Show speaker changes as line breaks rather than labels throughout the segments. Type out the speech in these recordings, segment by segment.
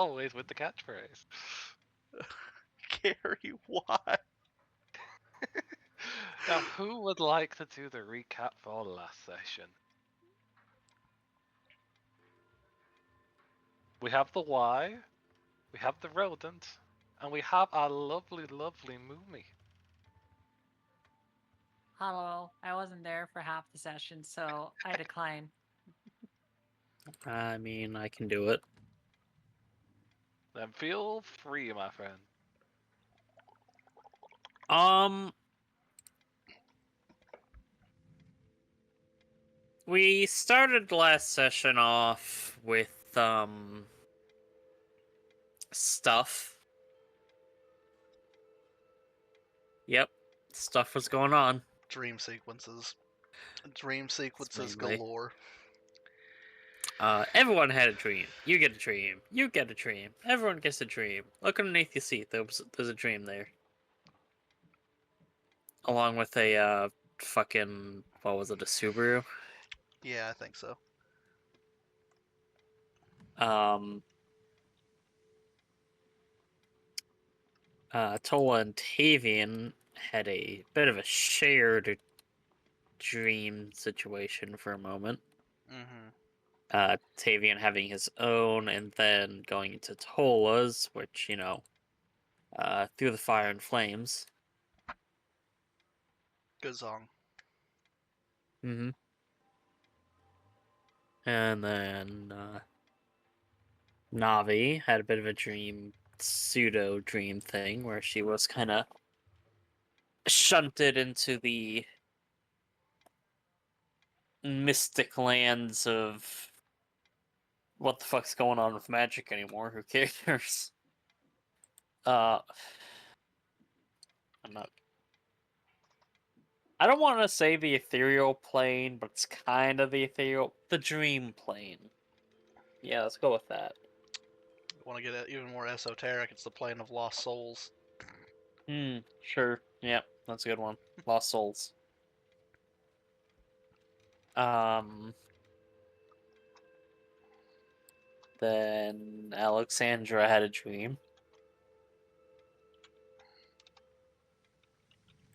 Always with the catchphrase.
Gary, why?
Now, who would like to do the recap for last session? We have the Y, we have the rodent, and we have our lovely, lovely Moomy.
Hello, I wasn't there for half the session, so I decline.
I mean, I can do it.
Then feel free, my friend.
We started last session off with, stuff. Yep, stuff was going on.
Dream sequences. Dream sequences
mainly.
galore.
Everyone had a dream. You get a dream. You get a dream. Everyone gets a dream. Look underneath your seat. There's a dream there. Along with a, fucking, what was it, a Subaru?
Yeah, I think so.
Tola and Tavian had a bit of a shared dream situation for a moment.
Mm-hmm.
Tavian having his own, and then going into Tola's, which, through the fire and flames.
Good song.
Mm-hmm. And then, Navi had a bit of a dream, pseudo-dream thing, where she was kind of shunted into the mystic lands of what the fuck's going on with magic anymore, who cares? I'm not... I don't want to say the ethereal plane, but it's kind of the dream plane. Yeah, let's go with that.
Want to get it even more esoteric? It's the plane of lost souls.
Sure. Yep, that's a good one. Lost souls. Then Alexandra had a dream.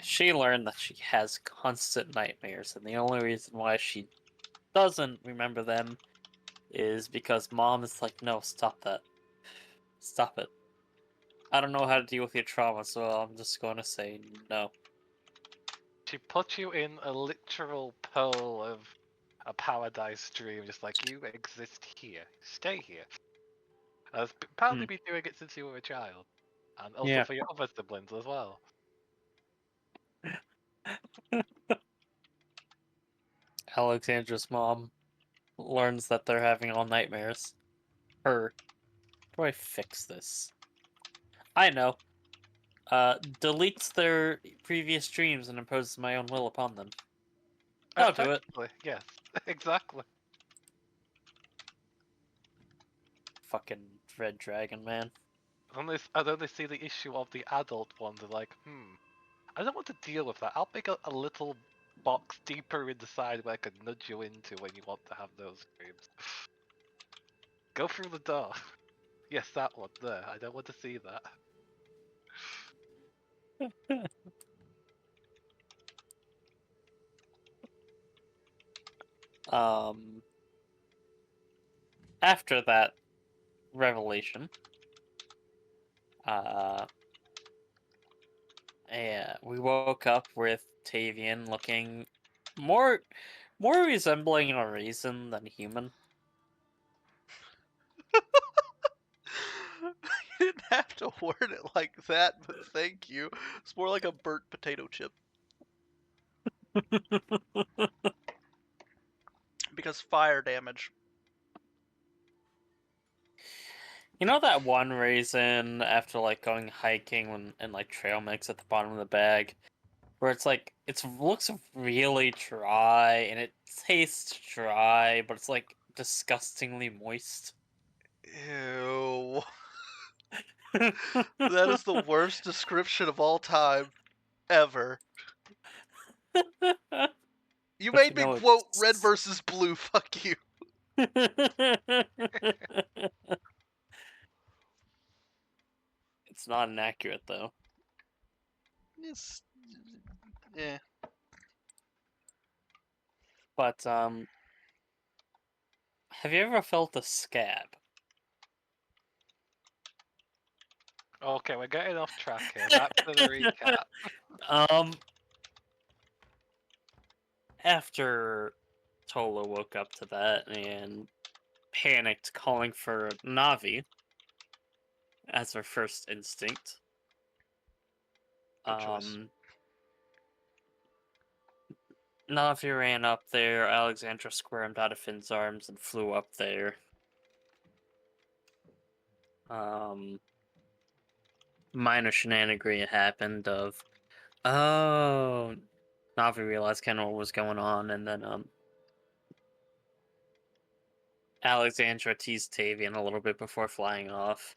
She learned that she has constant nightmares, and the only reason why she doesn't remember them is because Mom is like, no, stop that. Stop it. I don't know how to deal with your trauma, so I'm just going to say no.
She put you in a literal pearl of a paradise dream, just like you exist here. Stay here. Has apparently been doing it since you were a child. And also for your other siblings as well.
Alexandra's mom learns that they're having all nightmares. How do I fix this? I know. Deletes their previous dreams and imposes my own will upon them. I'll do it.
Yes, exactly.
Fucking Red Dragon, man.
And then they see the issue of the adult ones, they're like, I don't want to deal with that. I'll make a little box deeper in the side where I can nudge you into when you want to have those dreams. Go through the door. Yes, that one there. I don't want to see that.
After that revelation, yeah, we woke up with Tavian looking more resembling a raisin than human.
You didn't have to word it like that, but thank you. It's more like a burnt potato chip. Because fire damage.
You know that one raisin after like going hiking and like trail mix at the bottom of the bag, where it's like it looks really dry and it tastes dry, but it's like disgustingly moist.
Ew. That is the worst description of all time. Ever. You made me quote red versus blue, fuck you.
It's not inaccurate though.
It's yeah.
But have you ever felt a scab?
Okay, we're getting off track here. Back to the recap.
Um, after Tola woke up to that and panicked, calling for Navi as her first instinct.
Good choice.
Navi ran up there. Alexandra squirmed out of Finn's arms and flew up there. Minor shenanigan happened of, oh, Navi realized kind of what was going on, and then Alexandra teased Tavian a little bit before flying off.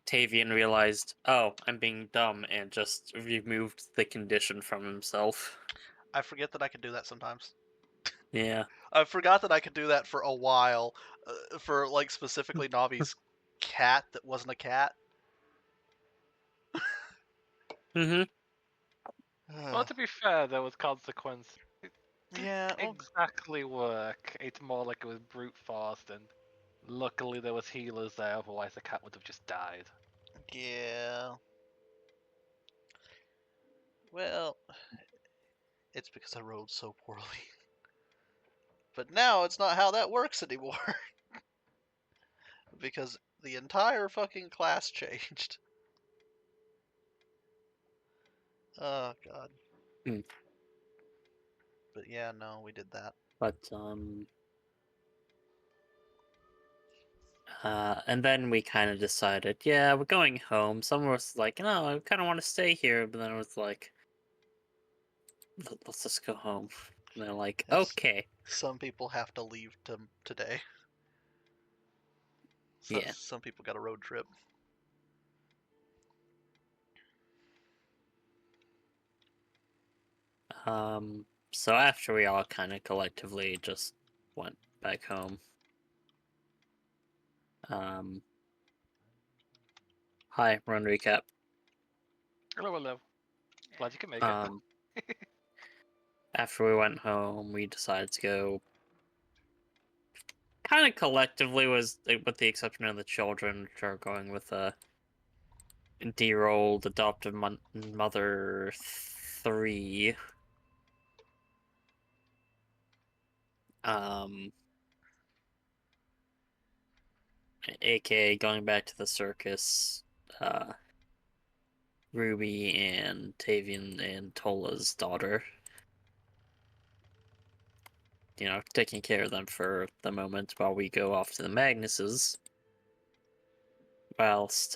Tavian realized, oh, I'm being dumb, and just removed the condition from himself.
I forget that I can do that sometimes.
Yeah.
I forgot that I could do that for a while, for like specifically Navi's cat that wasn't a cat.
Mm-hmm.
Well, to be fair, there was consequence.
Yeah, well,
Exactly work. It's more like it was brute force, and luckily there was healers there. Otherwise, the cat would have just died.
yeah. Well, it's because I rolled so poorly. But now it's not how that works anymore. Because the entire fucking class changed. Oh god.
Hmm.
But yeah, no, we did that.
But, and then we kind of decided, yeah, we're going home. Someone was like, no, I kind of want to stay here. But then it was like, let's just go home. And they're like,
Yes.
okay.
Some people have to leave today. So,
Yeah.
some people got a road trip.
So after we all kind of collectively just went back home. Hi, run recap.
Hello. Glad you can make it.
After we went home, we decided to go kind of collectively, was with the exception of the children, which are going with a dear old adoptive mother 3. AKA going back to the circus. Ruby and Tavian and Tola's daughter. You know, taking care of them for the moment while we go off to the Magnuses. Whilst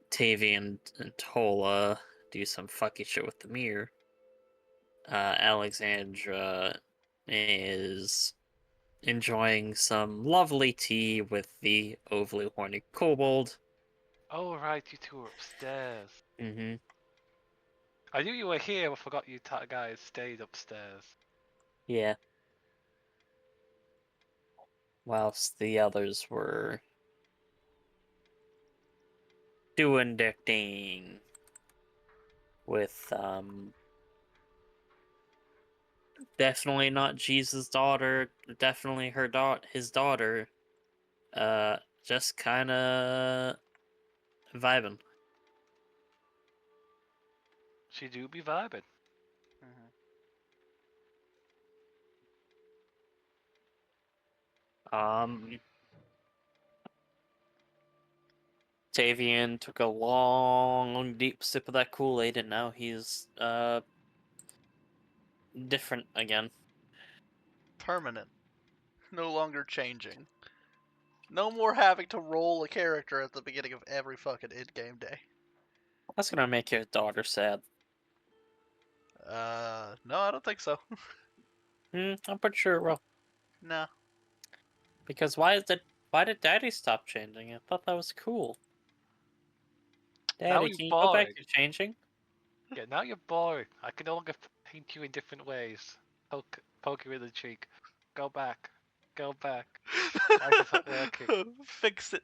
Tavian and Tola do some fucky shit with the mirror. Alexandra is enjoying some lovely tea with the overly horny kobold.
Oh right, you two were upstairs.
Mm-hmm.
I knew you were here, but forgot you guys stayed upstairs.
Yeah. Whilst the others were doing their thing with definitely not Jesus' daughter, definitely his daughter, just kind of vibing.
She do be vibing.
Tavian took a long, deep sip of that Kool-Aid, and now he's different again.
Permanent. No longer changing. No more having to roll a character at the beginning of every fucking in-game day.
That's gonna make your daughter sad.
No, I don't think so.
I'm pretty sure it will.
No.
Because why did Daddy stop changing? I thought that was cool.
Now
Daddy,
you're
can you go back
boring.
to changing?
Yeah, now you're boring. I can no longer paint you in different ways. Poke you in the cheek. Go back. Go back. Why is this not working?
Fix it.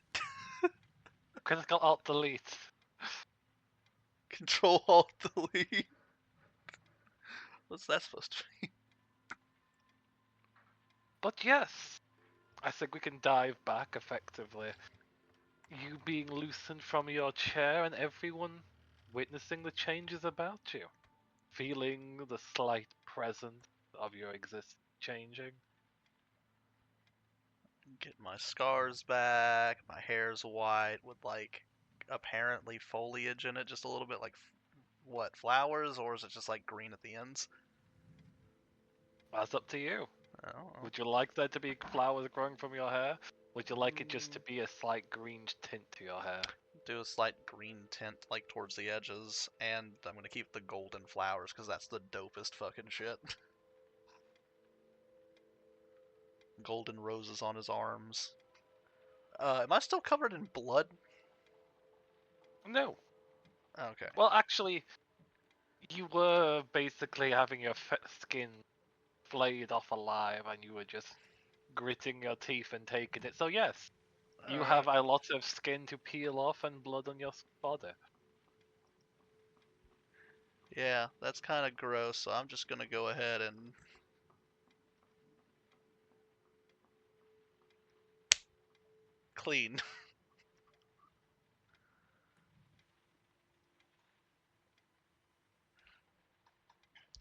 Critical Alt Delete.
Control Alt Delete. What's that supposed to be?
But yes, I think we can dive back effectively. You being loosened from your chair and everyone witnessing the changes about you. Feeling the slight presence of your existence changing.
Get my scars back. My hair's white with like apparently foliage in it, just a little bit like what, flowers, or is it just like green at the ends?
That's up to you.
I don't know.
Would you like there to be flowers growing from your hair? Would you like it just to be a slight green tint to your hair?
Do a slight green tint like towards the edges, and I'm gonna keep the golden flowers because that's the dopest fucking shit. Golden roses on his arms. Am I still covered in blood?
No.
Okay.
Well, actually, you were basically having your skin flayed off alive and you were just gritting your teeth and taking it. So yes, you have a lot of skin to peel off and blood on your body.
Yeah, that's kind of gross, so I'm just gonna go ahead and clean.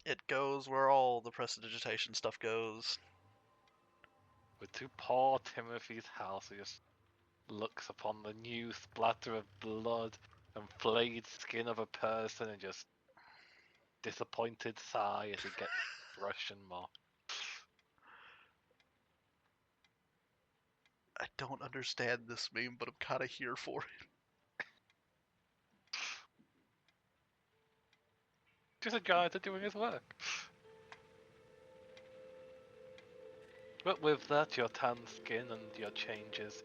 It goes where all the prestidigitation stuff goes.
But to poor Timothy's house, he just looks upon the new splatter of blood and flayed skin of a person and just disappointed sigh as he gets Russian more.
I don't understand this meme, but I'm kind of here for it.
Just a guy to doing his work. But with that, your tan skin and your changes,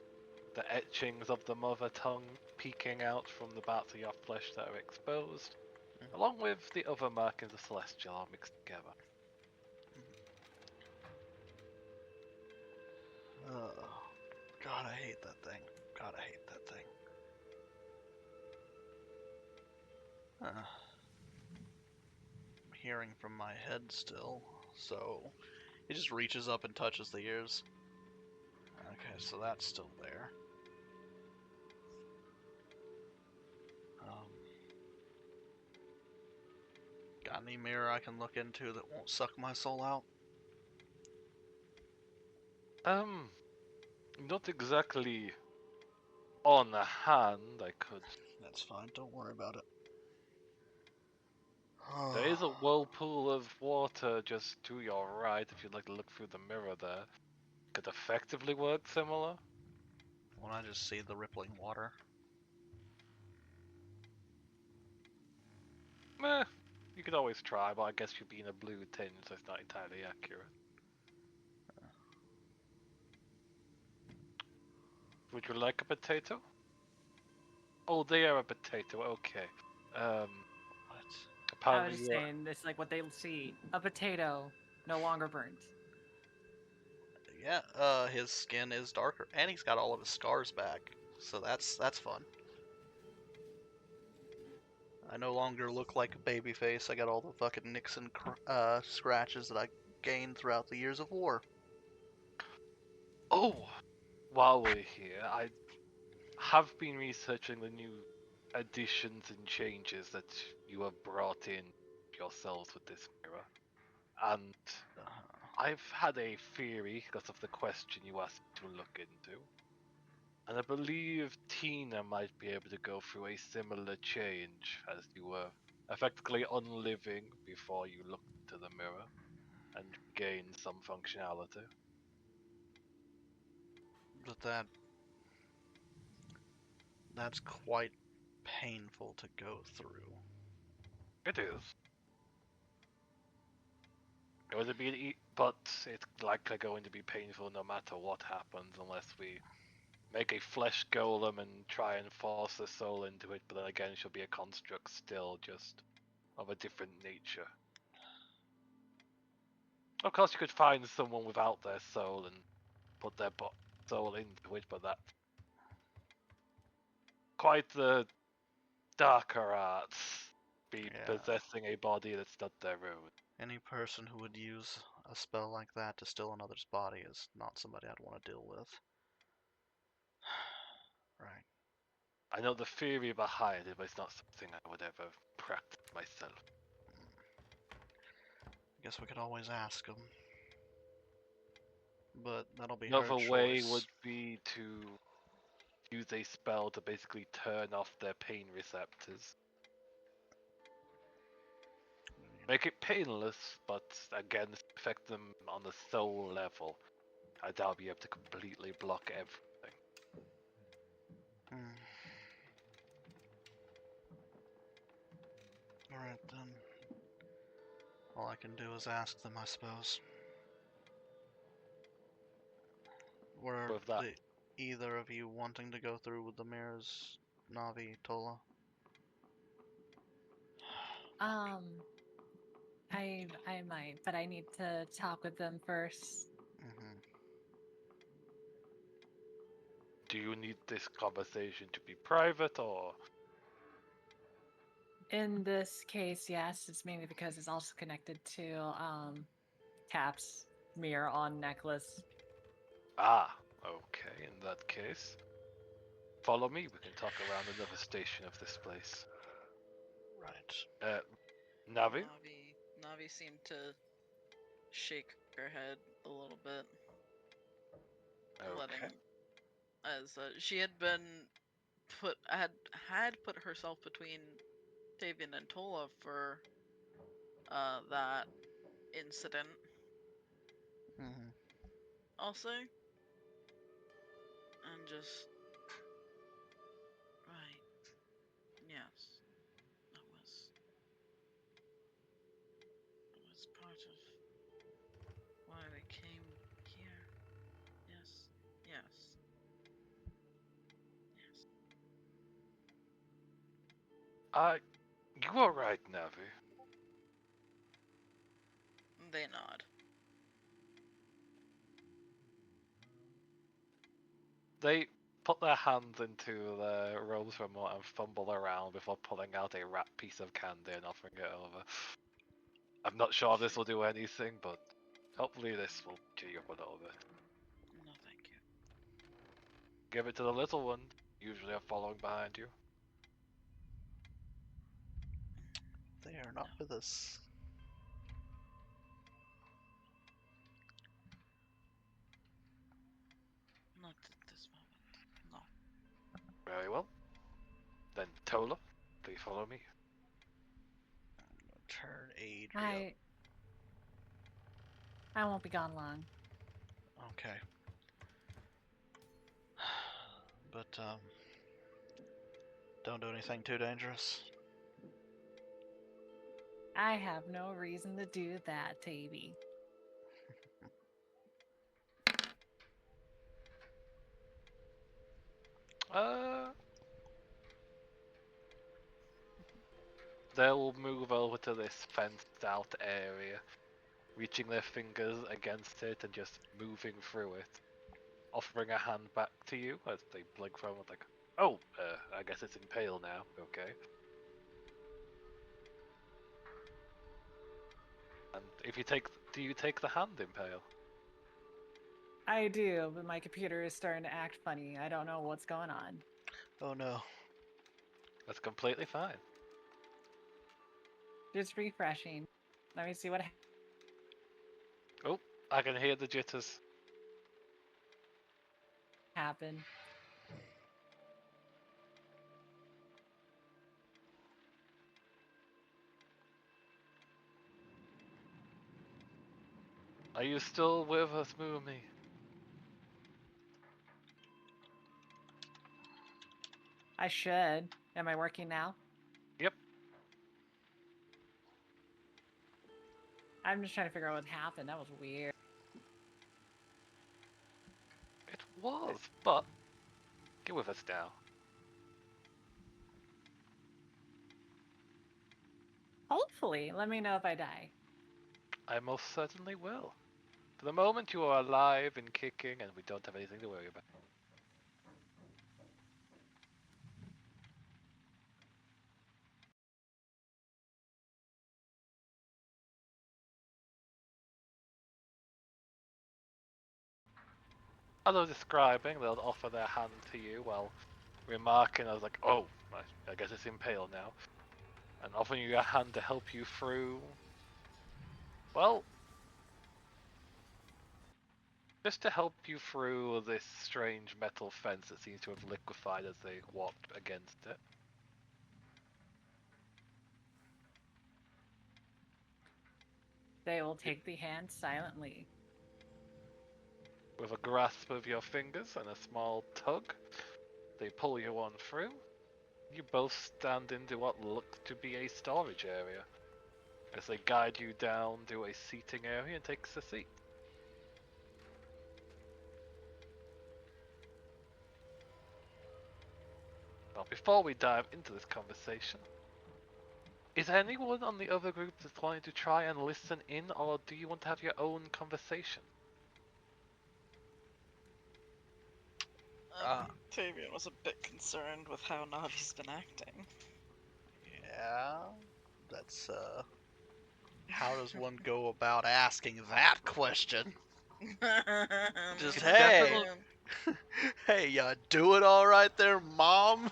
the etchings of the mother tongue peeking out from the parts of your flesh that are exposed, along with the other markings of Celestial are mixed together.
God, I hate that thing. God, I hate that thing. I'm hearing from my head still, so he just reaches up and touches the ears. Okay, so that's still there. Got any mirror I can look into that won't suck my soul out?
Not exactly on hand, I could.
That's fine, don't worry about it.
There is a whirlpool of water just to your right if you'd like to look through the mirror there. Could effectively work similar.
When I just see the rippling water.
Meh, you could always try, but I guess you'd be in a blue tinge, so it's not entirely accurate. Would you like a potato? Oh, they are a potato, okay.
What?
I
Apparently
was just
you are...
saying, it's like what they see. A potato, no longer burnt.
Yeah, his skin is darker, and he's got all of his scars back, so that's fun. I no longer look like a baby face. I got all the fucking nicks and scratches that I gained throughout the years of war.
Oh! While we're here, I have been researching the new additions and changes that you have brought in yourselves with this mirror. And I've had a theory because of the question you asked me to look into. And I believe Tina might be able to go through a similar change as you were effectively unliving before you looked into the mirror and gained some functionality.
But that's quite painful to go through.
It is. It would be, but it's likely going to be painful no matter what happens, unless we make a flesh golem and try and force the soul into it. But then again, she'll be a construct still, just of a different nature. Of course, you could find someone without their soul and put their soul into it, but that's quite the darker arts, be
Yeah.
possessing a body that's not their own.
Any person who would use a spell like that to steal another's body is not somebody I'd want to deal with. Right.
I know the theory behind it, but it's not something I would ever practice myself.
I guess we could always ask them. But that'll be
Another
her
way
choice.
would be to use a spell to basically turn off their pain receptors. Make it painless, but again, affect them on the soul level. I doubt I'll be able to completely block everything.
Hmm. Alright then. All I can do is ask them, I suppose. Were
With that,
either of you wanting to go through with the mirrors, Navi, Tola?
I might, but I need to talk with them first.
Mm-hmm.
do you need this conversation to be private or?
In this case, yes, it's mainly because it's also connected to Tap's mirror on necklace.
Ah, okay, in that case. Follow me, we can talk around another station of this place.
Right.
Navi?
Navi seemed to shake her head a little bit,
Okay.
letting as she had been had put herself between Tavian and Tola for that incident.
Mm-hmm.
I'll say, and just right, yes, that was part of why we came here. Yes, yes, yes.
You are right, Navi.
They nod.
They put their hands into their robes for a moment and fumble around before pulling out a wrapped piece of candy and offering it over. I'm not sure if this will do anything, but hopefully this will cheer you up a little bit.
No, thank you.
Give it to the little one. Usually I'm following behind you.
They are not with us.
Not at this moment. No.
Very well. Then Tola, please follow me.
Turn Adria.
I won't be gone long.
Okay. But, don't do anything too dangerous.
I have no reason to do that, Tavy.
They'll move over to this fenced out area, reaching their fingers against it and just moving through it, offering a hand back to you as they blink for a moment like, oh, I guess it's impale now, okay. And if you do you take the hand impale?
I do, but my computer is starting to act funny. I don't know what's going on.
Oh no.
That's completely fine.
Just refreshing. Let me see what
Oh, I can hear the jitters.
happened.
Are you still with us, Moomy?
I should. Am I working now?
Yep.
I'm just trying to figure out what happened. That was weird.
It was, but get with us now.
Hopefully, let me know if I die.
I most certainly will. For the moment, you are alive and kicking, and we don't have anything to worry about. as I was describing, they'll offer their hand to you while remarking, I was like, oh, I guess it's impale now. And offering you a hand to help you through. Well, just to help you through this strange metal fence that seems to have liquefied as they walked against it.
They will take the hand silently.
With a grasp of your fingers and a small tug, they pull you on through. You both stand into what looks to be a storage area, as they guide you down to a seating area and takes a seat. Well, before we dive into this conversation, is there anyone on the other group that's wanting to try and listen in, or do you want to have your own conversation?
Tavian was a bit concerned with how Navi's been acting.
Yeah, that's how does one go about asking that question? Just,
It's
hey,
definitely-
hey, you doing all right there, mom?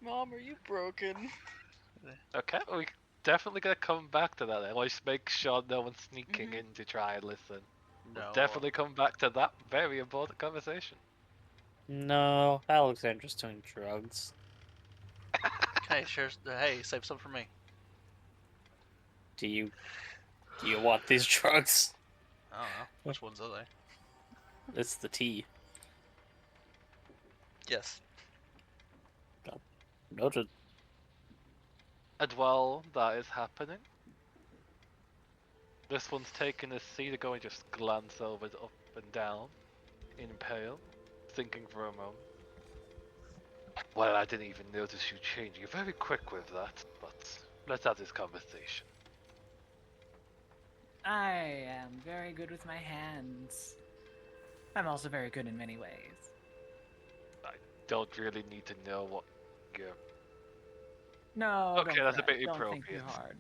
Mom, are you broken?
Okay, we definitely gonna come back to that then. Let's make sure no one's sneaking
Mhm.
in to try and listen. We'll
No,
definitely come back to that very important conversation.
No, Alexandra's doing drugs.
hey, sure. Hey, save some for me.
Do you want these drugs?
I don't know. Which ones are they?
It's the tea.
Yes.
Noted.
And while that is happening, this one's taking a seat to go and just glance over it up and down, in pale, thinking for a moment. Well, I didn't even notice you changing. You're very quick with that, but let's have this conversation.
I am very good with my hands. I'm also very good in many ways.
Don't really need to know what you're...
No,
Okay,
don't
that's a
fret.
bit
Don't think too
inappropriate.
hard.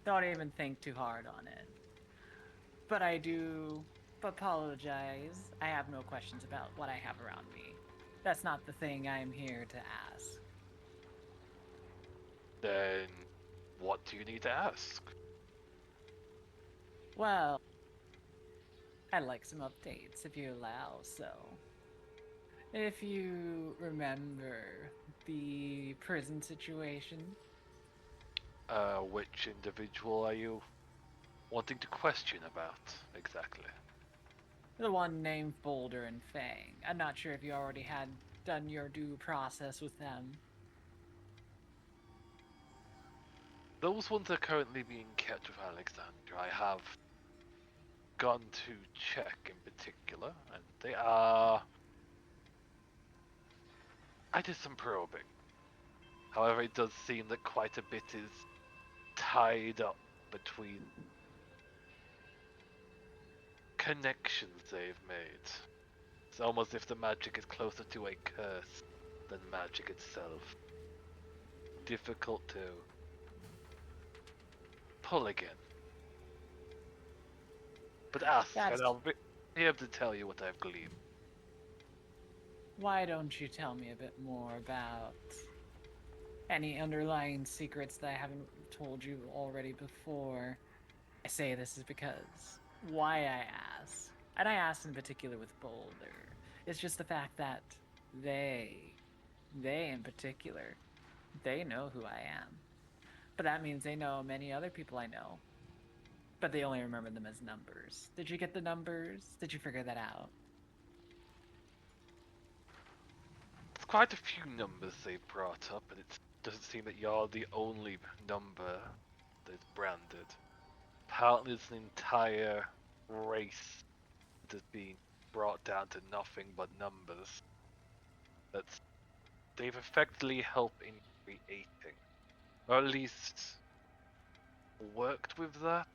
Don't even think too hard on it. But I do apologize. I have no questions about what I have around me. That's not the thing I'm here to ask.
Then what do you need to ask?
Well, I'd like some updates if you allow, so. If you remember the prison situation,
Which individual are you wanting to question about, exactly?
the one named Boulder and Fang, I'm not sure if you already had done your due process with them.
Those ones are currently being kept with Alexandra. I have gone to check in particular, and they are... I did some probing. However, it does seem that quite a bit is tied up between connections they've made. It's almost as if the magic is closer to a curse than magic itself. Difficult to pull again. But ask,
That's-
and I'll be able to tell you what I've gleaned.
Why don't you tell me a bit more about any underlying secrets that I haven't told you already before? I say this is because why I ask, and I asked in particular with Boulder, it's just the fact that they in particular, they know who I am. But that means they know many other people I know. But they only remember them as numbers. Did you get the numbers? Did you figure that out?
It's quite a few numbers they brought up, and it doesn't seem that you're the only number that's branded. Apparently there's an entire race that has been brought down to nothing but numbers. That's they've effectively helped in creating, or at least worked with that.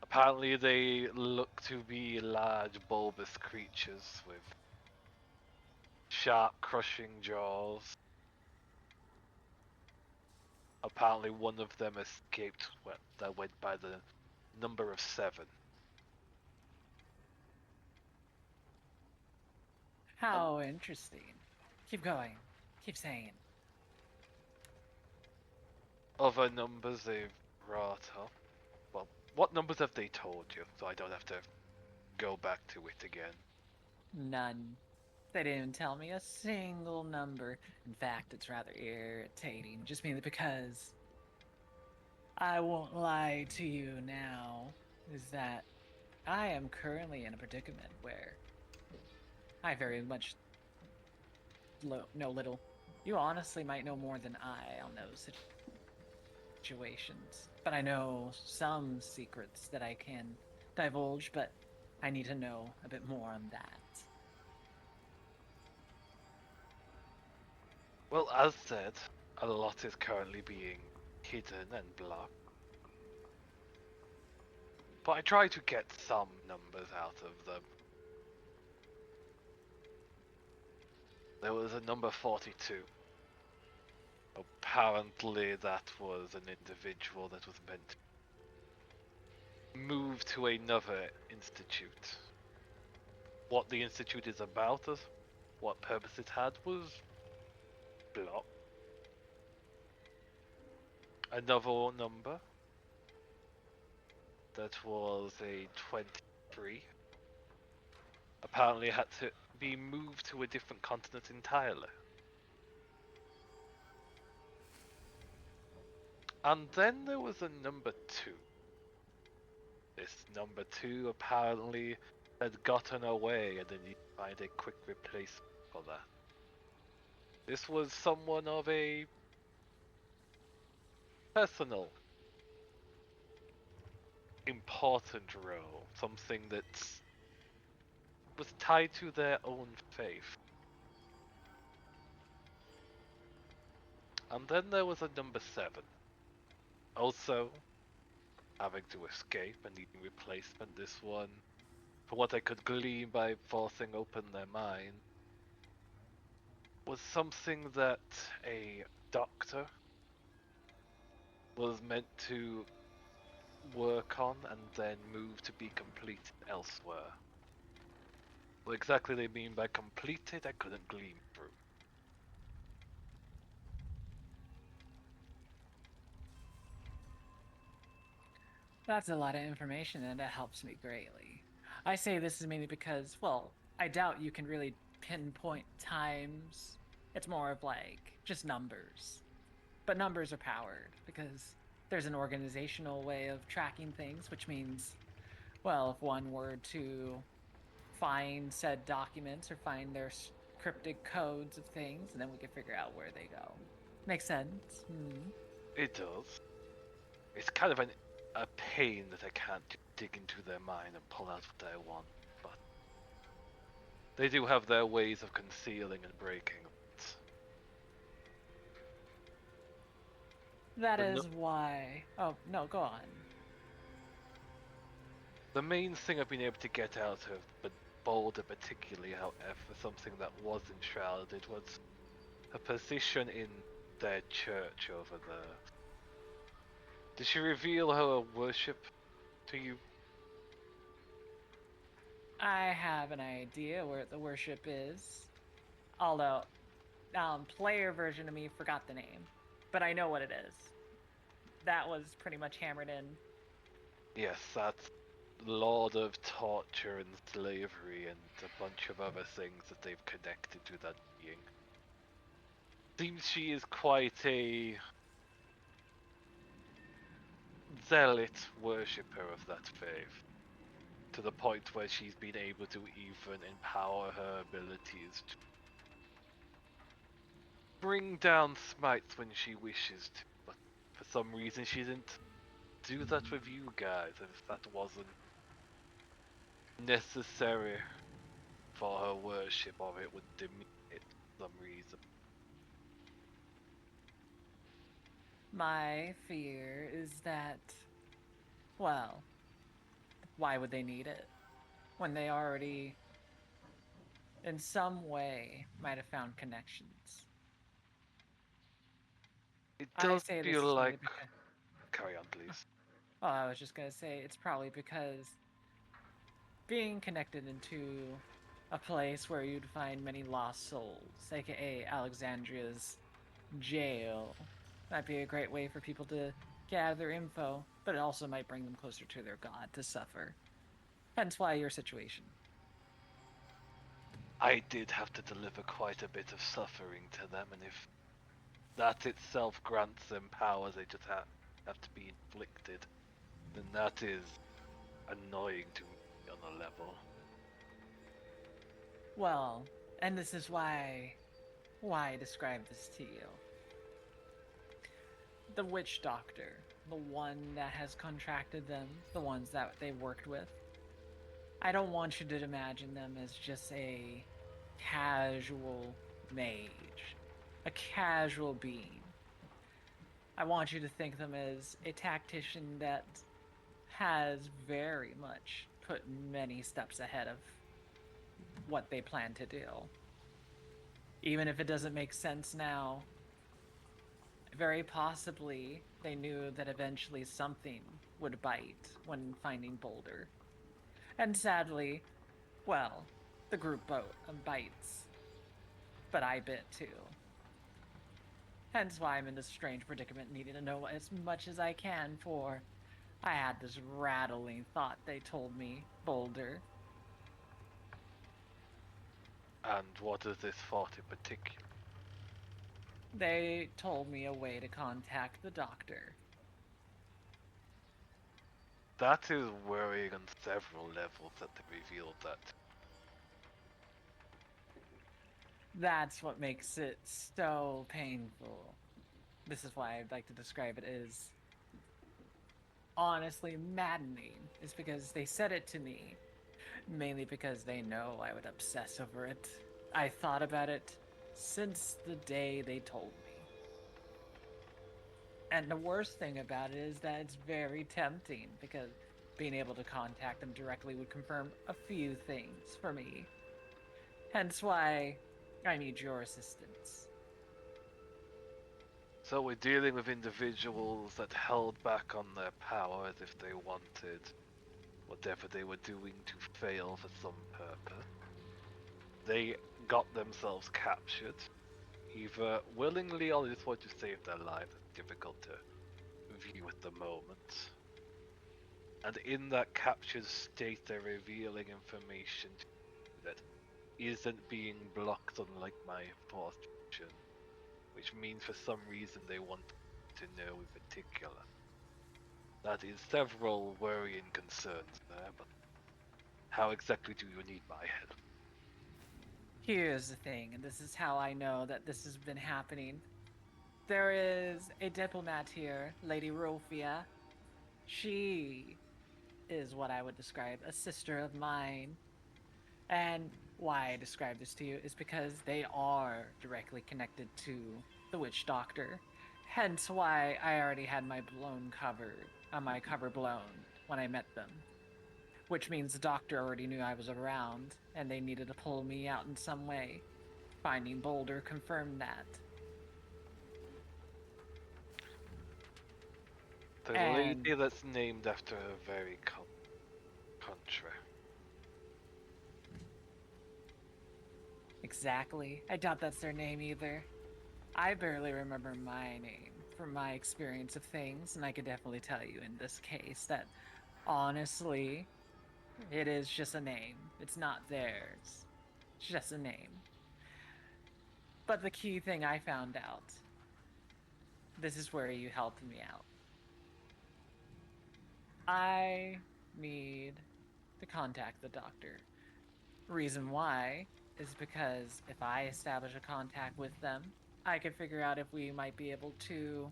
Apparently they look to be large bulbous creatures with sharp crushing jaws. Apparently one of them escaped that went by the number of 7.
How interesting. Keep going. Keep saying.
Other numbers they've brought up. Well, what numbers have they told you, so I don't have to go back to it again?
None. They didn't even tell me a single number. In fact, it's rather irritating, just mainly because I won't lie to you now, is that I am currently in a predicament where I very much know little. You honestly might know more than I on those situations, but I know some secrets that I can divulge, but I need to know a bit more on that.
Well, as said, a lot is currently being hidden and blocked. But I try to get some numbers out of them. There was a number 42. Apparently that was an individual that was meant to move to another institute. What the institute is about, what purpose it had, was blocked. Another number that was a 23. Apparently had to be moved to a different continent entirely. And then there was a number 2. This number 2 apparently had gotten away and they need to find a quick replacement for that. This was someone of a personal, important role, something that was tied to their own faith. And then there was a number 7. Also, having to escape and needing replacement. This one, from what I could glean by forcing open their mind, was something that a doctor was meant to work on and then move to be completed elsewhere. What exactly they mean by completed, I couldn't glean through.
That's a lot of information, and that helps me greatly. I say this is mainly because, well, I doubt you can really pinpoint times. It's more of like just numbers. But numbers are powered because there's an organizational way of tracking things, which means, well, if one were to find said documents or find their cryptic codes of things, and then we can figure out where they go. Makes sense?
It does. It's kind of a pain that I can't dig into their mind and pull out what I want, but they do have their ways of concealing and breaking it.
That
But
is why. Oh, no, go on.
The main thing I've been able to get out of Boulder particularly, however, something that was enshrouded, was her position in their church over there. Did she reveal her worship to you?
I have an idea where the worship is. Although, player version of me forgot the name. But I know what it is. That was pretty much hammered in.
Yes, that's Lord of Torture and Slavery and a bunch of other things that they've connected to that being. Seems she is quite a zealot worshipper of that faith, to the point where she's been able to even empower her abilities to bring down smites when she wishes to, but for some reason she didn't do that with you guys, if that wasn't necessary for her worship, or it would demean it for some reason.
My fear is that, well, why would they need it? When they already, in some way, might have found connections.
It
I
does
say this
feel
is mainly
like...
because,
Carry on, please.
well, I was just gonna say it's probably because being connected into a place where you'd find many lost souls, aka Alexandria's jail. Might be a great way for people to gather info, but it also might bring them closer to their god to suffer. Hence why your situation.
I did have to deliver quite a bit of suffering to them, and if that itself grants them powers they just have to be inflicted, then that is annoying to me on a level.
Well, and this is why I describe this to you. The witch doctor, the one that has contracted them, the ones that they worked with. I don't want you to imagine them as just a casual mage, a casual being. I want you to think them as a tactician that has very much put many steps ahead of what they plan to do. Even if it doesn't make sense now, very possibly they knew that eventually something would bite when finding Boulder. And sadly, well, the group bites. But I bit too. Hence why I'm in this strange predicament, needing to know as much as I can, for I had this rattling thought they told me, Boulder.
And what is this thought in particular?
They told me a way to contact the doctor.
That is worrying on several levels that they revealed that.
That's what makes it so painful. This is why I'd like to describe it as honestly maddening, is because they said it to me, mainly because they know I would obsess over it. I thought about it since the day they told me. And the worst thing about it is that it's very tempting, because being able to contact them directly would confirm a few things for me. Hence why I need your assistance.
So we're dealing with individuals that held back on their power as if they wanted whatever they were doing to fail for some purpose. They got themselves captured, either willingly or just want to save their lives. It's difficult to view at the moment. And in that captured state, they're revealing information that isn't being blocked, unlike my fortune, which means for some reason they want to know in particular. That is several worrying concerns there, but how exactly do you need my help?
Here's the thing, and this is how I know that this has been happening. There is a diplomat here, Lady Rofia. She is what I would describe a sister of mine. And why I describe this to you is because they are directly connected to the witch doctor. Hence why I already had my cover blown when I met them. Which means the doctor already knew I was around, and they needed to pull me out in some way. Finding Boulder confirmed that.
The
And-
lady that's named after her very country.
Exactly. I doubt that's their name either. I barely remember my name from my experience of things, and I could definitely tell you in this case that, honestly, it is just a name. It's not theirs. It's just a name. But the key thing I found out, this is where you helped me out. I need to contact the doctor. Reason why is because if I establish a contact with them, I could figure out if we might be able to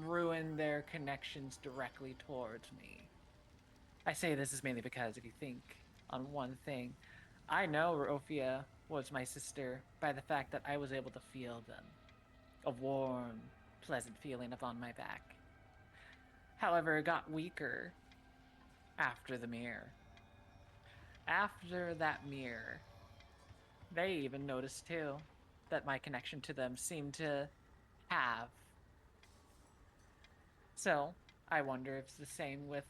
ruin their connections directly towards me. I say this is mainly because if you think on one thing, I know Rofia was my sister by the fact that I was able to feel them. A warm, pleasant feeling upon my back. However, it got weaker after the mirror. After that mirror, they even noticed too that my connection to them seemed to have. So, I wonder if it's the same with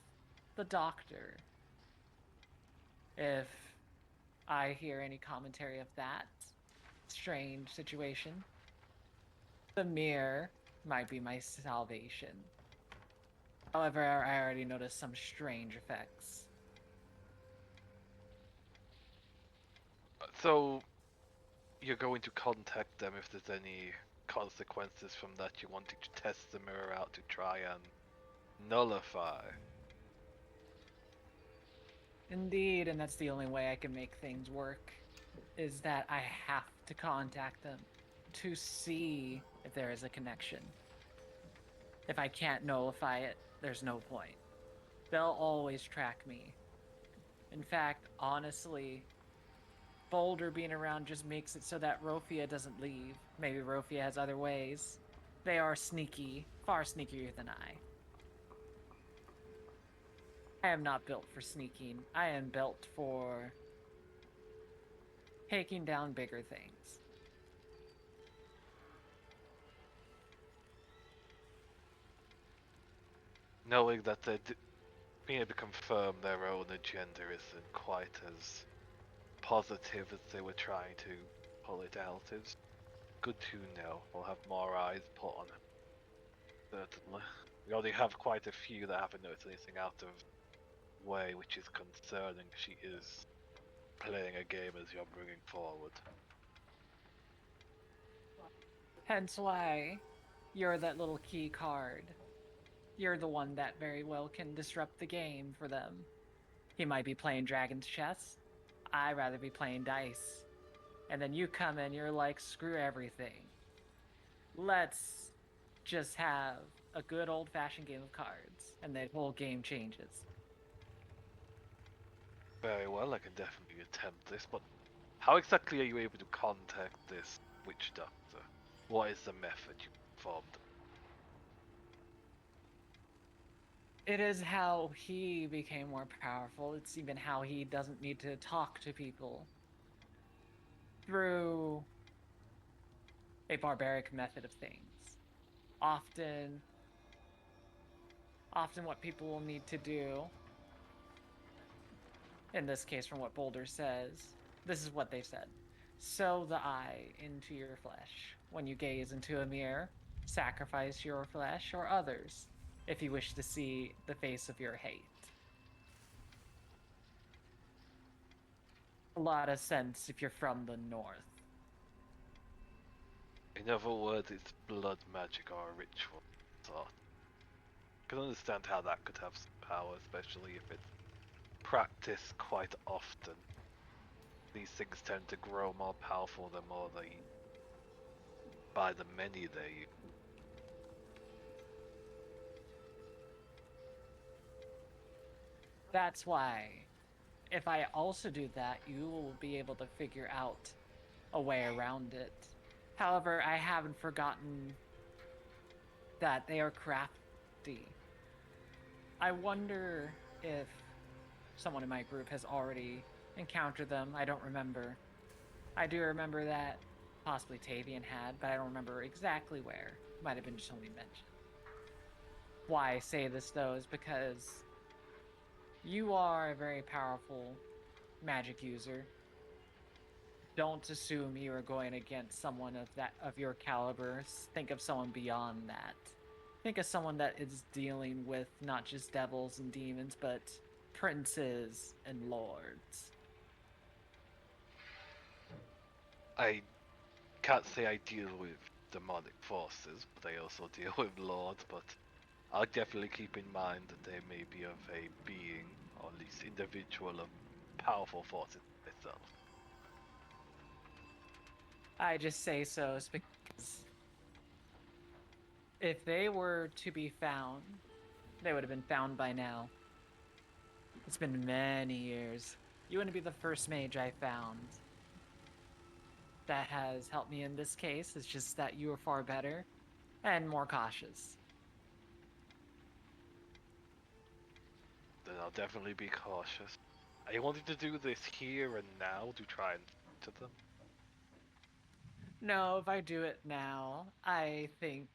the doctor. If I hear any commentary of that strange situation, the mirror might be my salvation. However, I already noticed some strange effects.
So, you're going to contact them if there's any consequences from that. You're wanting to test the mirror out to try and nullify.
Indeed, and that's the only way I can make things work, is that I have to contact them to see if there is a connection. If I can't nullify it, there's no point. They'll always track me. In fact, honestly, Boulder being around just makes it so that Rofia doesn't leave. Maybe Rofia has other ways. They are sneaky, far sneakier than I. I am not built for sneaking. I am built for taking down bigger things.
Knowing that they're being able to confirm their own agenda isn't quite as positive as they were trying to pull it out is good to know. We'll have more eyes put on it. Certainly. We already have quite a few that haven't noticed anything out of way, which is concerning. She is playing a game as you're bringing forward.
Hence why you're that little key card. You're the one that very well can disrupt the game for them. He might be playing Dragon's Chess. I'd rather be playing dice. And then you come in, you're like, screw everything. Let's just have a good old-fashioned game of cards. And the whole game changes.
Very well, I can definitely attempt this, but how exactly are you able to contact this witch doctor? What is the method you performed?
It is how he became more powerful. It's even how he doesn't need to talk to people. Through a barbaric method of things. Often what people will need to do, in this case from what Boulder says, this is what they said. Sow the eye into your flesh. When you gaze into a mirror, sacrifice your flesh or others if you wish to see the face of your hate. A lot of sense if you're from the north.
In other words, it's blood magic or a ritual sort. I can understand how that could have some power, especially if it's practiced quite often. These things tend to grow more powerful the more they by the many they use.
That's why, if I also do that, you will be able to figure out a way around it. However, I haven't forgotten that they are crafty. I wonder if someone in my group has already encountered them. I don't remember. I do remember that possibly Tavian had, but I don't remember exactly where. Might have been just only mentioned. Why I say this, though, is because you are a very powerful magic user. Don't assume you are going against someone of your caliber. Think of someone beyond that. Think of someone that is dealing with not just devils and demons, but princes and lords.
I can't say I deal with demonic forces, but I also deal with lords, but I'll definitely keep in mind that they may be of a being, or at least individual of powerful forces itself.
I just say so is because if they were to be found, they would have been found by now. It's been many years. You wouldn't be the first mage I found that has helped me in this case. It's just that you are far better and more cautious.
Then I'll definitely be cautious. Are you wanting to do this here and now to try and to them?
No, if I do it now, I think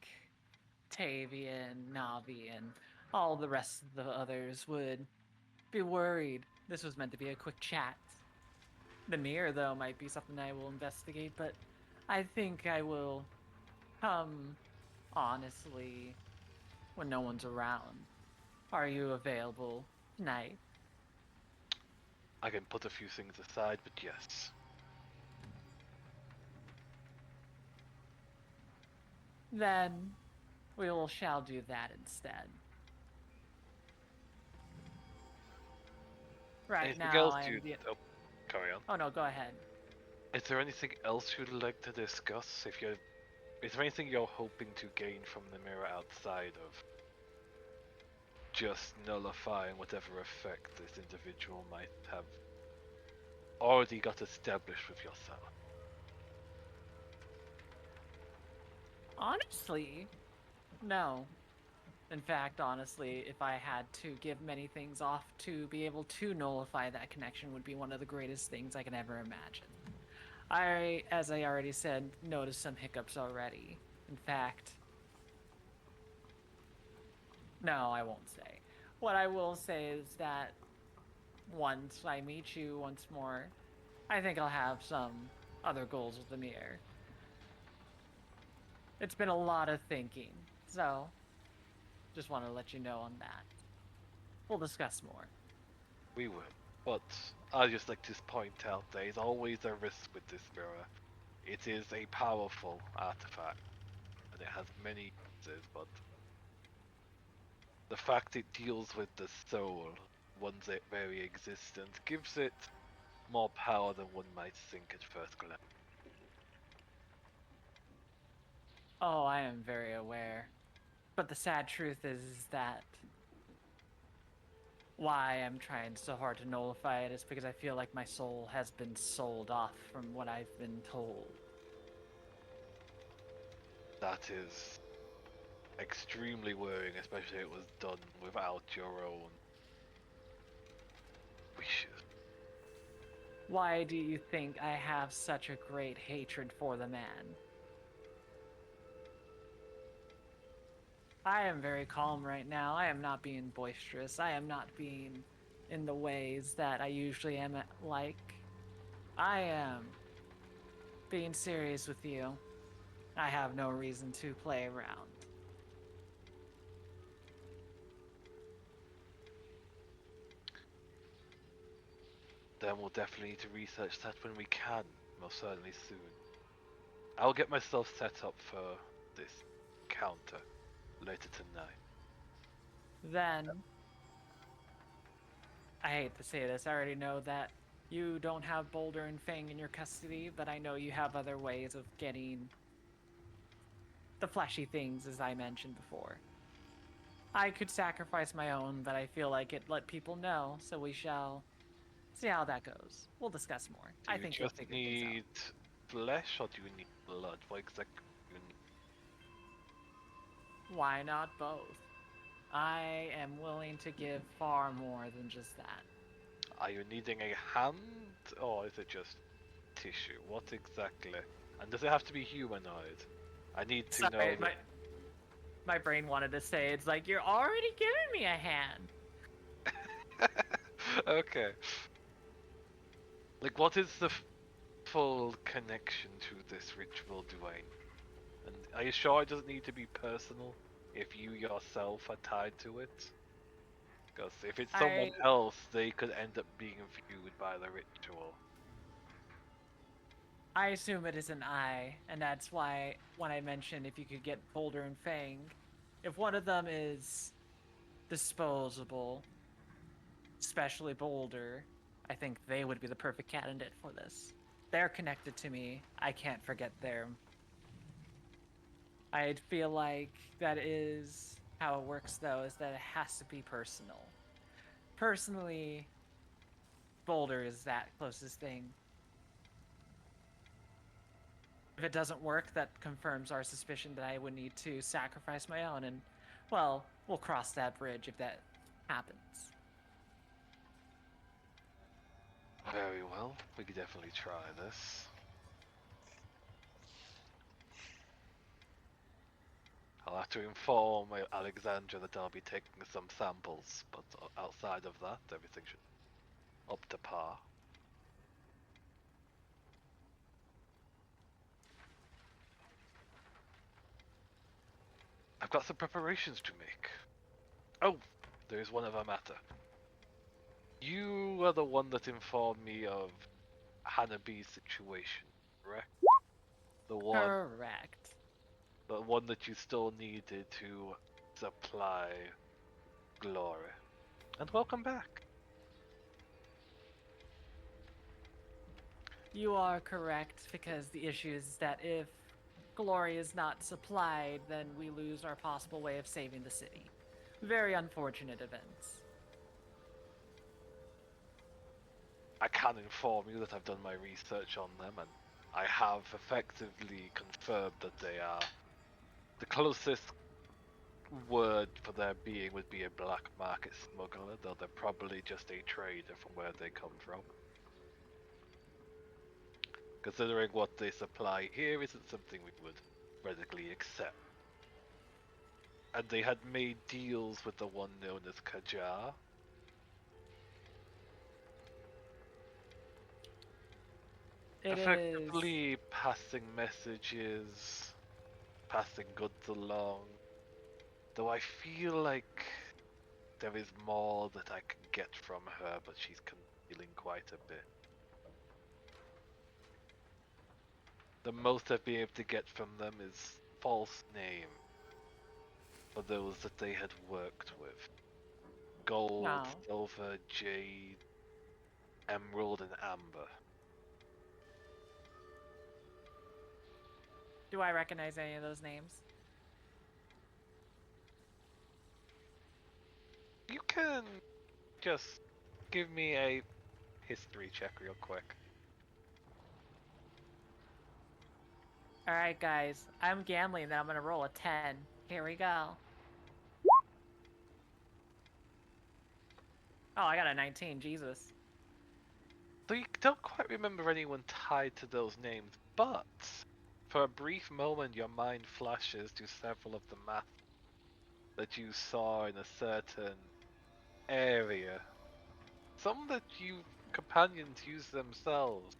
Tavian, Navi, and all the rest of the others would be worried. This was meant to be a quick chat. The mirror, though, might be something I will investigate, but I think I will come honestly when no one's around. Are you available tonight?
I can put a few things aside, but yes.
Then shall do that instead. Right
Anything
now,
else
I am
you?
the.
Oh, carry on.
Oh no, go ahead.
Is there anything else you'd like to discuss? Is there anything you're hoping to gain from the mirror outside of just nullifying whatever effect this individual might have already got established with yourself?
Honestly, no. In fact, honestly, if I had to give many things off to be able to nullify that connection would be one of the greatest things I can ever imagine. As I already said, noticed some hiccups already. In fact, no, I won't say. What I will say is that once I meet you once more, I think I'll have some other goals with the mirror. It's been a lot of thinking, so just want to let you know on that. We'll discuss more.
We will. But I'd just like to point out there is always a risk with this mirror. It is a powerful artifact, and it has many uses, but the fact it deals with the soul, one's very existence, gives it more power than one might think at first glance.
Oh, I am very aware. But the sad truth is that why I'm trying so hard to nullify it is because I feel like my soul has been sold off from what I've been told.
That is extremely worrying, especially it was done without your own wishes.
Why do you think I have such a great hatred for the man? I am very calm right now. I am not being boisterous. I am not being in the ways that I usually am like. I am being serious with you. I have no reason to play around.
Then we'll definitely need to research that when we can, most certainly soon. I'll get myself set up for this encounter later tonight.
Then, I hate to say this, I already know that you don't have Boulder and Fang in your custody, but I know you have other ways of getting the fleshy things, as I mentioned before. I could sacrifice my own, but I feel like it let people know, so we shall see how that goes. We'll discuss more.
Do
I
you
think you'll
just
figure things out.
need flesh or do you need blood? What exactly do you need?
Why not both? I am willing to give far more than just that.
Are you needing a hand or is it just tissue? What exactly? And does it have to be humanoid? I need to know
Sorry,
that.
my brain wanted to say, it's like, you're already giving me a hand.
Okay. Like, what is the full connection to this ritual, Dwayne? And are you sure it doesn't need to be personal if you yourself are tied to it? Because if it's someone else, they could end up being viewed by the ritual.
I assume it is an I, and that's why when I mentioned if you could get Boulder and Fang, if one of them is disposable, especially Boulder, I think they would be the perfect candidate for this. They're connected to me. I can't forget them. I feel like that is how it works, though, is that it has to be personal. Personally, Boulder is that closest thing. If it doesn't work, that confirms our suspicion that I would need to sacrifice my own, and, well, we'll cross that bridge if that happens.
Very well, we could definitely try this. I'll have to inform Alexandra that I'll be taking some samples, but outside of that, everything should be up to par. got some preparations to make. Oh, there's one other matter. You are the one that informed me of Hanabi's situation, correct? The
Correct.
one that you still needed to supply Glory. And welcome back.
You are correct, because the issue is that if glory is not supplied, then we lose our possible way of saving the city. Very unfortunate events.
I can inform you that I've done my research on them, and I have effectively confirmed that they are the closest word for their being would be a black market smuggler, though they're probably just a trader from where they come from. Considering what they supply here isn't something we would readily accept. And they had made deals with the one known as Kajar.
It is.
Effectively passing messages, passing goods along. Though I feel like there is more that I can get from her, but she's concealing quite a bit. The most I've been able to get from them is false name for those that they had worked with. Gold,
No.
silver, jade, emerald, and amber.
Do I recognize any of those names?
You can just give me a history check real quick.
Alright, guys. I'm gambling that I'm going to roll a 10. Here we go. Oh, I got a 19. Jesus.
So you don't quite remember anyone tied to those names, but for a brief moment your mind flashes to several of the maps that you saw in a certain area. Some that you companions use themselves,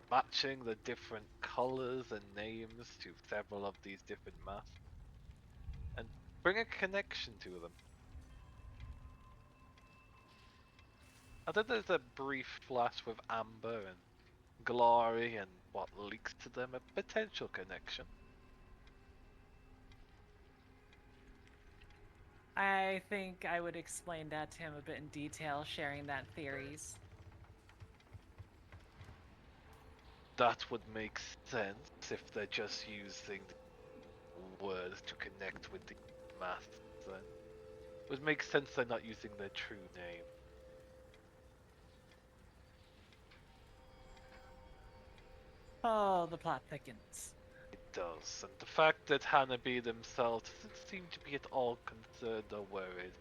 matching the different colors and names to several of these different maps, and bring a connection to them. I think there's a brief flash with Amber and Glory and what leaks to them, a potential connection.
I think I would explain that to him a bit in detail, sharing that theories.
That would make sense if they're just using the words to connect with the math, then. It would make sense they're not using their true name.
Oh, the plot thickens.
It does, and the fact that Hanabi themselves doesn't seem to be at all concerned or worried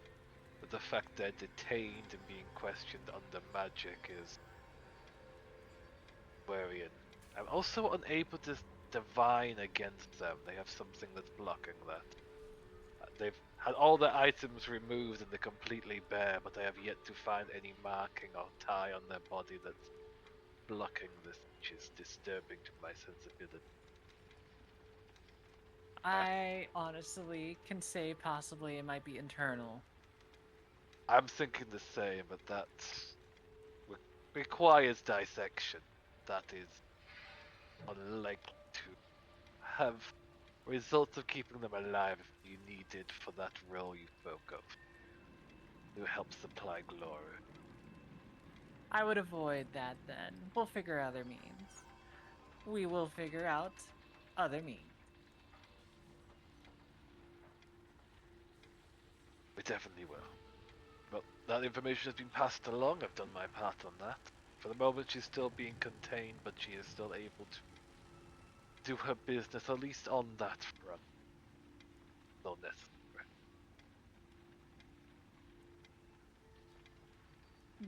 with the fact they're detained and being questioned under magic is worrying. I'm also unable to divine against them. They have something that's blocking that. They've had all their items removed and they're completely bare, but I have yet to find any marking or tie on their body that's blocking this, which is disturbing to my sensibility.
I honestly can say possibly it might be internal.
I'm thinking the same, but that requires dissection. That is unlikely to have results of keeping them alive if you needed for that role you spoke of. To help supply glory.
I would avoid that then. We'll figure other means. We will figure out other means.
We definitely will. Well, that information has been passed along. I've done my part on that. For the moment, she's still being contained, but she is still able to do her business, at least on that front. No necessary.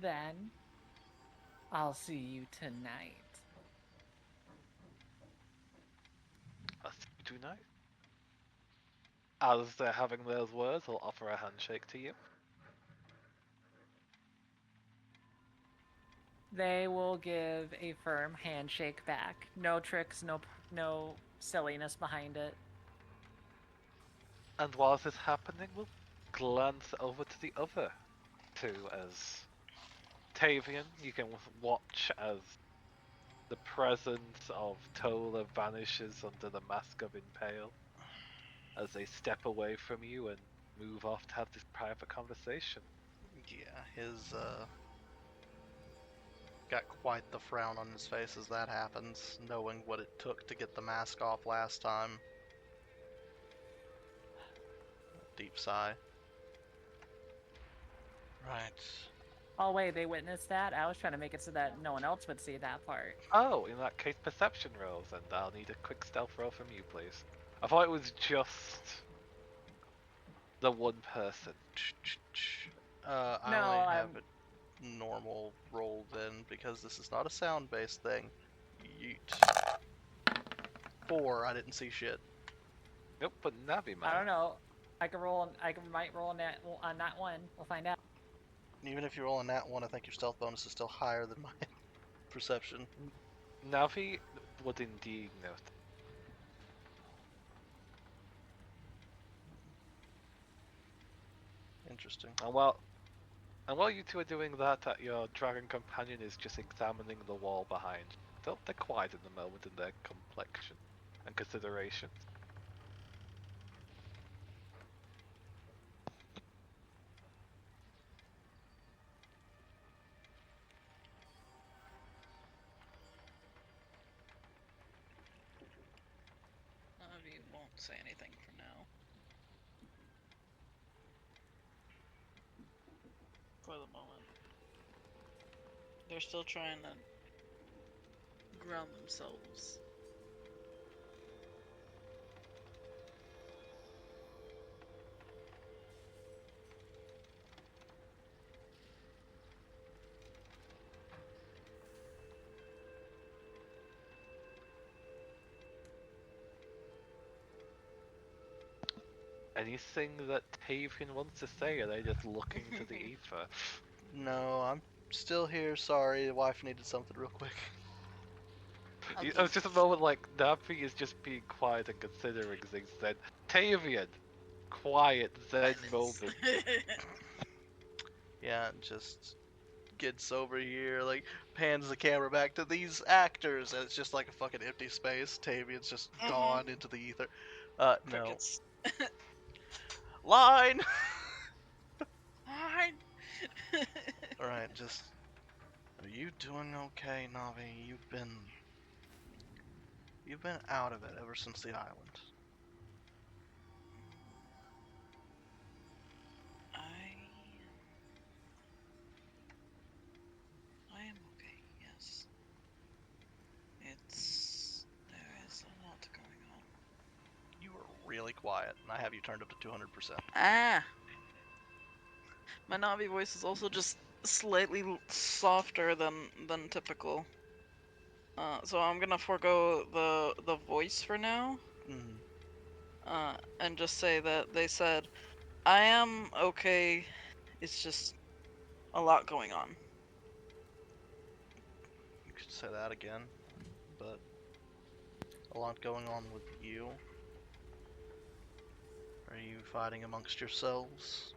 Then, I'll see you tonight.
I'll see you tonight. As they're having those words, I'll offer a handshake to you.
They will give a firm handshake back. No tricks, no silliness behind it.
And whilst this happening, we'll glance over to the other two as Tavian, you can watch as the presence of Tola vanishes under the mask of Impale as they step away from you and move off to have this private conversation.
Yeah, his got quite the frown on his face as that happens, knowing what it took to get the mask off last time. Deep sigh. Right.
Oh wait, they witnessed that? I was trying to make it so that no one else would see that part.
Oh, in that case, perception rolls, and I'll need a quick stealth roll from you, please. I thought it was just the one person.
I
No,
only have
I'm-
a normal roll then, because this is not a sound-based thing. Yeet. 4, I didn't see shit.
Nope, but Navi
I
might.
don't know. I might roll on that one. We'll find out.
Even if you roll on that one, I think your stealth bonus is still higher than my perception.
Navi would indeed note.
Interesting.
And while you two are doing that, your dragon companion is just examining the wall behind. They're quiet in the moment in their complexion and consideration.
Navi won't say anything for now. For the moment. They're still trying to ground themselves.
Anything that Tavian wants to say, or are they just looking to the ether?
No, I'm still here. Sorry, the wife needed something real quick.
I'll
It was just a moment like Navi is just being quiet and considering things. Then Tavian, quiet Zen
Silence.
moment.
Yeah, just gets over here, like, pans the camera back to these actors, and it's just like a fucking empty space. Tavian's just gone into the ether. No.
Crickets.
Line!
Fine.
Alright, just... Are you doing okay, Navi? You've been out of it ever since the island.
I am okay, yes. There is a lot going on.
You were really quiet, and I have you turned up to 200%.
Ah! My Navi voice is also just slightly softer than typical. So I'm gonna forego the voice for now.
Mm.
And just say that they said, I am okay, it's just a lot going on.
You could say that again, but a lot going on with you. Are you fighting amongst yourselves?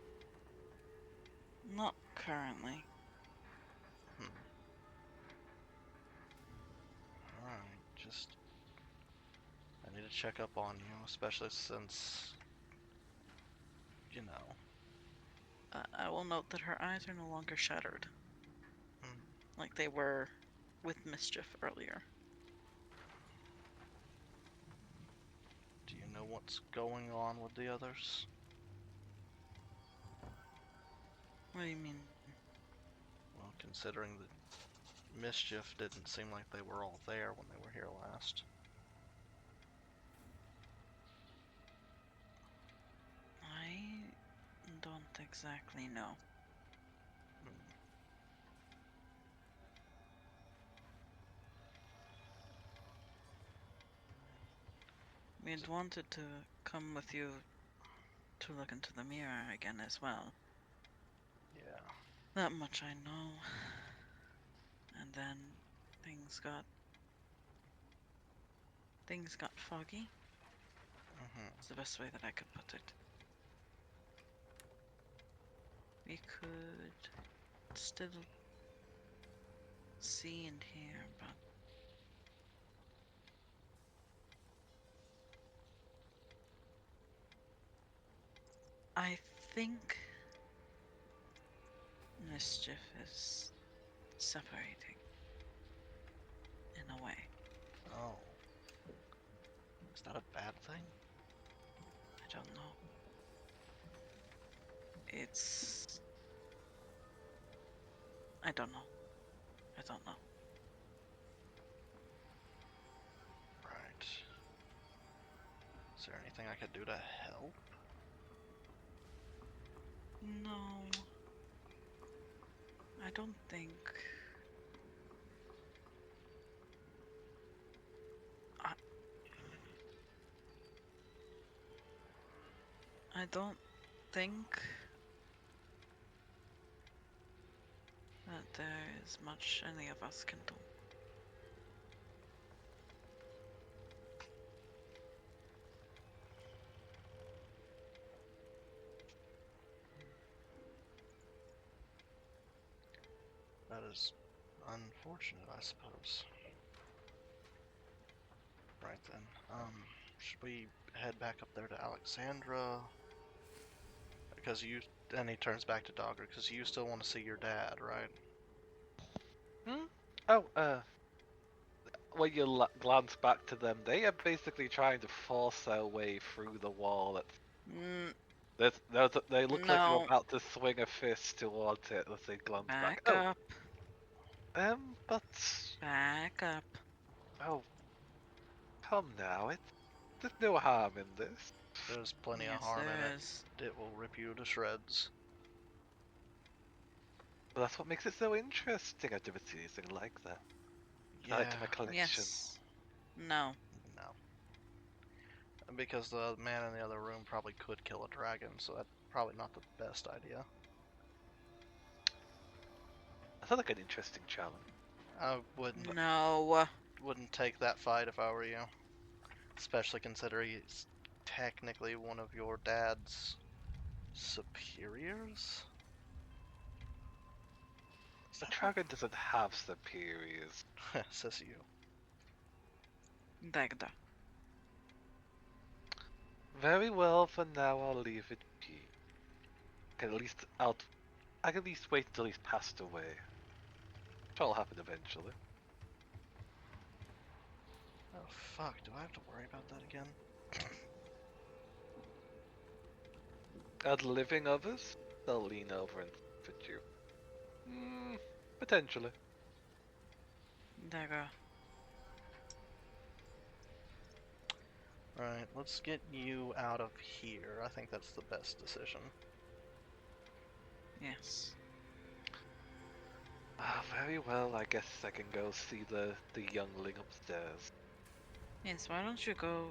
Not currently.
Alright, just... I need to check up on you, especially since... You know.
I will note that her eyes are no longer shuttered.
Hmm.
Like they were with mischief earlier.
Do you know what's going on with the others?
What do you mean?
Well, considering that Mischief didn't seem like they were all there when they were here last.
I don't exactly know. We had wanted to come with you to look into the mirror again as well.
Yeah.
That much I know. And then things got foggy.
Mm-hmm.
It's the best way that I could put it. we could still see and hear, but I think mischief is separating in a way.
Oh. Is that a bad thing?
I don't know. It's. I don't know. I don't know.
Right. Is there anything I could do to help?
No. I don't think. I don't think that there is much any of us can do.
That is unfortunate, I suppose. Right then. Should we head back up there to Alexandra? Because you. And he turns back to Dogger, because you still want to see your dad, right?
Oh, when you glance back to them, they are basically trying to force their way through the wall. They look like they're
No.
about to swing a fist towards it as they glance back.
Back up.
But
Back up.
oh, come now, there's no harm in this.
There's plenty of
Yes,
harm in
there
it.
is.
It will rip you to shreds.
But that's what makes it so interesting. I've never seen anything like that.
Yeah.
Add to my collection.
Yes. No.
No. Because the man in the other room probably could kill a dragon, so that's probably not the best idea.
That sounds like an interesting challenge.
I wouldn't
No.
take that fight if I were you. Especially considering he's technically one of your dad's superiors?
The dragon doesn't have superiors.
Says you.
Dagda.
Very well, for now I'll leave it be. I can at least wait until he's passed away. Which will happen eventually.
Oh fuck, do I have to worry about that again?
Add living others, they'll lean over and fit you. Potentially.
Dagger.
Right, let's get you out of here. I think that's the best decision.
Yes.
Very well, I guess I can go see the youngling upstairs.
Yes, why don't you go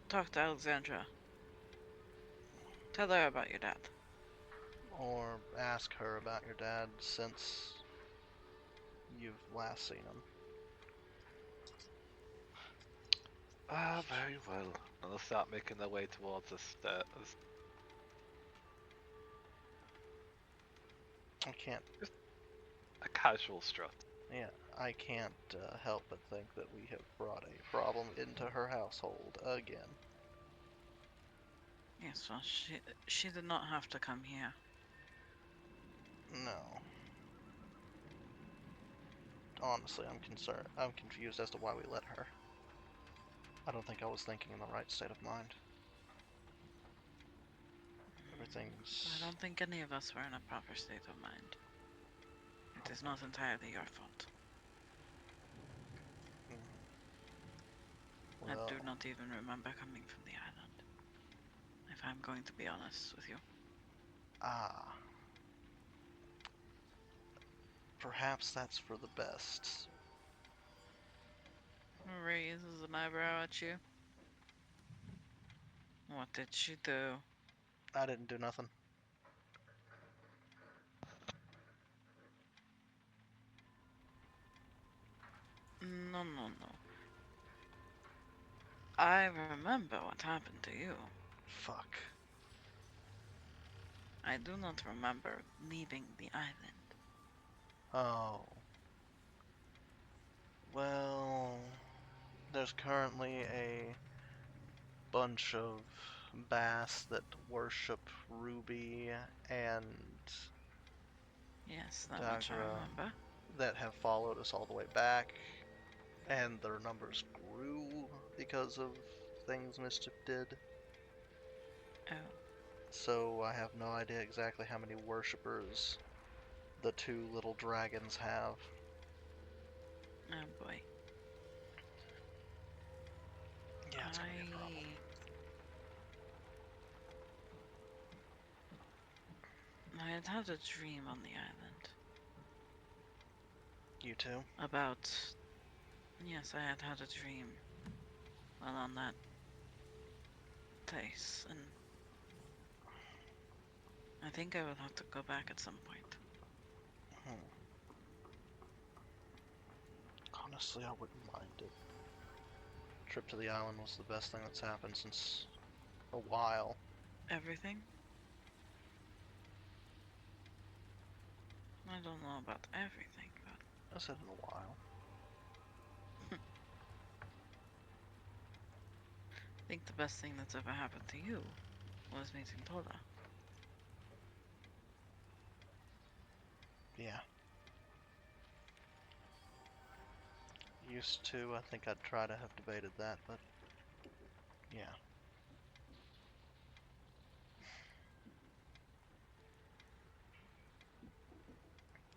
talk to Alexandra? Tell her about your dad.
Or ask her about your dad since you've last seen him.
Very well. And they'll start making their way towards the stairs.
I can't,
A casual strut.
yeah, I can't help but think that we have brought a problem into her household again.
Yes, well, she did not have to come here.
No. Honestly, I'm confused as to why we let her. I don't think I was thinking in the right state of mind. Everything's...
I don't think any of us were in a proper state of mind. It is not entirely your fault.
Well,
I do not even remember coming from the island. If I'm going to be honest with you.
ah. Perhaps that's for the best.
Raises an eyebrow at you. What did she do?
I didn't do nothing.
No, no, no. I remember what happened to you.
Fuck.
I do not remember leaving the island.
Oh. Well, there's currently a bunch of bass that worship Ruby and
Yes, that much I
Dagra
remember.
that have followed us all the way back, and their numbers grew because of things Mischief did.
Oh,
So I have no idea exactly how many worshippers the two little dragons have.
oh boy.
Yeah, it's gonna be a problem.
I had had a dream on the island
You too?
about. Yes, I had had a dream while on that place, and I think I will have to go back at some point.
Hmm. Honestly, I wouldn't mind it. Trip to the island was the best thing that's happened since a while.
Everything? I don't know about everything, but
I said in a while.
I think the best thing that's ever happened to you was meeting Tola.
Yeah. Used to, I think I'd try to have debated that, but yeah.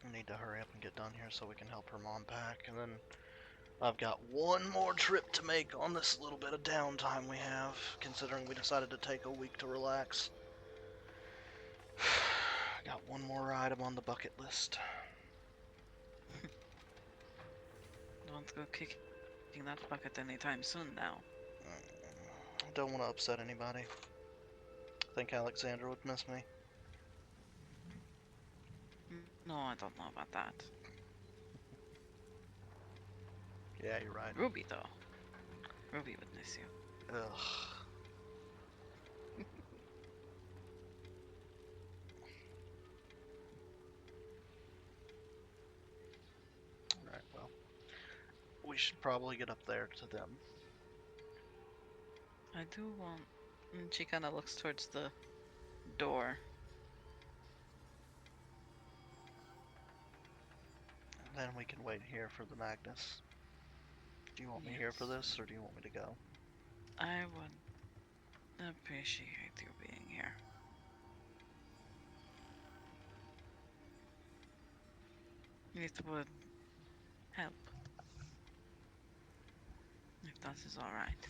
I need to hurry up and get done here so we can help her mom pack, and then I've got one more trip to make on this little bit of downtime we have, considering we decided to take a week to relax. Got one more item on the bucket list.
Don't go kicking that bucket anytime soon now.
Don't want to upset anybody. I think Alexandra would miss me.
No, I don't know about that.
Yeah, you're right.
Ruby, though. Ruby would miss you.
Ugh. Alright, well. We should probably get up there to them.
I do want. And she kind of looks towards the door.
Then we can wait here for the Magnus. Do you want me here for
Yes.
this, or do you want me to go?
I would appreciate you being here. It would help. If that is alright.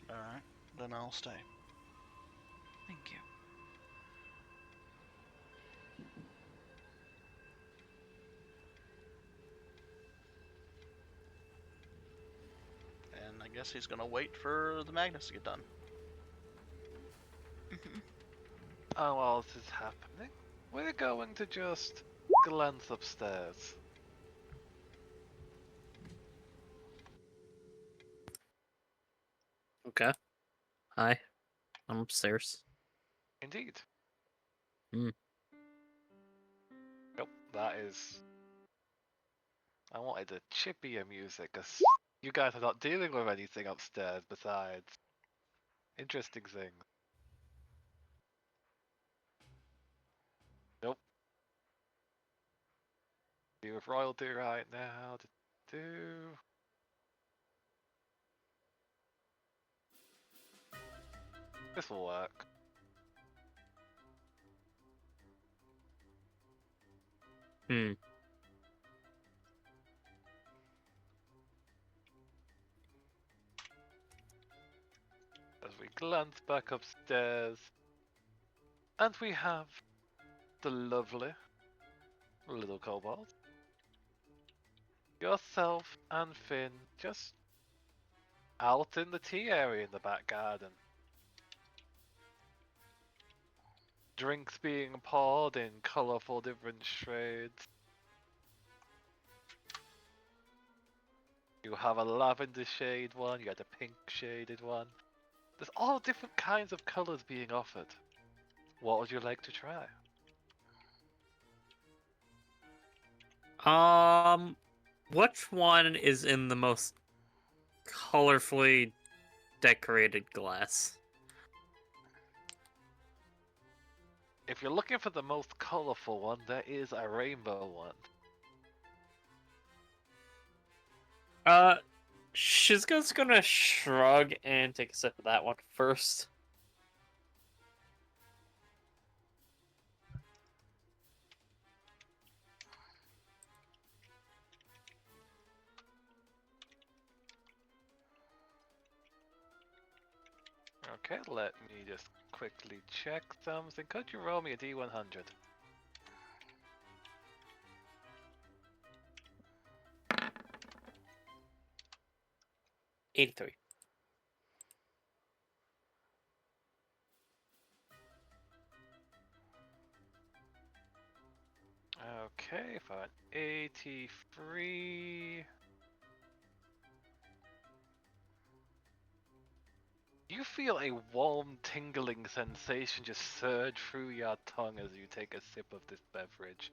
Alright, then I'll stay.
Thank you.
And I guess he's gonna wait for the Magnus to get done.
Oh, while this is happening, we're going to just glance upstairs.
Okay. Hi. I'm upstairs.
Indeed.
Hmm.
Nope, that is. I wanted the chippier music, because you guys are not dealing with anything upstairs besides interesting things. Nope. Be with royalty right now. Do. This will work.
Hmm.
As we glance back upstairs, and we have the lovely little kobold, yourself and Finn just out in the tea area in the back garden. Drinks being poured in colourful different shades. You have a lavender shade one, you had a pink shaded one. There's all different kinds of colours being offered. What would you like to try?
Which one is in the most colorfully decorated glass?
If you're looking for the most colorful one, there is a rainbow one.
She's just gonna shrug and take a sip of that one first.
Okay, let me just quickly check something. Could you roll me a D100?
83.
Okay, for an 83. You feel a warm, tingling sensation just surge through your tongue as you take a sip of this beverage.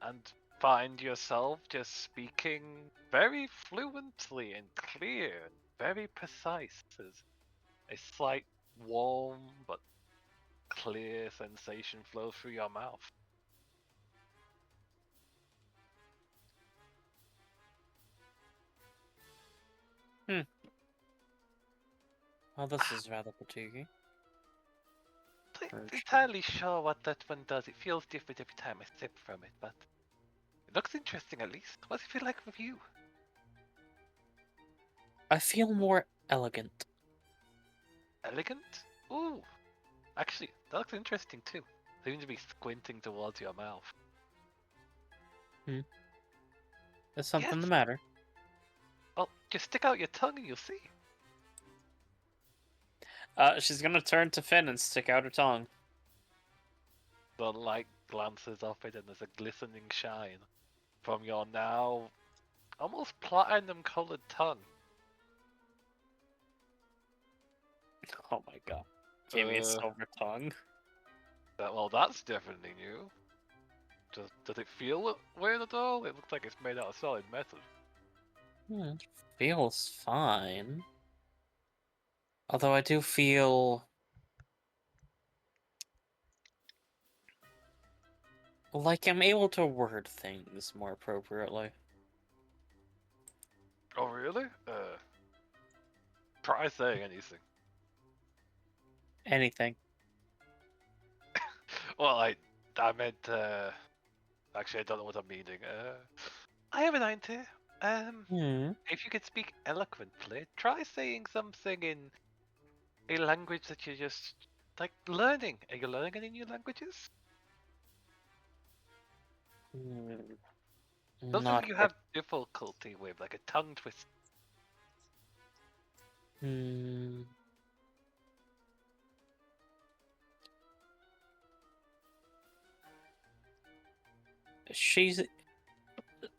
And find yourself just speaking very fluently and clear, and very precise as a slight warm but clear sensation flows through your mouth.
Well, this is rather fatiguing.
Not entirely sure what that one does. It feels different every time I sip from it, but it looks interesting at least. What does it feel like with you?
I feel more elegant.
Elegant? Ooh. Actually, that looks interesting too. Seems to be squinting towards your mouth.
Is something
Yes.
the matter?
Well, just stick out your tongue and you'll see.
She's gonna turn to Finn and stick out her tongue.
The light glances off it and there's a glistening shine from your now almost platinum colored tongue.
Oh my god. Give me a
Uh,
silver tongue.
Well, that's definitely new. Does it feel weird at all? It looks like it's made out of solid metal.
Feels fine. Although I do feel like I'm able to word things more appropriately.
Oh, really? Try saying anything.
Anything.
Well, I meant, actually, I don't know what I'm meaning. I have an idea. If you could speak eloquently, try saying something in a language that you're just, like, learning. Are you learning any new languages? Something
Not
you have difficulty with, like a tongue twist.
She's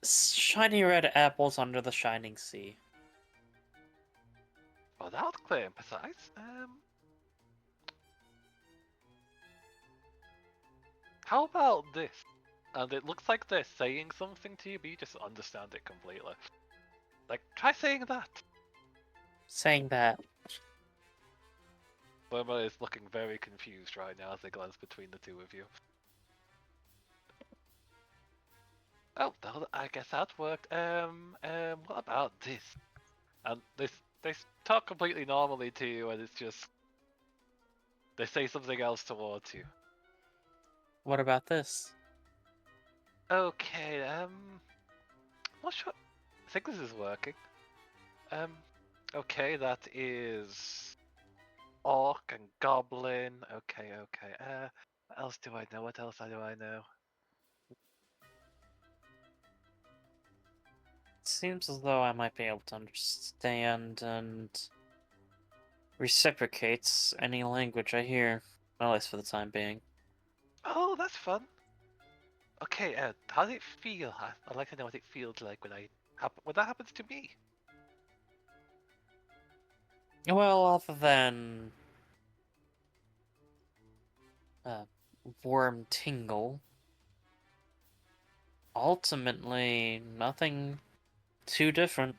shiny red apples under the shining sea.
Well, that was clear and precise. How about this? And it looks like they're saying something to you, but you just understand it completely. Like, try saying that.
Saying that.
Burma is looking very confused right now as they glance between the two of you. Oh, well, I guess that worked. What about this? And they talk completely normally to you, and it's just they say something else towards you.
What about this?
Okay, not sure. I think this is working. Okay, that is orc and goblin. Okay. What else do I know? What else do I know?
It seems as though I might be able to understand and reciprocate any language I hear, at least for the time being.
Oh, that's fun. Okay, how does it feel? I'd like to know what it feels like when that happens to me.
Well, other than worm tingle. Ultimately, nothing too different.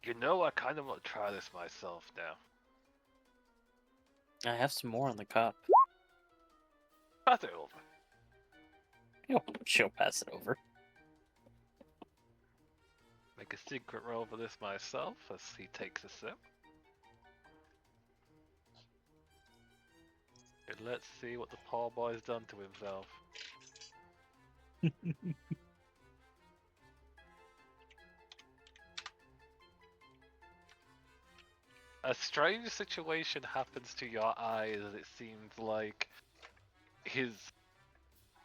You know, I kind of want to try this myself now.
I have some more in the cup.
Pass it over.
She'll pass it over.
Make a secret roll for this myself as he takes a sip. And let's see what the poor boy's done to himself. A strange situation happens to your eyes. It seems like his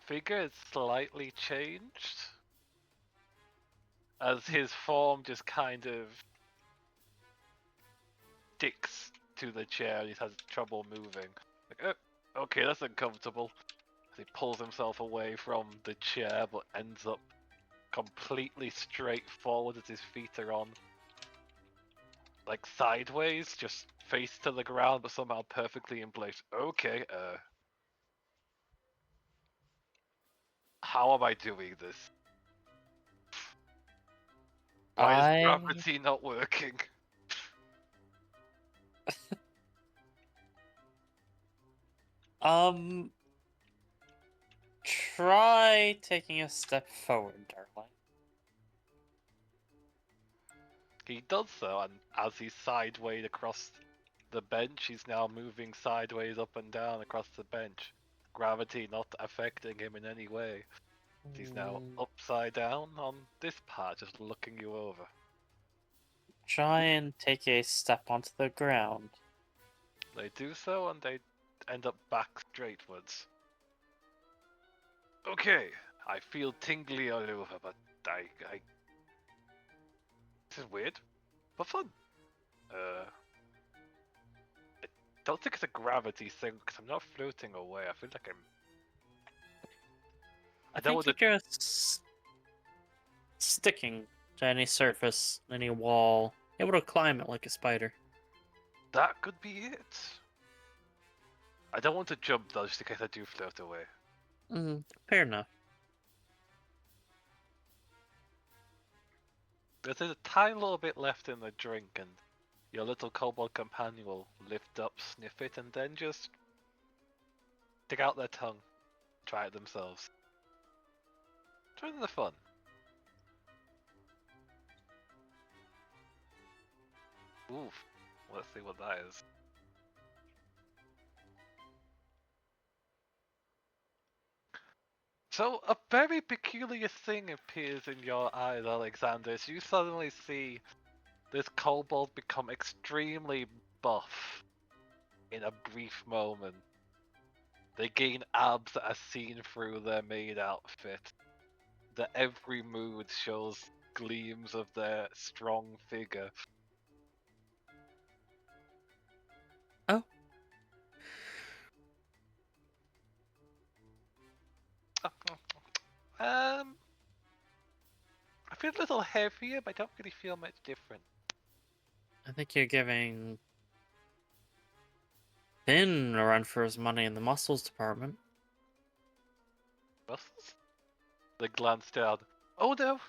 figure is slightly changed as his form just kind of sticks to the chair. He has trouble moving. Like, oh, okay, that's uncomfortable. He pulls himself away from the chair, but ends up completely straight forward as his feet are on, like sideways, just face to the ground, but somehow perfectly in place. Okay, how am I doing this? Why is gravity not working?
Try taking a step forward, darling.
He does so, and as he's sideways across the bench, he's now moving sideways up and down across the bench. Gravity not affecting him in any way. He's now upside down on this part, just looking you over.
Try and take a step onto the ground.
They do so, and they end up back straightwards. Okay, I feel tingly all over, but I... This is weird, but fun. I don't think it's a gravity thing, because I'm not floating away. I feel like I'm...
I think you're just sticking to any surface, any wall, able to climb it like a spider.
That could be it. I don't want to jump though, just in case I do float away.
Fair enough.
There's a tiny little bit left in the drink, and your little kobold companion will lift up, sniff it, and then just stick out their tongue, try it themselves. Join the fun. Oof. Let's see what that is. So, a very peculiar thing appears in your eyes, Alexander, as you suddenly see this kobold become extremely buff in a brief moment. They gain abs that are seen through their maid outfit. Their every mood shows gleams of their strong figure.
Oh.
I feel a little heavier, but I don't really feel much different.
I think you're giving Finn a run for his money in the muscles department.
Muscles? They glanced down. Oh no!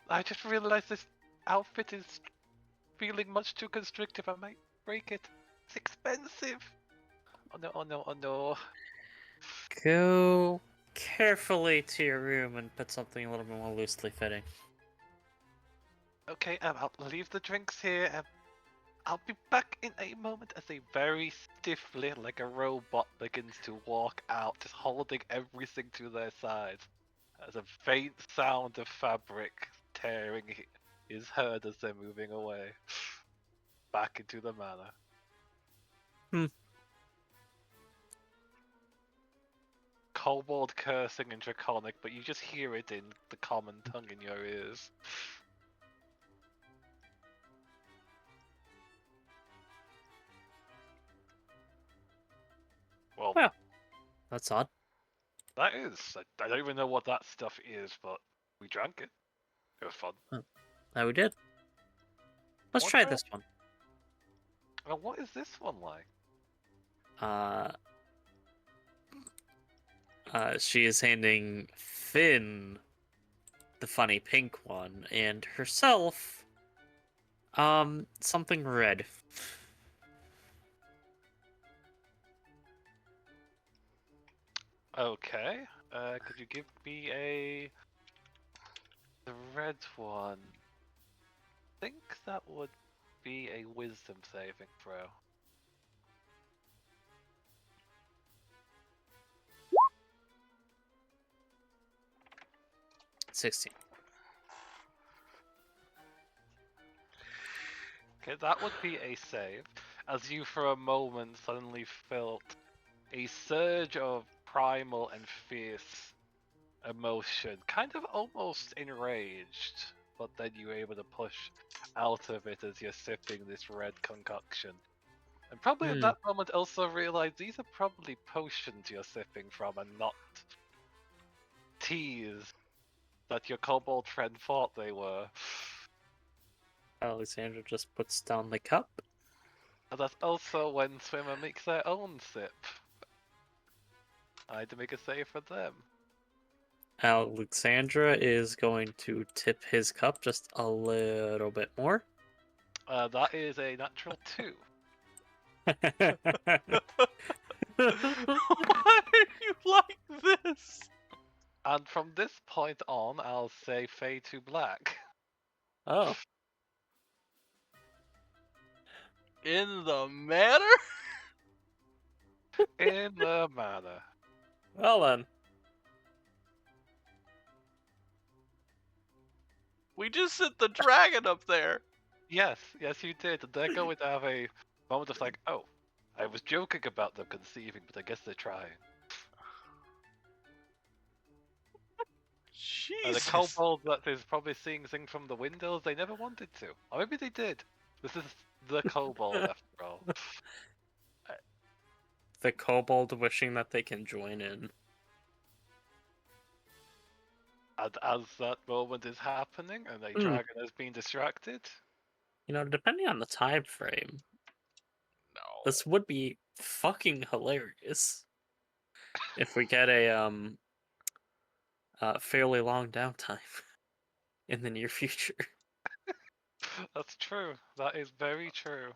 I just realized this outfit is feeling much too constrictive. I might break it. It's expensive. Oh no, oh no, oh no.
Go carefully to your room and put something a little bit more loosely fitting.
Okay, I'll leave the drinks here. I'll be back in a moment as they very stiffly, like a robot, begins to walk out, just holding everything to their sides. As a faint sound of fabric tearing is heard as they're moving away. Back into the manor. Kobold cursing in Draconic, but you just hear it in the common tongue in your ears. Well,
that's odd.
That is. I don't even know what that stuff is, but we drank it. It was fun.
That we did. Let's try this one.
And what is this one like?
She is handing Finn the funny pink one, and herself, something red.
Okay. Could you give me the red one? I think that would be a wisdom saving throw.
16.
Okay, that would be a save, as you for a moment suddenly felt a surge of primal and fierce emotion, kind of almost enraged, but then you were able to push out of it as you're sipping this red concoction. And probably at that moment also realize these are probably potions you're sipping from and not teas that your kobold friend thought they were.
Alexandra just puts down the cup.
And that's also when Swimmer makes their own sip. I had to make a save for them.
Alexandra is going to tip his cup just a little bit more.
That is a natural 2.
Why are you like this?
And from this point on, I'll say fade to black.
Oh,
In the manner?
In the manner.
well then.
We just sent the dragon up there.
Yes, you did. And they're going to have a moment of like, oh, I was joking about them conceiving, but I guess they're trying. And the
Jesus.
kobold that is probably seeing things from the windows, they never wanted to. Or maybe they did. This is the kobold after all.
The kobold wishing that they can join in.
And as that moment is happening and a dragon has been distracted,
You know, depending on the time frame,
No.
this would be fucking hilarious. If we get a fairly long downtime in the near future.
that's true. That is very true.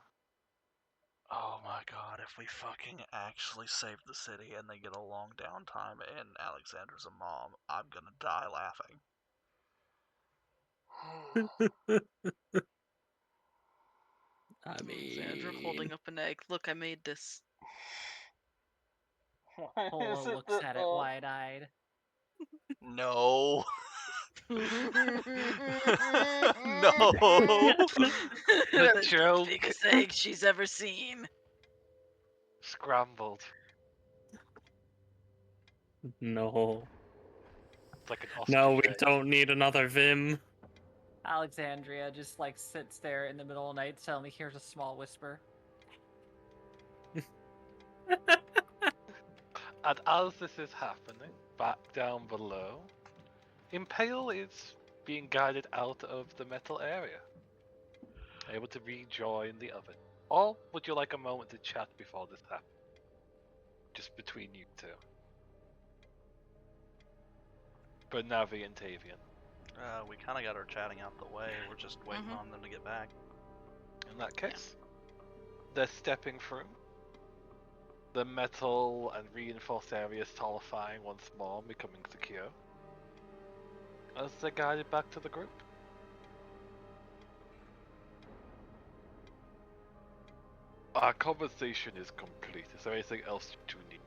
Oh my god, if we fucking actually save the city and they get a long downtime and Alexandra's a mom, I'm gonna die laughing.
I
Sandra holding
mean,
up an egg. Look, I made this.
Polo looks at it wide-eyed.
No. No.
The
That's
joke.
the biggest egg she's ever seen.
Scrambled.
no.
It's like an ostrich
No, we
egg.
don't need another Vim.
Alexandria just like sits there in the middle of the night, suddenly hears a small whisper.
And as this is happening, back down below, Impale is being guided out of the metal area, able to rejoin the oven. Or would you like a moment to chat before this happens? Just between you two. Bernavi and Tavian.
We kind of got her chatting out the way. We're just waiting
Mhm.
on them to get back.
In that case, they're stepping through. The metal and reinforced area solidifying once more, becoming secure. As they're guided back to the group. Our conversation is complete. Is there anything else you two need?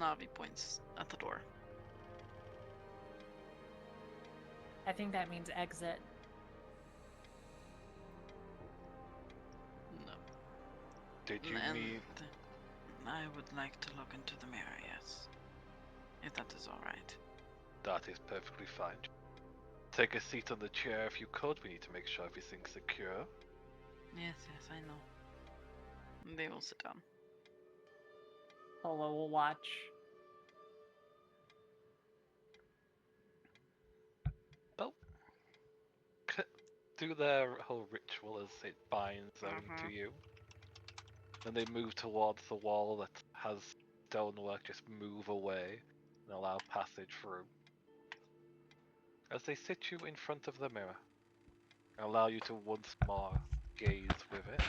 Navi points at the door.
I think that means exit.
No.
Did you
And
mean...
I would like to look into the mirror, yes. If that is alright.
That is perfectly fine. Take a seat on the chair if you could. We need to make sure everything's secure.
Yes, I know. They will sit down.
Polo will watch.
do their whole ritual as it binds them to you. And they move towards the wall that has stonework, just move away and allow passage through. As they sit you in front of the mirror, and allow you to once more gaze with it.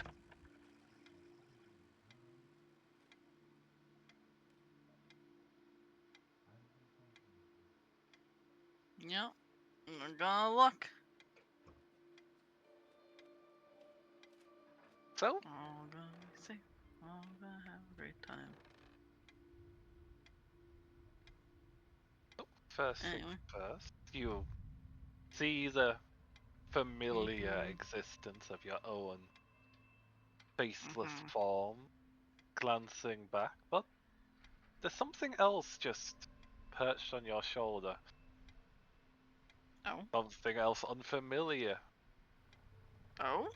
Yep. I'm gonna look.
So,
All gonna be safe. All gonna have a great time.
first things
Anyway.
first, you see the familiar existence of your own faceless form glancing back, but there's something else just perched on your shoulder.
Oh.
Something else unfamiliar.
Oh?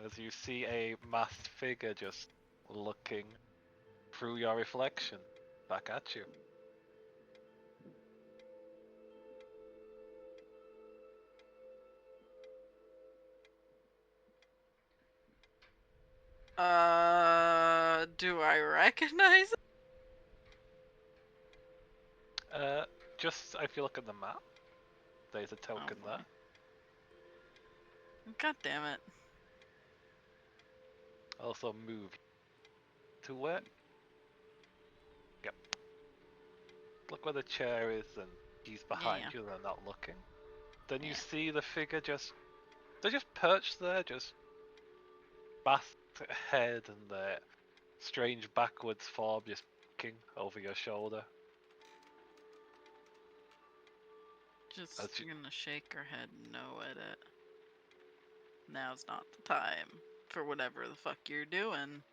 As you see a masked figure just looking through your reflection back at you.
Do I recognize it?
Just if you look at the map, there's a token
boy.
there.
God damn it.
Also move to it. Yep. Look where the chair is and he's behind
Yeah.
you, they're not looking. Then you
Yeah.
see the figure they're just perched there, just masked head and their strange backwards form just looking over your shoulder.
Just
As you-
gonna shake her head no at it. Now's not the time for whatever the fuck you're doing.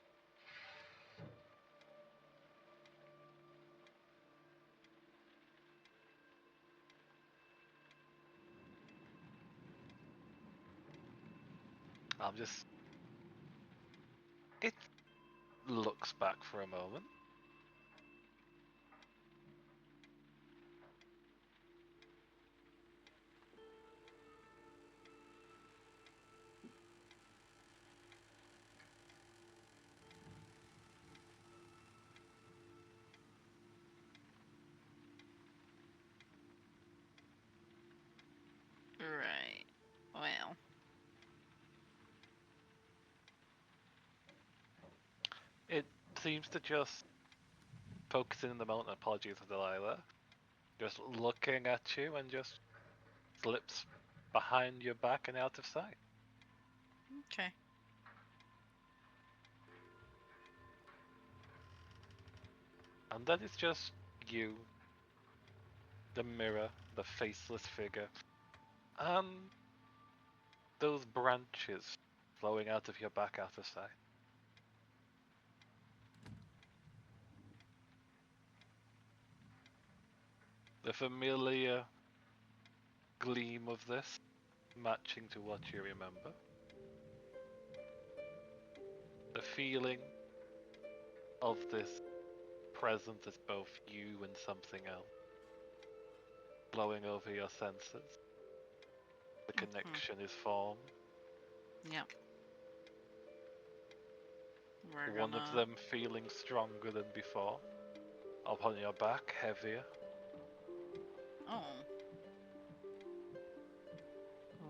It looks back for a moment.
Right. Well.
It seems to just focus in the moment. Apologies for the delay there. Just looking at you and just slips behind your back and out of sight.
Okay.
And then it's just you, the mirror, the faceless figure, and those branches flowing out of your back out of sight. The familiar gleam of this matching to what you remember. The feeling of this present as both you and something else, blowing over your senses. The connection is formed.
Yep.
One of them feeling stronger than before. Upon your back, heavier.
Oh.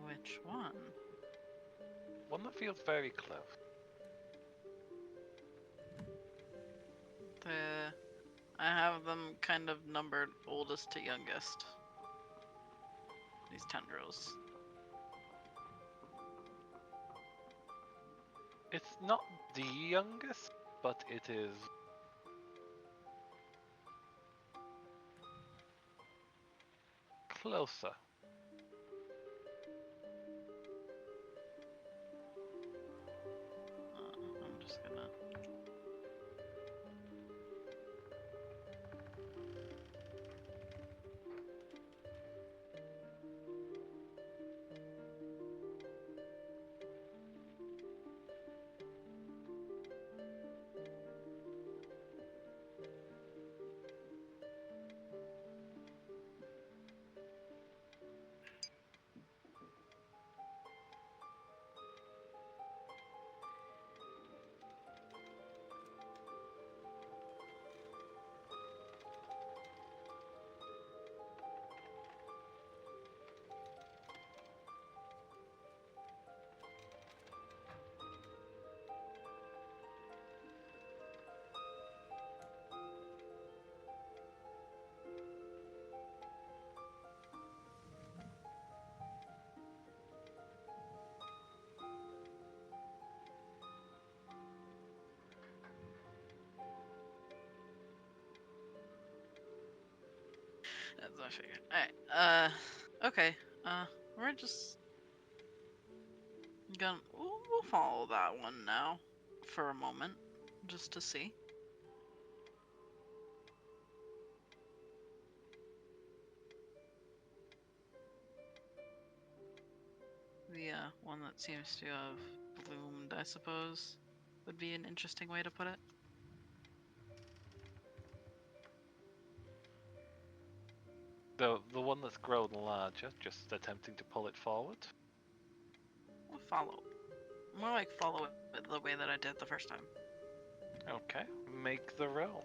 Which one?
One that feels very close.
I have them kind of numbered oldest to youngest. These tendrils.
It's not the youngest, but it is closer.
I'm just gonna. That's what I figured. Alright, okay. We're just gonna... we'll follow that one now. For a moment. Just to see. The, one that seems to have bloomed, I suppose, would be an interesting way to put it.
The one that's grown larger, just attempting to pull it forward.
We'll follow. More like follow it the way that I did the first time.
Okay, make the roll.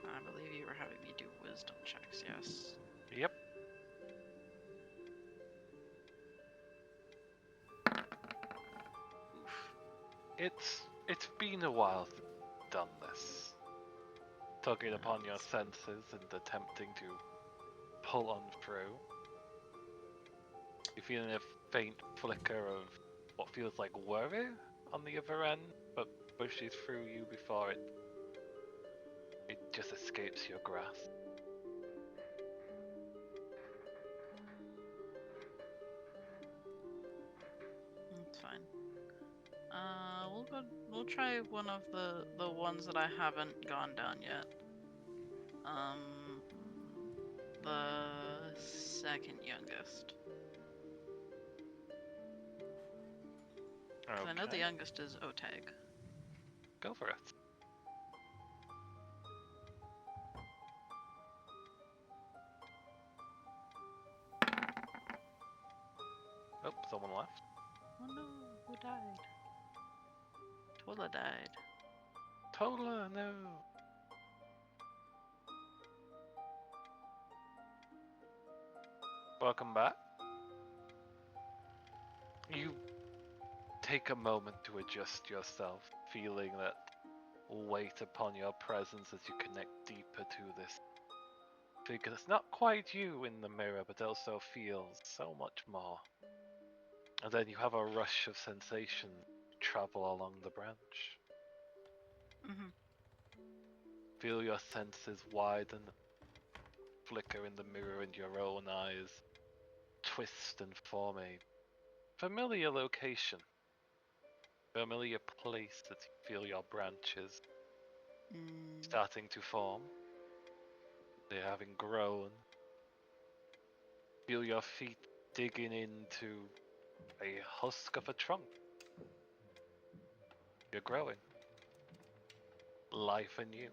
I believe you were having me do wisdom checks, yes.
Yep.
Oof.
It's been a while since you've done this. Tugging upon your senses and attempting to pull on through. You're feeling a faint flicker of what feels like worry on the other end, but pushes through you before it just escapes your grasp.
That's fine. We'll try one of the ones that I haven't gone down yet. The second youngest. 'Cause I know the
Okay,
youngest is Otag.
go for it. Oh, someone left.
Oh no, who died? Tola died.
Tola, no. Welcome back. You take a moment to adjust yourself, feeling that weight upon your presence as you connect deeper to this figure that's not quite you in the mirror, but also feels so much more. And then you have a rush of sensation travel along the branch.
Mm-hmm.
Feel your senses widen, flicker in the mirror and your own eyes twist and form a familiar location, familiar place that you feel your branches starting to form. They having grown. Feel your feet digging into a husk of a trunk. You're growing. Life anew.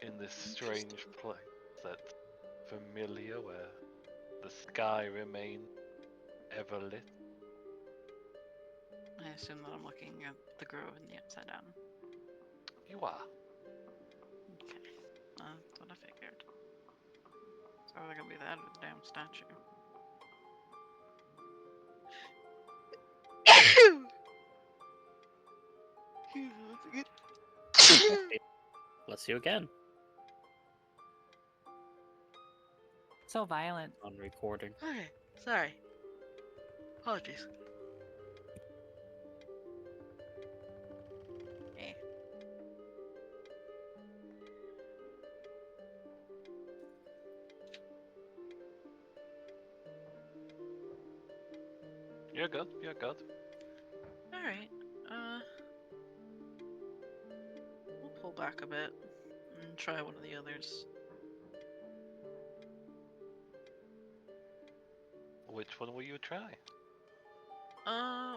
In this strange place that's familiar where the sky remains ever lit.
I assume that I'm looking at the grove in the upside down.
You are.
Okay. That's what I figured. It's either gonna be that or the damn statue.
Bless you again
So violent.
on recording.
Okay, sorry. Apologies. Eh.
You're good. You're good.
Alright. We'll pull back a bit and try one of the others.
Which one will you try?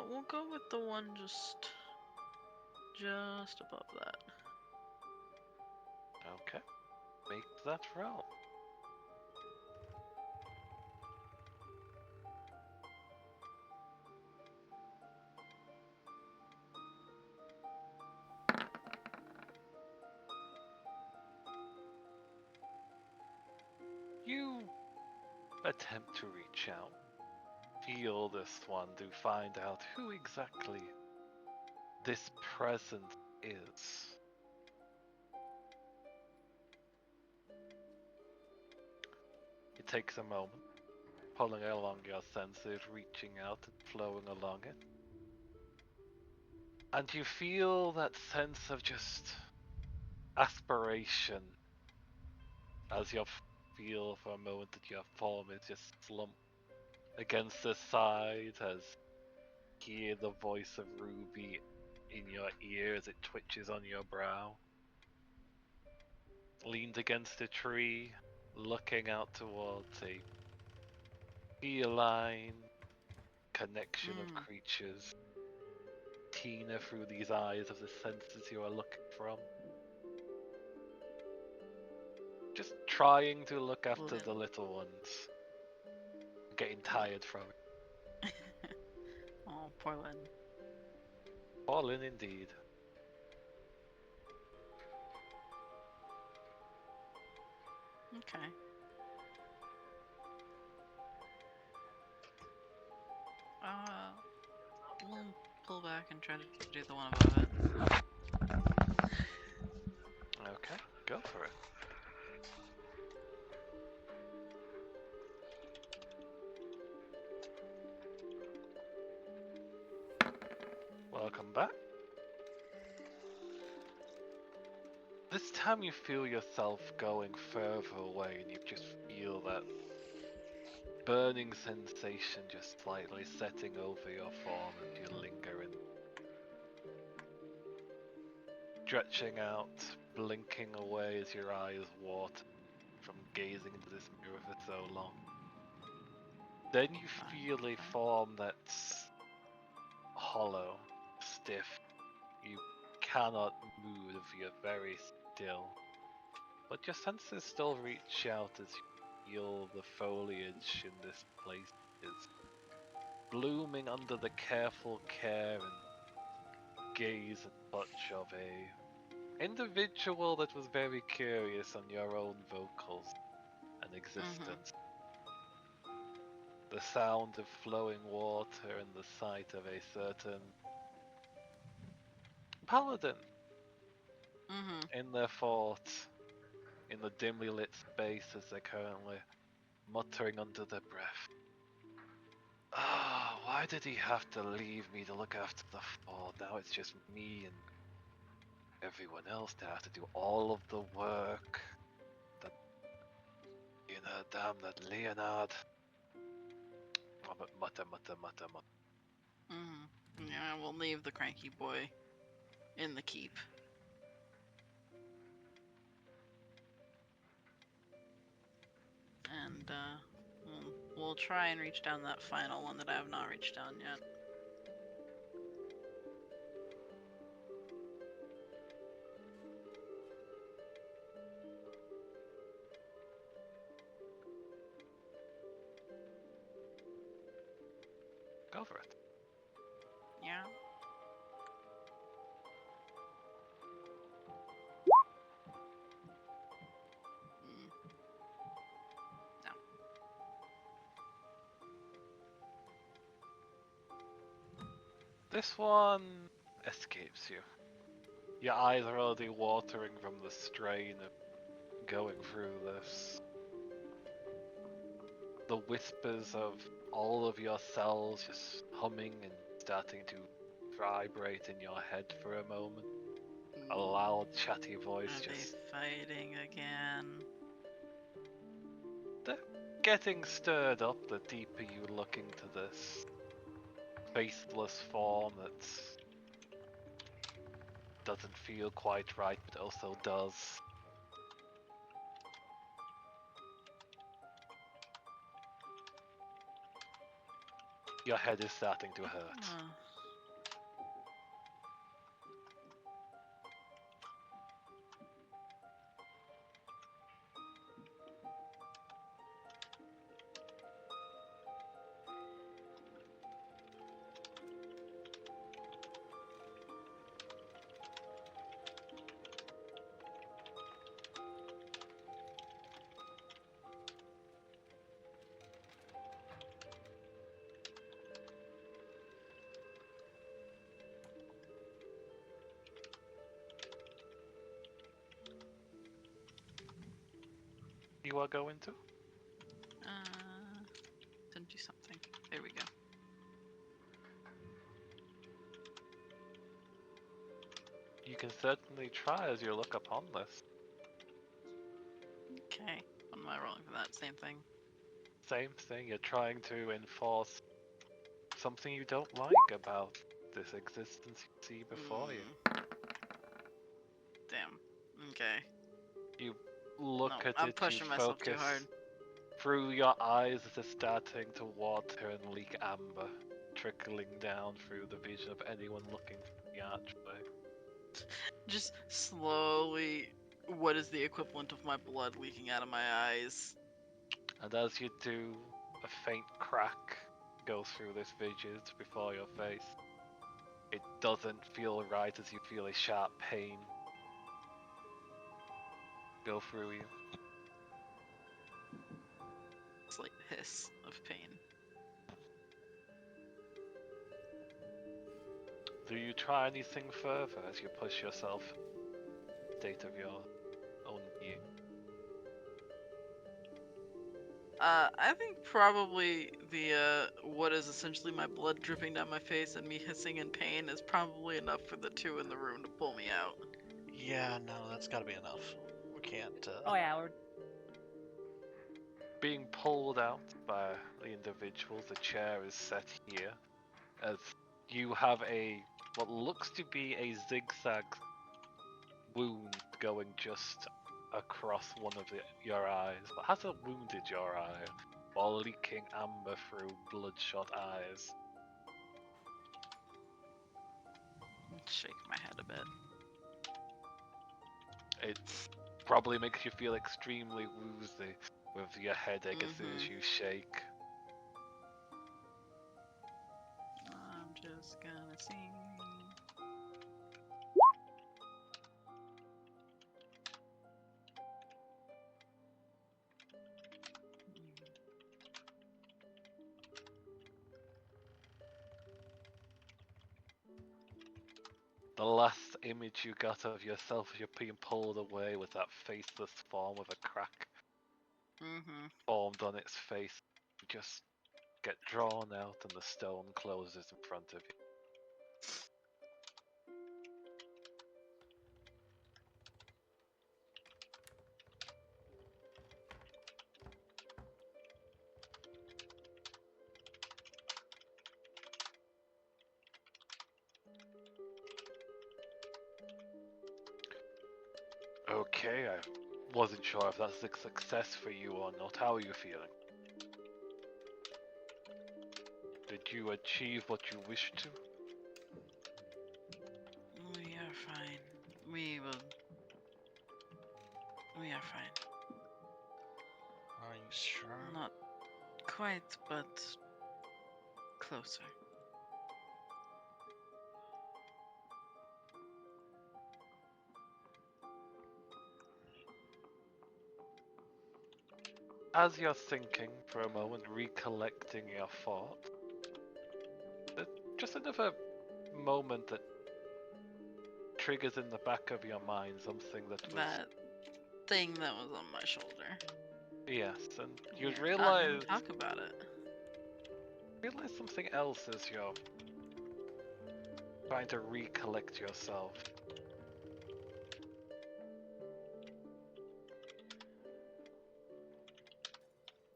We'll go with the one just above that.
Okay. Make that roll. You attempt to reach out, feel this one to find out who exactly this presence is. It takes a moment, pulling along your senses, reaching out and flowing along it. And you feel that sense of just aspiration as you feel for a moment that your form is just slumped against the side as you hear the voice of Ruby in your ear as it twitches on your brow. Leaned against a tree, looking out towards a feline connection of creatures. Tina through these eyes of the senses you are looking from. Just trying to look after the little ones. Getting tired from it.
Oh, poor Lynn.
Fallen indeed.
Okay. We'll pull back and try to do the one above it.
Okay, go for it. Welcome back. This time you feel yourself going further away and you just feel that burning sensation just slightly setting over your form as you linger in. Stretching out, blinking away as your eyes water from gazing into this mirror for so long. Then you feel a form that's hollow, stiff. You cannot move, you're very still. But your senses still reach out as you feel the foliage in this place is blooming under the careful care and gaze and touch of a individual that was very curious on your own vocals and existence. The sound of flowing water and the sight of a certain paladin in their fort, in the dimly lit space as they're currently muttering under their breath. Ah, why did he have to leave me to look after the fort? Now it's just me and everyone else to have to do all of the work. That, damn that Leonard. Oh, but mutter.
Yeah, we'll leave the cranky boy in the keep. And, we'll try and reach down that final one that I have not reached down yet.
Go for it.
Yeah. No.
This one escapes you. Your eyes are already watering from the strain of going through this. The whispers of all of your cells just humming and starting to vibrate in your head for a moment. A loud, chatty voice
Are
just
they fighting again?
getting stirred up the deeper you look into this faceless form that doesn't feel quite right, but also does. Your head is starting to hurt. You are going to?
Didn't do something. There we go.
You can certainly try as you look upon this.
Okay. What am I rolling for that? Same thing.
Same thing, you're trying to enforce something you don't like about this existence you see before you.
Damn. Okay.
You look
No,
at
I'm
it, you
pushing myself too
focus.
hard.
Through your eyes, it is starting to water and leak amber, trickling down through the vision of anyone looking through the archway.
Just slowly. What is the equivalent of my blood leaking out of my eyes?
And as you do, a faint crack goes through this vision before your face. It doesn't feel right as you feel a sharp pain go through you.
Slight hiss of pain.
Do you try anything further as you push yourself state of your own being?
I think probably the what is essentially my blood dripping down my face and me hissing in pain is probably enough for the two in the room to pull me out.
Yeah, no, that's gotta be enough. We can't,
Oh yeah, we're
Being pulled out by the individuals, the chair is set here as you have what looks to be a zigzag wound going just across one of your eyes, but hasn't wounded your eye while leaking amber through bloodshot eyes.
Shake my head a bit.
It probably makes you feel extremely woozy with your headache as soon as you shake.
I'm just gonna see.
The last image you got of yourself as you're being pulled away was that faceless form with a crack formed on its face. You just get drawn out and the stone closes in front of you. Okay, I wasn't sure if that's a success for you or not. How are you feeling? Did you achieve what you wished to?
We are fine. We are fine.
are you sure?
Not quite, but closer.
As you're thinking for a moment, recollecting your thought, just another moment that triggers in the back of your mind something that was...
That thing that was on my shoulder.
Yes, and you
Yeah,
realize...
talk about it.
realize something else as you're trying to recollect yourself.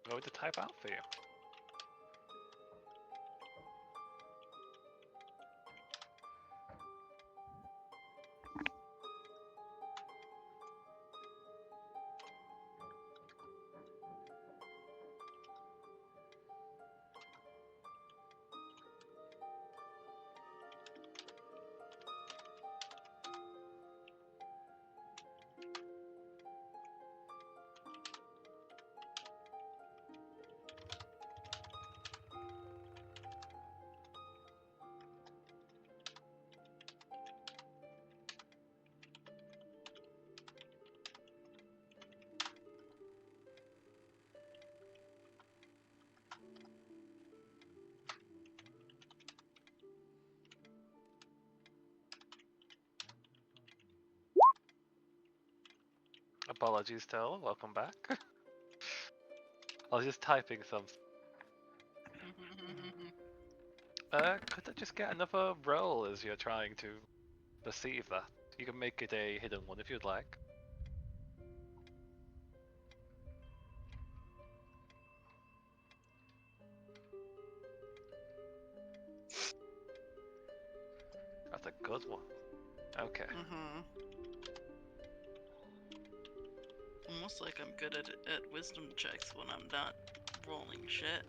I'm going to type out for you. Apologies, Tel. Welcome back. I was just typing some. Could I just get another roll as you're trying to perceive that? You can make it a hidden one if you'd like. That's a good one. Okay.
Mm-hmm. Almost like I'm good at wisdom checks when I'm not rolling shit.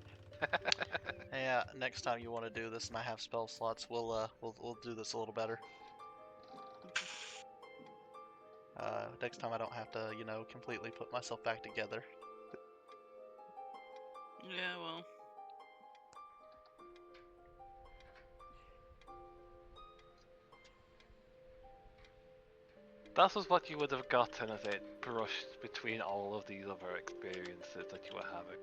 Yeah, next time you want to do this and I have spell slots, we'll do this a little better. Next time I don't have to, completely put myself back together.
Yeah, well.
That was what you would have gotten as it brushed between all of these other experiences that you were having.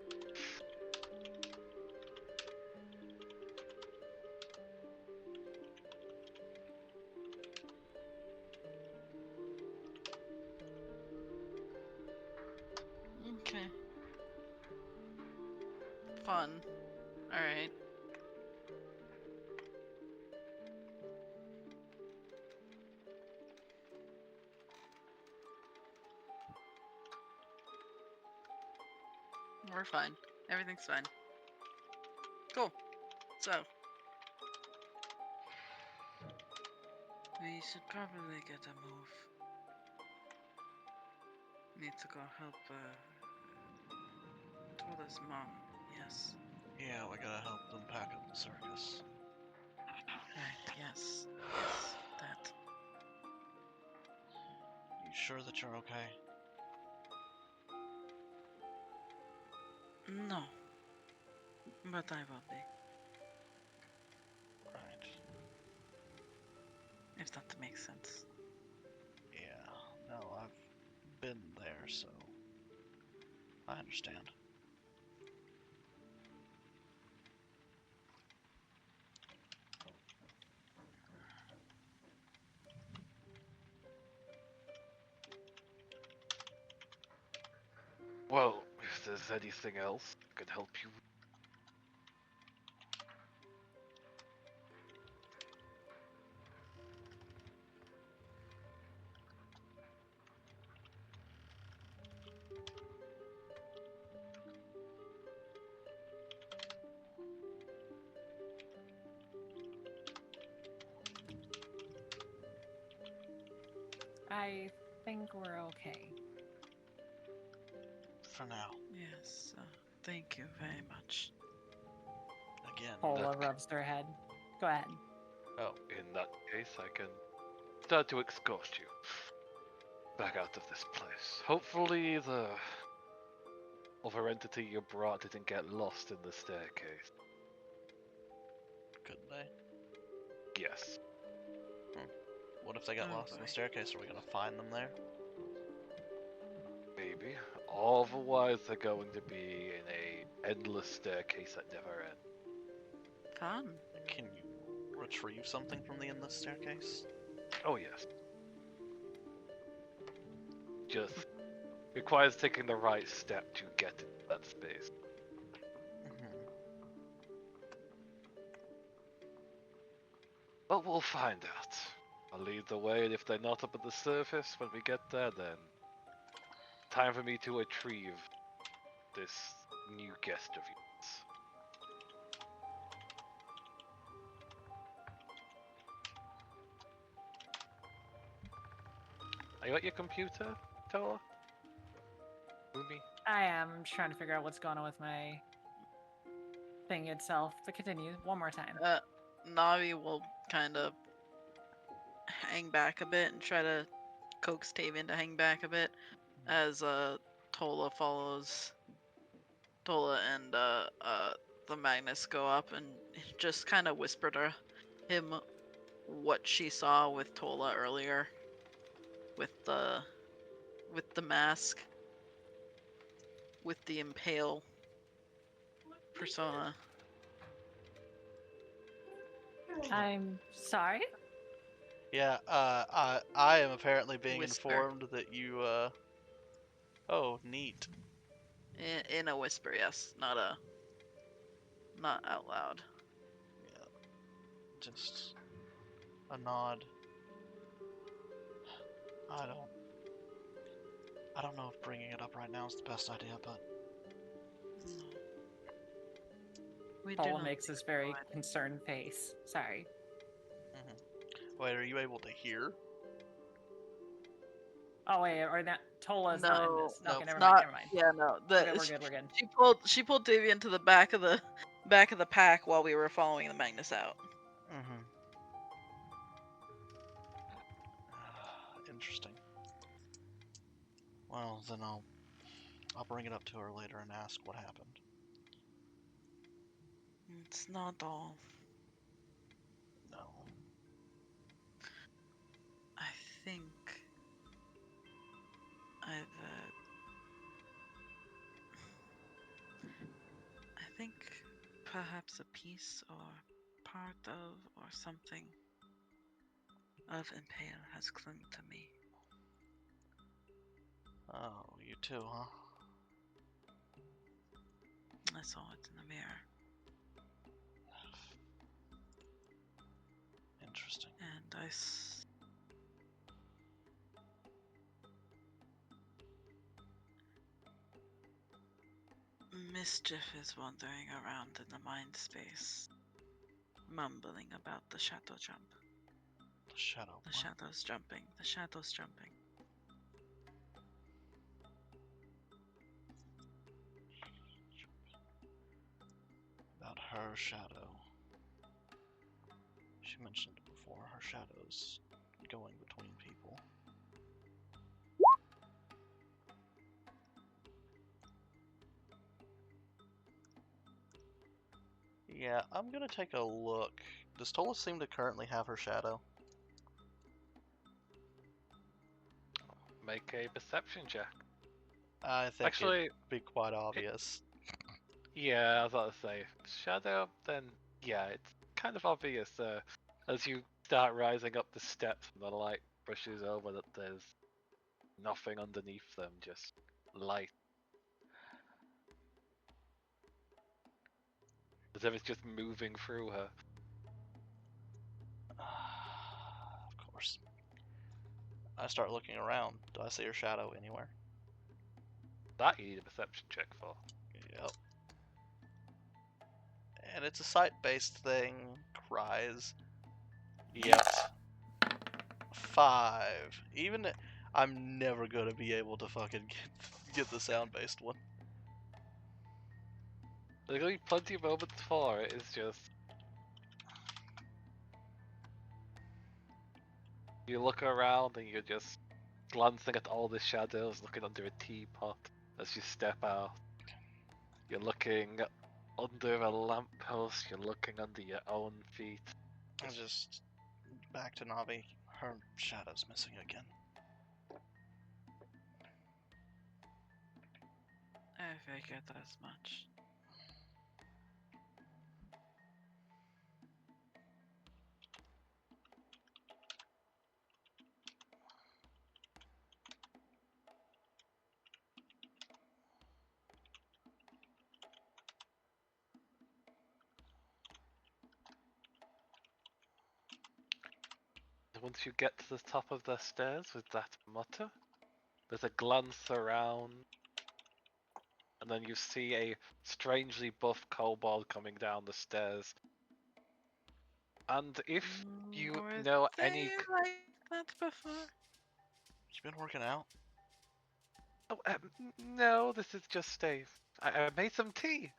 Okay. Fun. Alright. We're fine. Everything's fine. Cool. So. We should probably get a move. Need to go help, Tola's mom. Yes.
Yeah, we gotta help them pack up the circus.
Right, yes. Yes, that.
You sure that you're okay?
No. But I will be.
Right.
If that makes sense.
Yeah, no, I've been there, so I understand.
Well, if there's anything else I can help you with.
I think we're okay.
For now.
Yes, thank you very much.
Again,
Paula rubs their head. Go ahead.
oh,
In that case, I can start to escort you back out of this place. Hopefully the other entity you brought didn't get lost in the staircase.
couldn't they?
Yes.
What if they got
Oh,
lost in
boy.
the staircase? Are we gonna find them there?
Maybe. Otherwise, they're going to be in a endless staircase that never ends.
Fun.
Can you retrieve something from the endless staircase?
Oh yes. Just requires taking the right step to get into that space.
Mhm.
But we'll find out. I'll lead the way, and if they're not up at the surface when we get there, then time for me to retrieve this new guest of yours. Are you at your computer, Tola? Umi?
I am trying to figure out what's going on with my thing itself. But continue one more time.
Navi will kind of hang back a bit and try to coax Tavian to hang back a bit as Tola follows Tola and the Magnus go up and just kind of whisper to him what she saw with Tola earlier with the mask with the impale persona.
I'm sorry.
Yeah, I am apparently being
Whisper.
informed that you, oh, neat.
In a whisper, yes, not out loud.
Yeah, just a nod. I don't know if bringing it up right now is the best idea, but
No. We do
Tola
not
makes
think
this very
so.
concerned face. Sorry.
wait, are you able to hear?
Oh wait, or that Tola's not in this.
No,
Okay, never mind.
Not
Never mind.
yeah, no.
We're good. We're good. We're good.
She pulled Davy into the back of the pack while we were following the Magnus out.
Interesting. Well, then I'll bring it up to her later and ask what happened.
It's not all.
No.
I think I think perhaps a piece or part of or something of Impale has clung to me.
Oh, you too, huh?
I saw it in the mirror,
Interesting.
and mischief is wandering around in the mind space, mumbling about the shadow jump.
The shadow.
The
what?
shadows jumping. The shadows jumping.
About her shadow. She mentioned before her shadows going between people. Yeah, I'm gonna take a look. Does Tola seem to currently have her shadow?
Make a perception check.
I think
Actually,
it'd be quite obvious.
yeah, I was about to say shadow. Then yeah, it's kind of obvious as you start rising up the steps and the light brushes over that there's nothing underneath them, just light. As if it's just moving through her.
Of course. I start looking around. Do I see her shadow anywhere?
That you need a perception check for.
Yep. And it's a sight-based thing. Cries.
Yep.
5. Even I'm never gonna be able to fucking get the sound-based one.
There's gonna be plenty of moments for it. It's just you look around and you're just glancing at all the shadows, looking under a teapot as you step out. You're looking under a lamppost. You're looking under your own feet.
I just back to Navi. Her shadow's missing again.
I figured as much.
Once you get to the top of the stairs with that mutter, there's a glance around, and then you see a strangely buff kobold coming down the stairs. And if you
Were
know
they
any,
like that before?
You been working out?
oh, no, this is just I made some tea.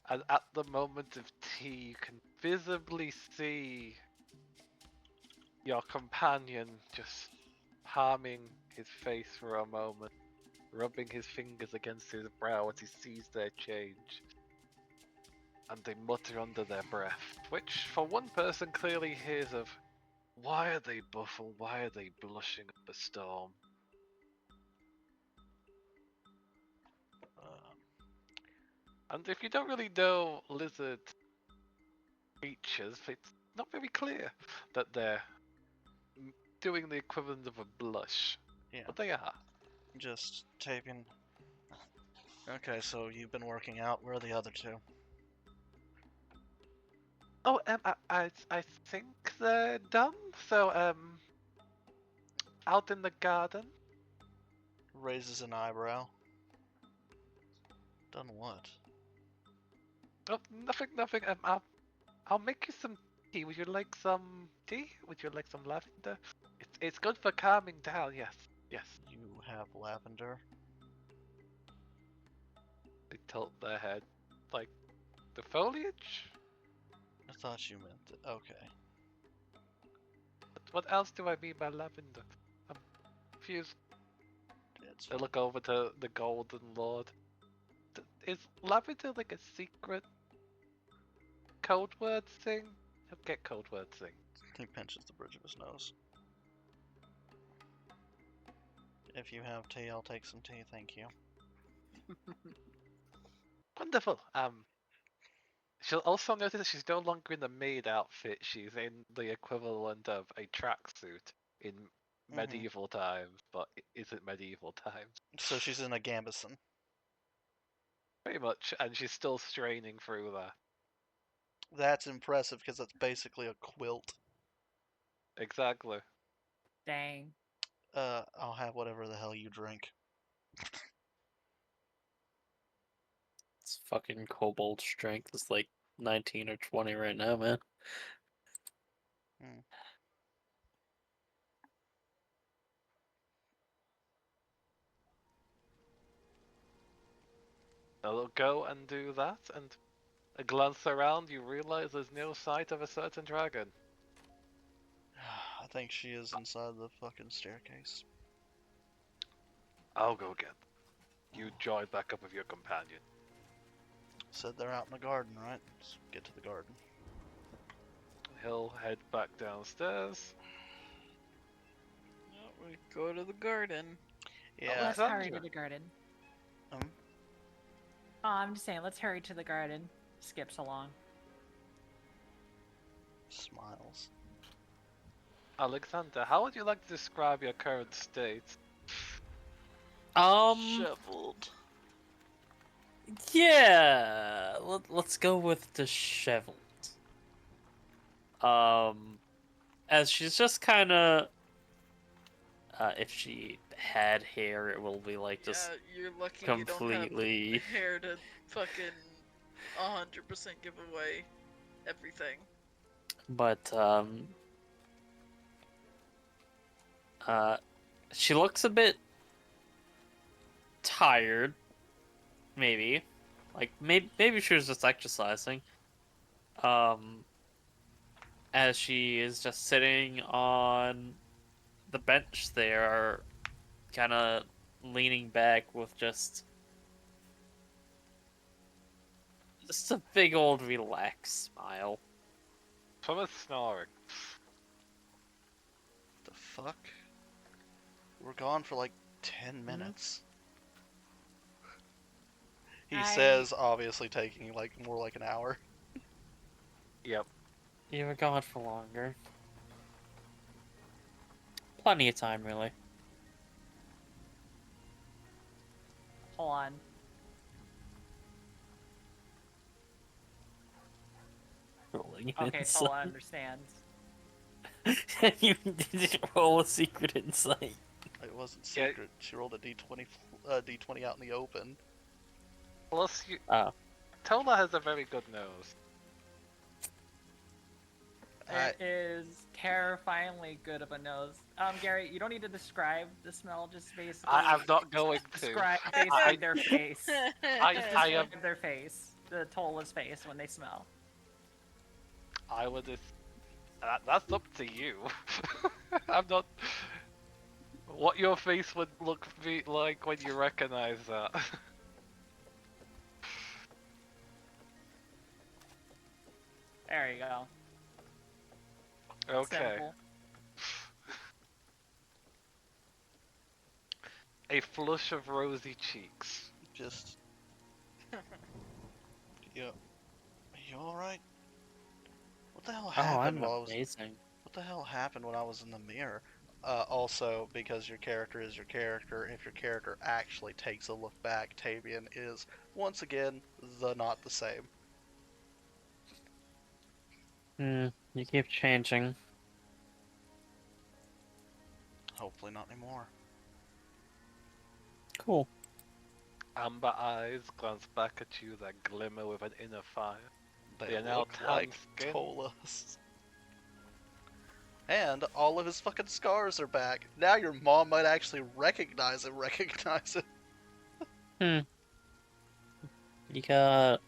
And at the moment of tea, you can visibly see your companion just palming his face for a moment, rubbing his fingers against his brow as he sees their change. And they mutter under their breath, which for one person clearly hears of, why are they buff and why are they blushing up a storm? And if you don't really know lizard creatures, it's not very clear that they're doing the equivalent of a blush.
Yeah.
But they are.
Just taping. Okay, so you've been working out. Where are the other two?
Oh, I think they're done. So, out in the garden.
Raises an eyebrow. Done what?
Oh, nothing, nothing. I'll make you some tea. Would you like some tea? Would you like some lavender? It's good for calming down. Yes, yes.
You have lavender.
They tilt their head, like the foliage.
I thought you meant it. Okay.
What else do I mean by lavender? I'm confused.
It's
They look over to the Golden Lord. Is lavender like a secret code word thing? I don't get code word thing.
He pinches the bridge of his nose. If you have tea, I'll take some tea, thank you.
Wonderful. She'll also notice that she's no longer in the maid outfit. She's in the equivalent of a tracksuit in medieval times, but it isn't medieval times.
So she's in a gambeson.
Pretty much, and she's still straining through that.
That's impressive because that's basically a quilt.
Exactly.
Dang.
I'll have whatever the hell you drink.
It's fucking kobold strength is like 19 or 20 right now, man.
They'll go and do that, and a glance around, you realize there's no sight of a certain dragon.
I think she is inside the fucking staircase.
I'll go get them. You join back up with your companion.
Said they're out in the garden, right? Let's get to the garden.
He'll head back downstairs.
We go to the garden.
Yeah.
Let's hurry
Alexandra.
to the garden.
Um,
Oh, I'm just saying, let's hurry to the garden. Skips along.
smiles.
Alexander, how would you like to describe your current state?
Shoveled.
Yeah, let's go with disheveled. As she's just kind of, if she had hair, it will be like just
Yeah, you're lucky
completely.
you don't have hair to fucking 100% give away everything.
But she looks a bit tired. Maybe, like maybe she was just exercising. As she is just sitting on the bench there, kind of leaning back with just a big old relaxed smile.
Plymouth snoring.
The fuck? We're gone for like 10 minutes. He
I-
says, obviously taking like more like an hour.
Yep.
You were gone for longer. Plenty of time, really.
Hold on.
Rolling
Okay,
insight.
Tola understands.
You didn't roll a secret insight.
It wasn't
Yeah.
secret. She rolled a d20, d20 out in the open.
Plus,
Oh.
Tola has a very good nose.
It is terrifyingly good of a nose. Gary, you don't need to describe the smell, just basically
I'm not going to.
describe basically their face. Just
I am.
describe their face, the Tola's face when they smell.
I would. That's up to you. I'm not. What your face would look like when you recognize that.
There you go.
Okay.
Simple.
A flush of rosy cheeks.
Just. Yeah. Are you alright? What the hell
Oh,
happened
I'm
while I was.
amazing.
What the hell happened when I was in the mirror? Also, because your character is your character, if your character actually takes a look back, Tavian is, once again, not the same.
You keep changing.
hopefully not anymore.
Cool.
Amber eyes glance back at you that glimmer with an inner fire.
They
are now
look
tan
like
skin.
Tolas. And all of his fucking scars are back. Now your mom might actually recognize him.
You got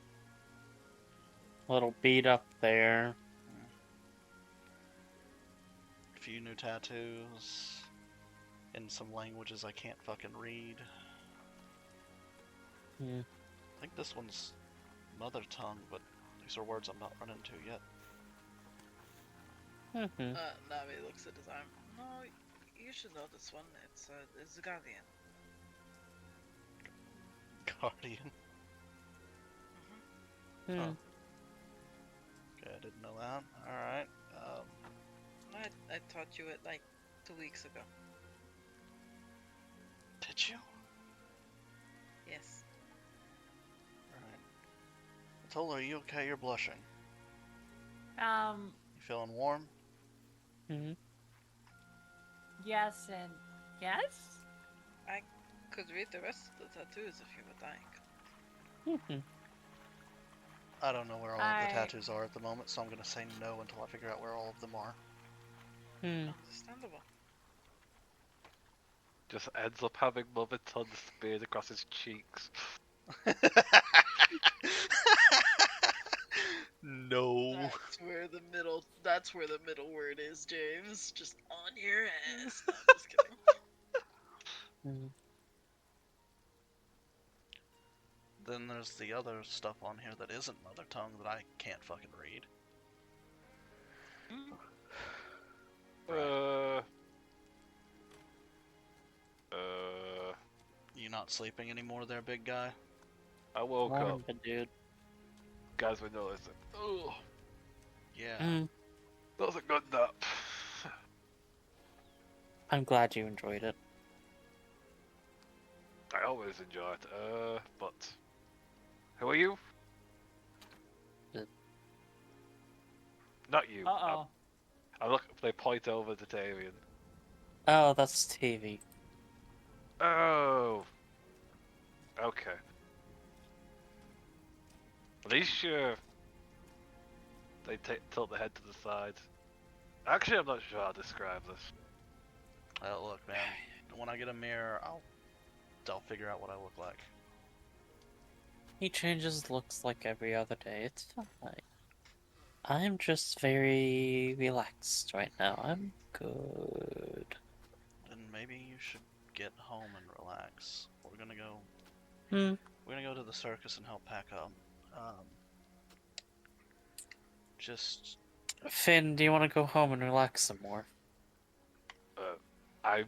a little beat up there.
A few new tattoos. In some languages I can't fucking read.
Yeah.
I think this one's mother tongue, but these are words I'm not running into yet.
Navi looks at his arm. No, you should know this one. It's the Guardian.
Guardian.
Hmm.
Oh. Okay, I didn't know that. Alright.
I taught you it like 2 weeks ago.
Did you?
Yes.
Alright. Tola, are you okay? You're blushing. You feeling warm?
Hmm.
Yes and yes?
Could read the rest of the tattoos if you would like.
Hmm.
I don't know where all of the
I-
tattoos are at the moment, so I'm gonna say no until I figure out where all of them are.
Hmm.
Understandable.
Just ends up having Mother Tongue speared across his cheeks.
No.
That's where the middle word is, James. Just on your ass. No, I'm just kidding.
Hmm.
Then there's the other stuff on here that isn't mother tongue that I can't fucking read. You not sleeping anymore there, big guy?
I woke up.
Morning, dude.
Guys were noticing. Oh,
Yeah.
Hmm.
that was a good nap.
I'm glad you enjoyed it.
I always enjoy it. But who are you? Not you.
Uh-oh.
I look. They point over to Damien.
Oh, that's TV.
Oh. Okay. At least you. They tilt the head to the side. Actually, I'm not sure how to describe this.
Well, look, man. When I get a mirror, I'll figure out what I look like.
He changes looks like every other day. It's fine. I'm just very relaxed right now. I'm good.
Then maybe you should get home and relax. We're gonna go.
Hmm.
We're gonna go to the circus and help pack up. Just
Finn, do you want to go home and relax some more?
I'm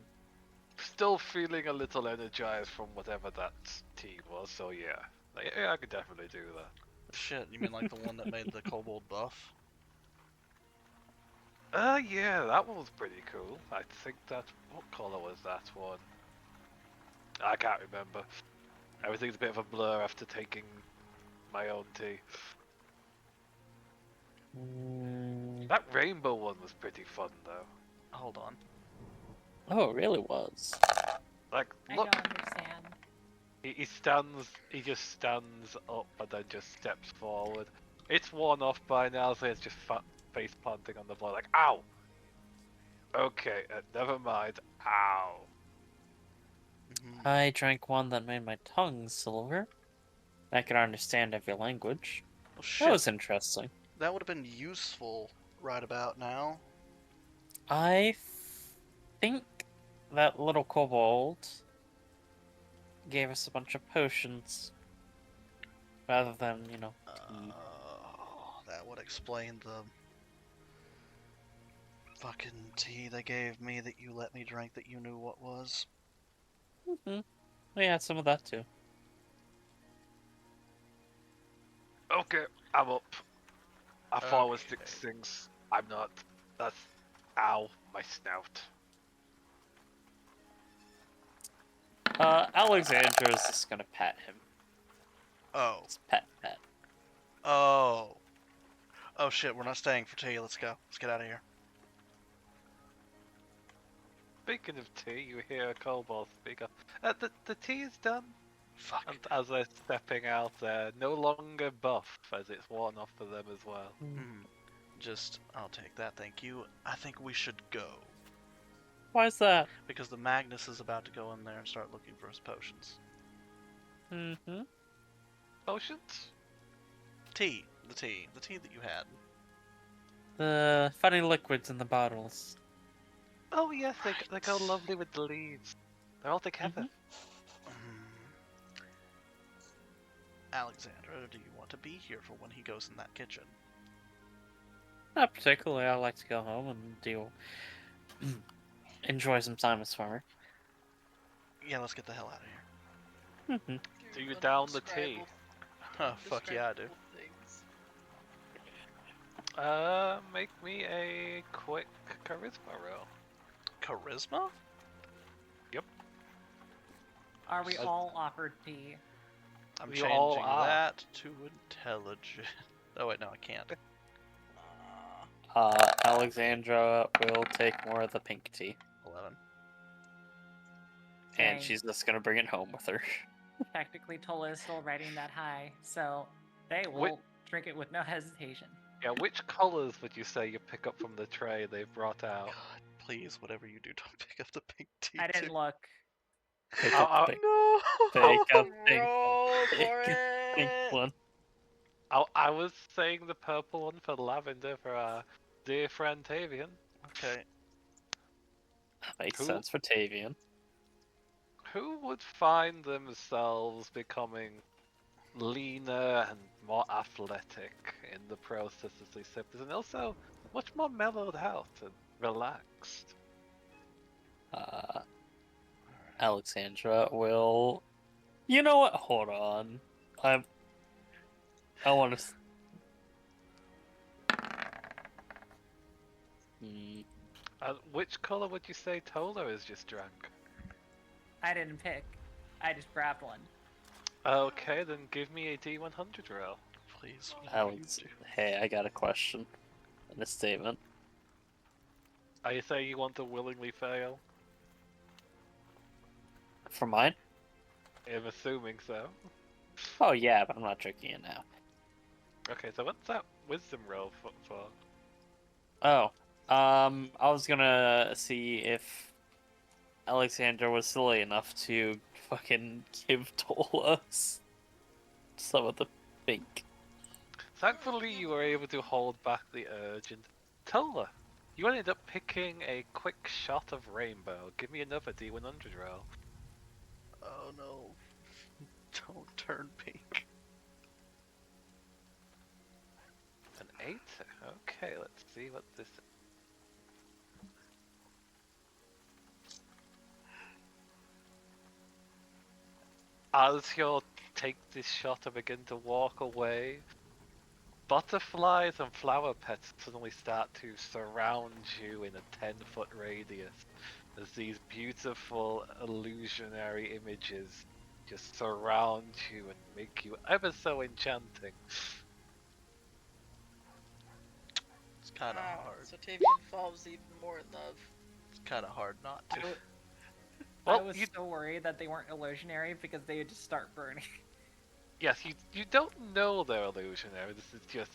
still feeling a little energized from whatever that tea was, so yeah. Yeah, I could definitely do that.
shit. You mean like the one that made the kobold buff?
Yeah, that one was pretty cool. I think that. What color was that one? I can't remember. Everything's a bit of a blur after taking my own tea. That rainbow one was pretty fun, though.
Hold on.
Oh, it really was.
Like,
I
look,
don't understand.
he just stands up and then just steps forward. It's worn off by now, so it's just face planting on the floor, like, ow! Okay, never mind. Ow.
Mhm.
I drank one that made my tongue silver. I could understand every language.
Well,
That
shit.
was interesting.
That would have been useful right about now.
I think that little kobold gave us a bunch of potions. Rather than, you know, tea.
That would explain the fucking tea they gave me that you let me drink that you knew what was.
Mm-hmm. We had some of that too.
Okay, I'm up. I thought I was
Okay.
six things. I'm not. That's. Ow, my snout.
Alexandra's just gonna pat him.
Oh.
It's pet.
Oh. Oh shit, we're not staying for tea. Let's go. Let's get out of here.
Speaking of tea, you hear a kobold speaker. The tea is done.
Fuck.
And as they're stepping out, they're no longer buff, as it's worn off for them as well.
Just, I'll take that, thank you. I think we should go.
Why is that?
Because the Magnus is about to go in there and start looking for his potions.
Mm-hmm.
Potions?
Tea. The tea that you had.
The funny liquids in the bottles.
Oh yes, they go lovely with the leaves. They're all together.
Alexandra, do you want to be here for when he goes in that kitchen?
Not particularly. I like to go home and enjoy some time with Farmer.
Yeah, let's get the hell out of here.
Mm-hmm.
Do you down the tea?
Oh, fuck yeah, I do.
Make me a quick charisma roll.
Charisma?
Are we all offered tea?
I'm
You all
changing
are.
that to intelligent. Oh wait, no, I can't.
Alexandra will take more of the pink tea,
11.
and
Dang.
she's just gonna bring it home with her.
Technically, Tola is still riding that high, so they will
Wait.
drink it with no hesitation.
Yeah, which colours would you say you pick up from the tray they've brought out?
God, please, whatever you do, don't pick up the pink tea.
I didn't look.
Pick
I'll-
up the pink,
No.
pick up pink,
Roll
pink,
for
pink
it.
one.
I was saying the purple one for lavender for our dear friend Tavian.
Okay.
Makes
Who-
sense for Tavian.
Who would find themselves becoming leaner and more athletic in the process as they sip this, and also much more mellowed out and relaxed?
Alexandra will. You know what? Hold on. I want to.
Which colour would you say Tola has just drank?
I didn't pick. I just grabbed one.
Okay, then give me a D100 roll.
Please. whatever you
Alex,
do.
hey, I got a question and a statement.
I say you want to willingly fail?
For mine?
I'm assuming so.
Oh yeah, but I'm not drinking it now.
Okay, so what's that wisdom roll for?
Oh, I was gonna see if Alexandra was silly enough to fucking give Tola some of the pink.
Thankfully, you were able to hold back the urge, and Tola, you ended up picking a quick shot of rainbow. Give me another D100 roll.
Oh no. Don't turn pink.
An 8? Okay, let's see what this is. As you take this shot and begin to walk away, butterflies and flower pets suddenly start to surround you in a 10-foot radius as these beautiful illusionary images just surround you and make you ever so enchanting.
It's kind of hard.
So Tavian falls even more in love.
It's kind of hard not to.
I
Well,
was
you,
so worried that they weren't illusionary because they would just start burning.
yes, you don't know they're illusionary. This is just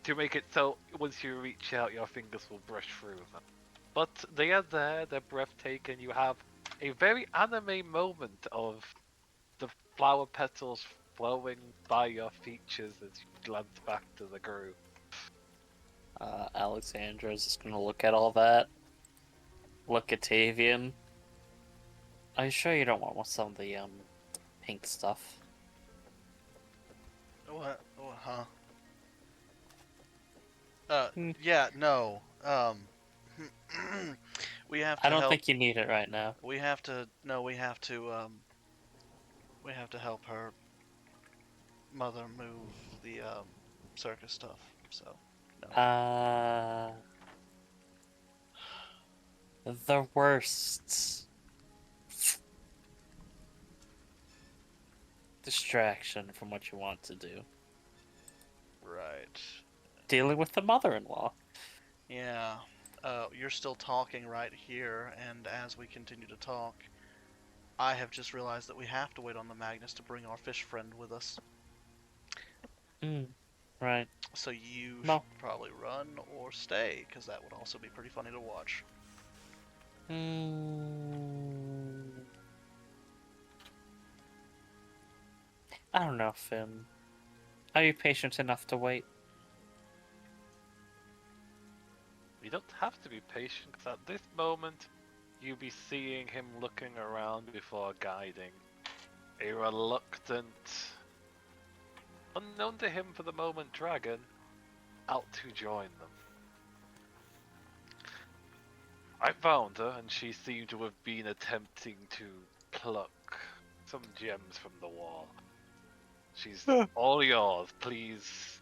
to make it so once you reach out, your fingers will brush through them. But they are there, they're breathtaking. You have a very anime moment of the flower petals flowing by your features as you glance back to the group.
Alexandra's just gonna look at all that. Look at Tavian. Are you sure you don't want some of the pink stuff?
What? Oh, huh?
Hmm.
Yeah, no. We have to
I don't
help.
think you need it right now.
We have to. No, we have to. We have to help her mother move the circus stuff. So, no.
The worst distraction from what you want to do.
Right.
Dealing with the mother-in-law.
Yeah. you're still talking right here, and as we continue to talk, I have just realized that we have to wait on the Magnus to bring our fish friend with us.
Right.
So you
No.
should probably run or stay, because that would also be pretty funny to watch.
I don't know, Finn. Are you patient enough to wait?
You don't have to be patient, 'cause at this moment, you'll be seeing him looking around before guiding. A reluctant, unknown to him for the moment, dragon out to join them. I found her, and she seemed to have been attempting to pluck some gems from the wall. She's all yours. Please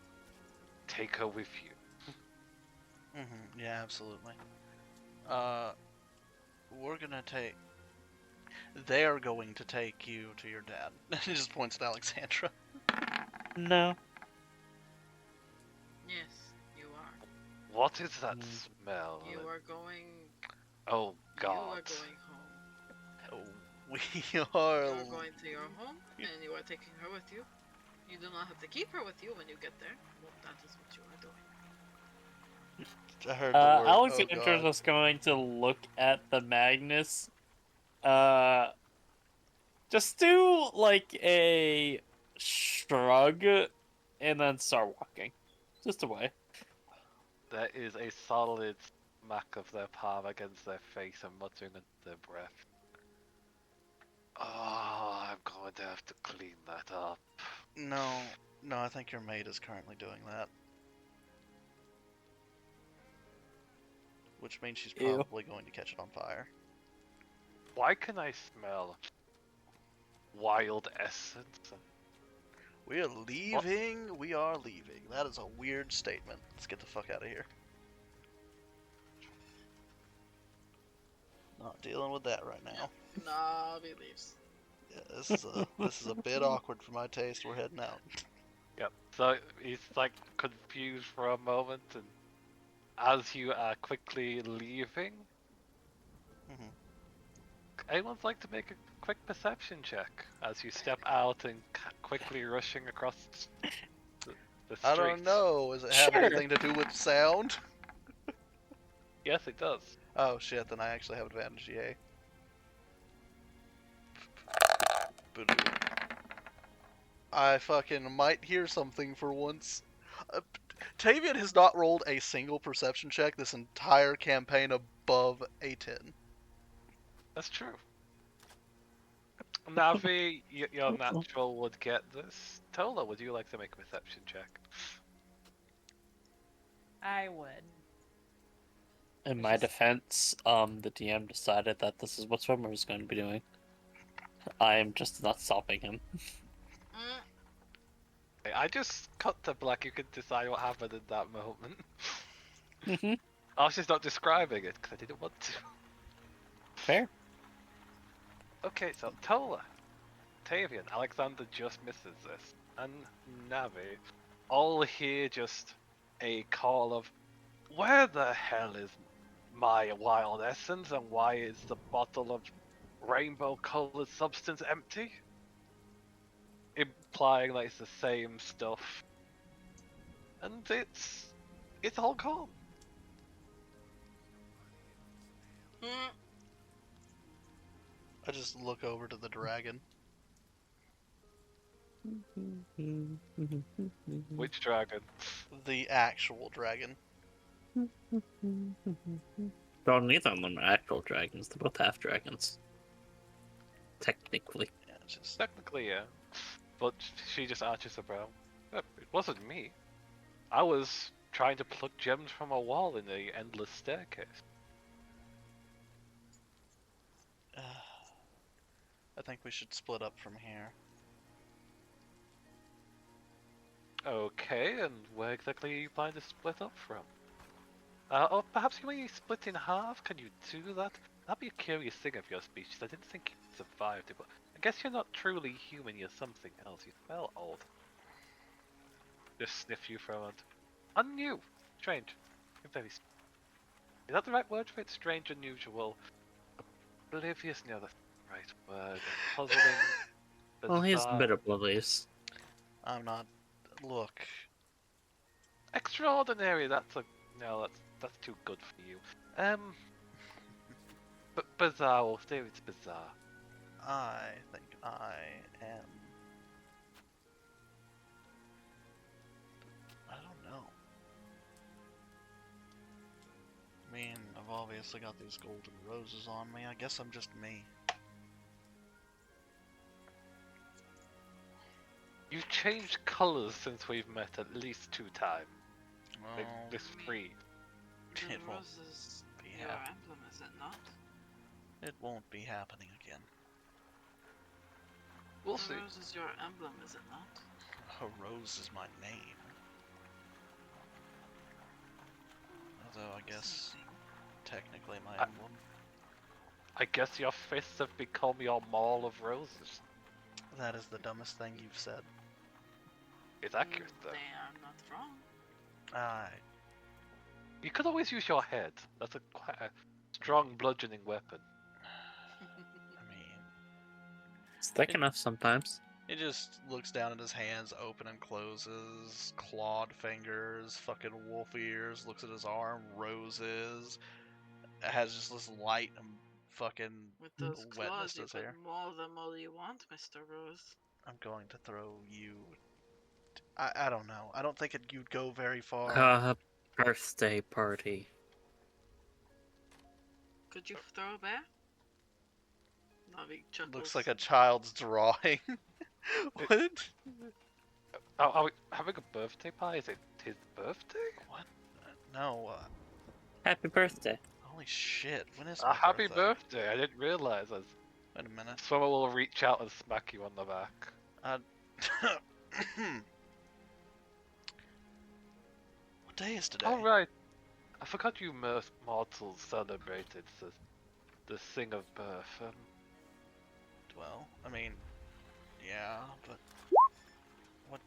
take her with you.
Yeah, absolutely. We're gonna take... They're going to take you to your dad. He just points at Alexandra.
No.
Yes, you are.
What is that smell?
You are going.
Oh
You are
God!
going home.
We
You
are...
are going to your home, and you are taking her with you. You do not have to keep her with you when you get there. Well, that is what you are doing.
I heard the word, oh
Alexandra
God.
was going to look at the Magnus. Just do like a shrug, and then start walking, just away.
There is a solid smack of their palm against their face and muttering under their breath. Oh, I'm going to have to clean that up.
No, I think your maid is currently doing that. Which means she's
Ew.
probably going to catch it on fire.
Why can I smell wild essence?
We are leaving. We are leaving. That is a weird statement. Let's get the fuck out of here. Not dealing with that right now.
Nah, he leaves.
Yeah, this is a bit awkward for my taste. We're heading out.
Yep. So he's like confused for a moment, and as you are quickly leaving,
Mhm.
anyone's like to make a quick perception check as you step out and quickly rushing across the street.
I don't know. Does it have
Sure.
anything to do with sound?
Yes, it does.
Oh shit! Then I actually have advantage. Yay. I fucking might hear something for once. Tavian has not rolled a single perception check this entire campaign above a 10.
That's true. Navi, your natural would get this. Tola, would you like to make a perception check?
I would.
In my defense, the DM decided that this is what Swimmer was going to be doing. I am just not stopping him.
I just cut to black. You can decide what happened in that moment.
Mm-hmm.
I was just not describing it because I didn't want to.
Fair.
Okay, so Tola, Tavian, Alexander just misses this, and Navi all hear just a call of, "Where the hell is my wild essence, and why is the bottle of rainbow-colored substance empty?" Implying that it's the same stuff, and it's all gone.
I just look over to the dragon.
Which dragon?
The actual dragon.
Well, neither of them are actual dragons. They're both half dragons. Technically.
Yeah, it's just...
Technically, yeah. But she just arches her brow. It wasn't me. I was trying to pluck gems from a wall in the endless staircase.
I think we should split up from here.
Okay, and where exactly are you planning to split up from? Or perhaps you may split in half? Can you do that? That'd be a curious thing of your species. I didn't think you survived it, but I guess you're not truly human, you're something else. You smell old. Just sniff you for a moment. Unknew. Strange. You're very Is that the right word for it? Strange, unusual, oblivious? No, that's the right word. Puzzling.
Well, he's a
bizarre,
bit oblivious.
I'm not. Look,
extraordinary. That's a no. That's too good for you. But bizarre. We'll say it's bizarre.
I think I am. I don't know. I mean, I've obviously got these golden roses on me. I guess I'm just me.
You've changed colours since we've met at least 2 times. Like
Well,
this 3.
The
It won't
rose is
be
your
hap-
emblem, is it not?
It won't be happening again.
We'll
The
see.
rose is your emblem, is it not?
A rose is my name. Although I guess
Same thing.
technically my
I-
emblem.
I guess your fists have become your mall of roses.
That is the dumbest thing you've said.
It's accurate though.
They are not wrong.
I
You could always use your head. That's quite a strong bludgeoning weapon.
mean,
It's thick enough sometimes.
he just looks down at his hands, open and closes, clawed fingers, fucking wolf ears, looks at his arm, roses. It has just this light and fucking
With those
wetness
claws,
to
you
his
can
hair.
maul them all you want, Mr. Rose.
I'm going to throw you. I don't know. I don't think you'd go very far.
Birthday party.
Could you throw a bear? Navi chuckles.
Looks like a child's drawing. What?
Are we having a birthday party? Is it his birthday?
What? No.
Happy birthday.
Holy shit! When is
A
my
happy
birthday?
birthday! I didn't realise.
Wait a minute.
Someone will reach out and smack you on the back.
What day is today?
Oh right, I forgot you mortals celebrated the thing of birth.
Well, I mean, yeah, but what?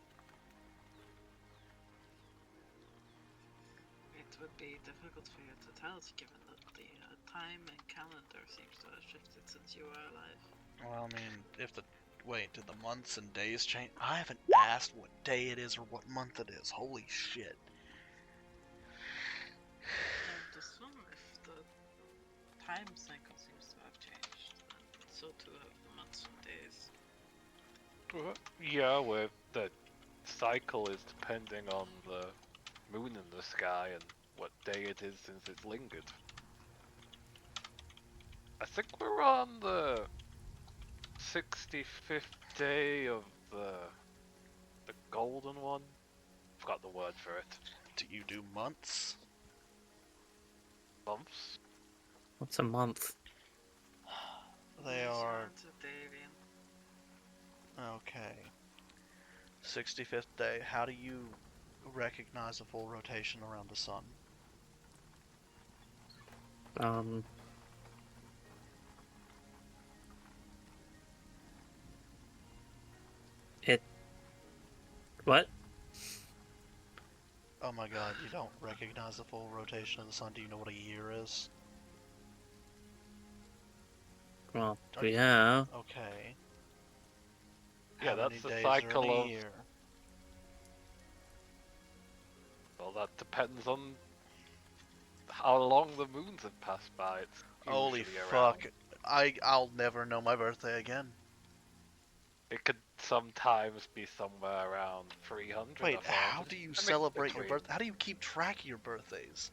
It would be difficult for you to tell, given that the time and calendar seems to have shifted since you were alive.
Well, I mean, if the wait, did the months and days change? I haven't asked what day it is or what month it is. Holy shit!
And assume if the time cycle seems to have changed, then so too have the months and days.
Yeah, where the cycle is depending on the moon in the sky and what day it is since it's lingered. I think we're on the 65th day of the golden one. Forgot the word for it.
Do you do months?
Months.
What's a month?
They
Yes,
are
you're into Davian.
okay. 65th day. How do you recognize a full rotation around the sun?
What?
Oh my god, you don't recognize the full rotation of the sun. Do you know what a year is?
Well,
Are you-
yeah.
Okay.
Yeah,
How
that's
many
the
days
cycle
are in a
of-
year?
Well, that depends on how long the moons have passed by. It's
Holy
usually
fuck.
around.
I'll never know my birthday again.
It could sometimes be somewhere around 300.
Wait,
or
how
400.
do you
I mean,
celebrate your
between.
birthday? How do you keep track of your birthdays?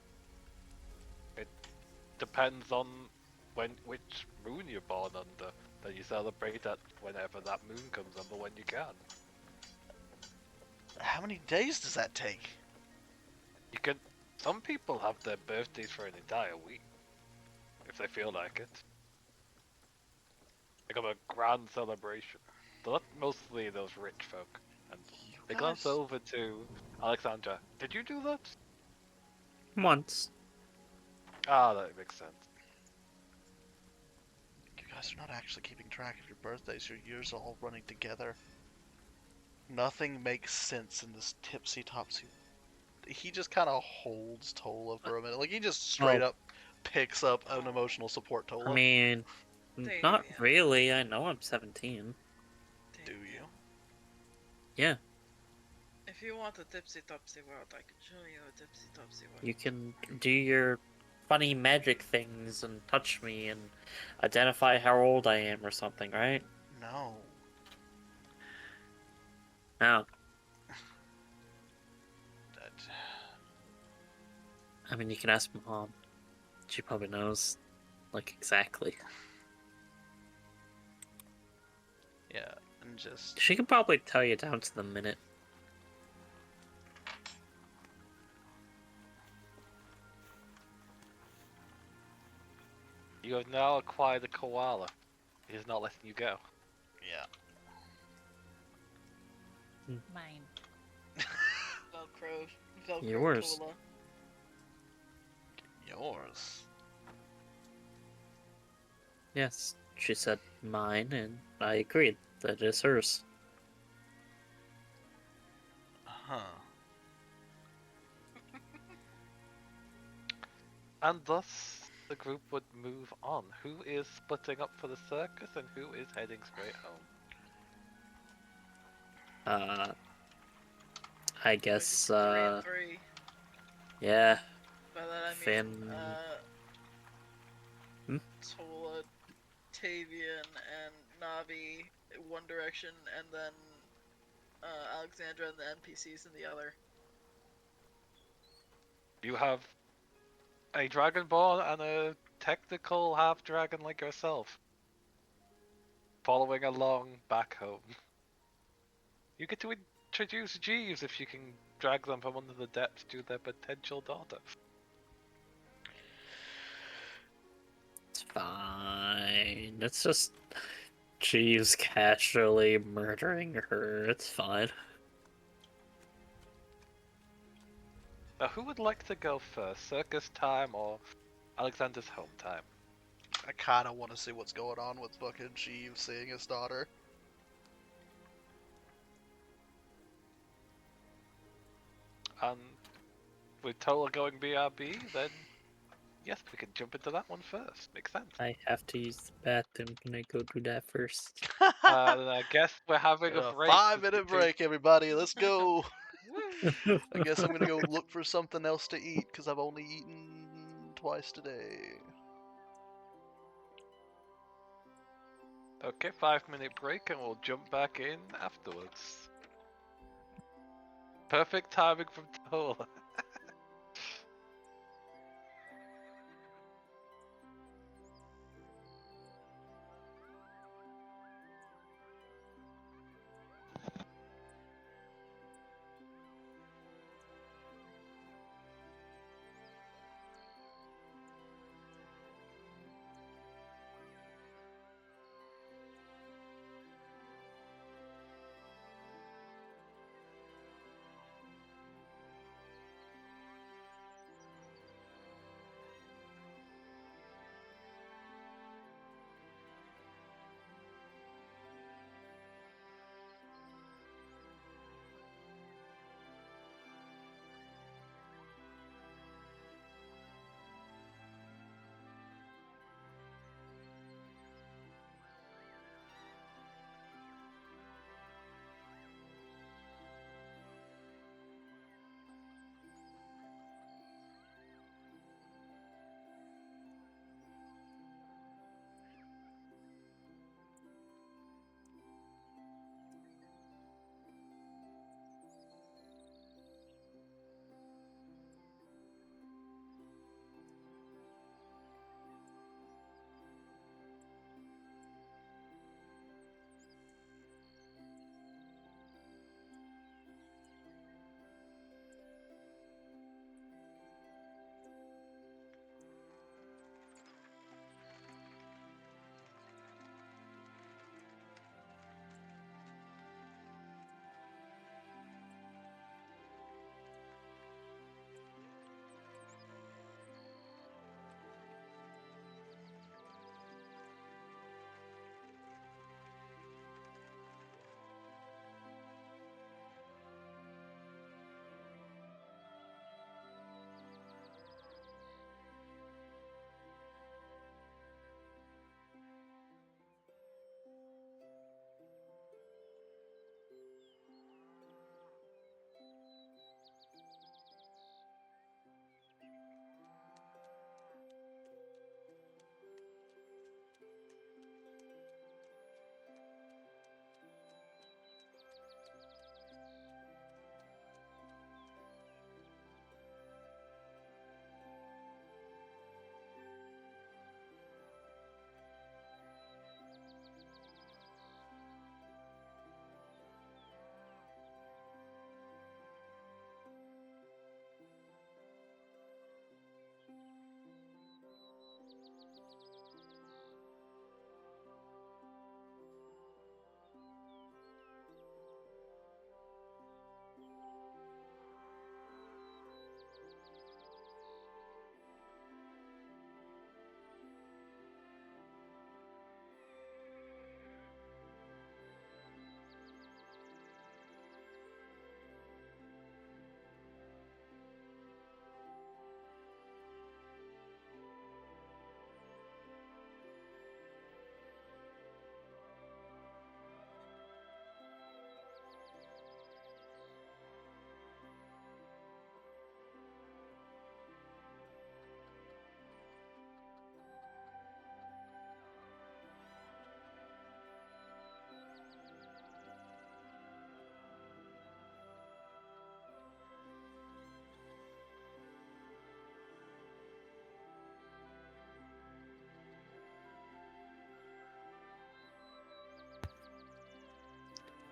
Depends on which moon you're born under. Then you celebrate that whenever that moon comes under when you can.
How many days does that take?
You can. Some people have their birthdays for an entire week, if they feel like it. Like a grand celebration. But that's mostly those rich folk. And they glance
guys-
over to Alexandra. Did you do that?
Once.
Ah, that makes sense.
You guys are not actually keeping track of your birthdays. Your years are all running together. Nothing makes sense in this tipsy-topsy he just kind of holds Tola for a minute. Like he just straight up picks up an emotional support Tola.
I mean,
Damn.
not really. I know I'm 17.
Do you?
Yeah,
If you want a tipsy topsy world, I can show you a tipsy topsy world.
you can do your funny magic things and touch me and identify how old I am or something, right?
No.
No.
That...
I mean, you can ask Mom. She probably knows, like, exactly.
Yeah, and just...
She can probably tell you down to the minute.
You have now acquired a koala. It is not letting you go.
Yeah.
Mine.
Velcro
Yours.
Tola.
Yours.
Yes, she said mine, and I agreed that it's hers.
Huh.
And thus, the group would move on. Who is splitting up for the circus and who is heading straight home?
I guess,
3 and 3.
yeah,
By that I mean,
Finn... Hmm?
Tola, Tavian, and Navi one direction, and then Alexandra and the NPCs in the other.
You have a dragonborn and a technical half-dragon like yourself. Following along back home. You get to introduce Jeeves if you can drag them from under the depths to their potential daughter.
It's fine. It's just Jeeves casually murdering her. It's fine.
Now, who would like to go first? Circus time or Alexander's home time?
I kind of want to see what's going on with fucking Jeeves seeing his daughter.
And with Tola going BRB, then yes, we can jump into that one first. Makes sense.
I have to use the bathroom. Can I go do that first?
And I guess we're having a break.
5-minute break, everybody. Let's go. I guess I'm gonna go look for something else to eat because I've only eaten twice today.
Okay, 5-minute break and we'll jump back in afterwards. Perfect timing from Tola.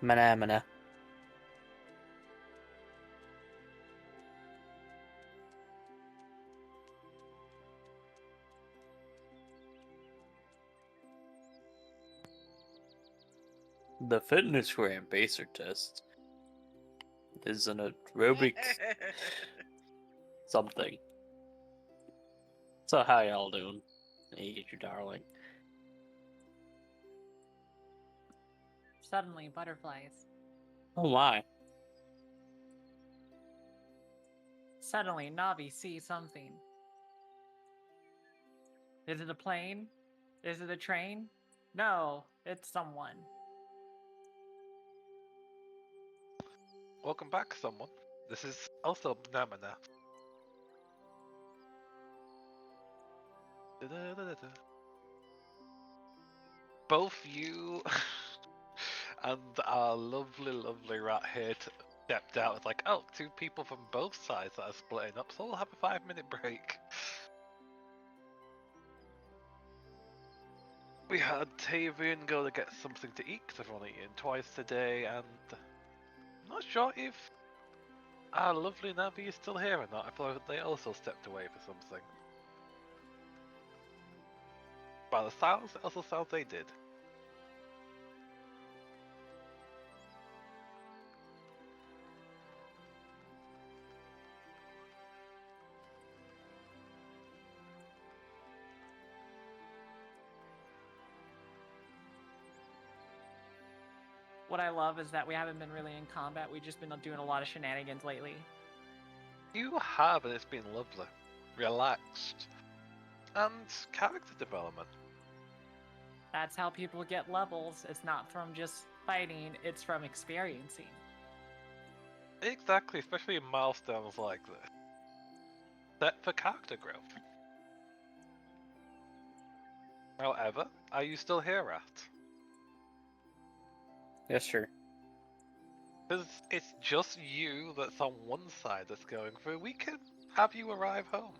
Manamana. The fitness gram baser test is an aerobic something. So how y'all doing? Hey, you darling.
Suddenly, butterflies.
Oh my.
Suddenly, Navi sees something. Is it a plane? Is it a train? No, it's someone.
Welcome back, someone. This is also Namana. Da-da-da-da-da. Both you and our lovely, lovely rat here stepped out. It's like, oh, two people from both sides that are splitting up, so we'll have a 5-minute break. We had Tavian go to get something to eat because I've only eaten twice today, and I'm not sure if our lovely Navi is still here or not. I thought they also stepped away for something. By the sounds, it also sounds they did.
What I love is that we haven't been really in combat. We've just been doing a lot of shenanigans lately.
You have, and it's been lovely. Relaxed. And character development.
That's how people get levels. It's not from just fighting, it's from experiencing.
Exactly, especially in milestones like this. Set for character growth. However, are you still here, Rat?
Yes, sure.
Because it's just you that's on one side that's going through. We can have you arrive home.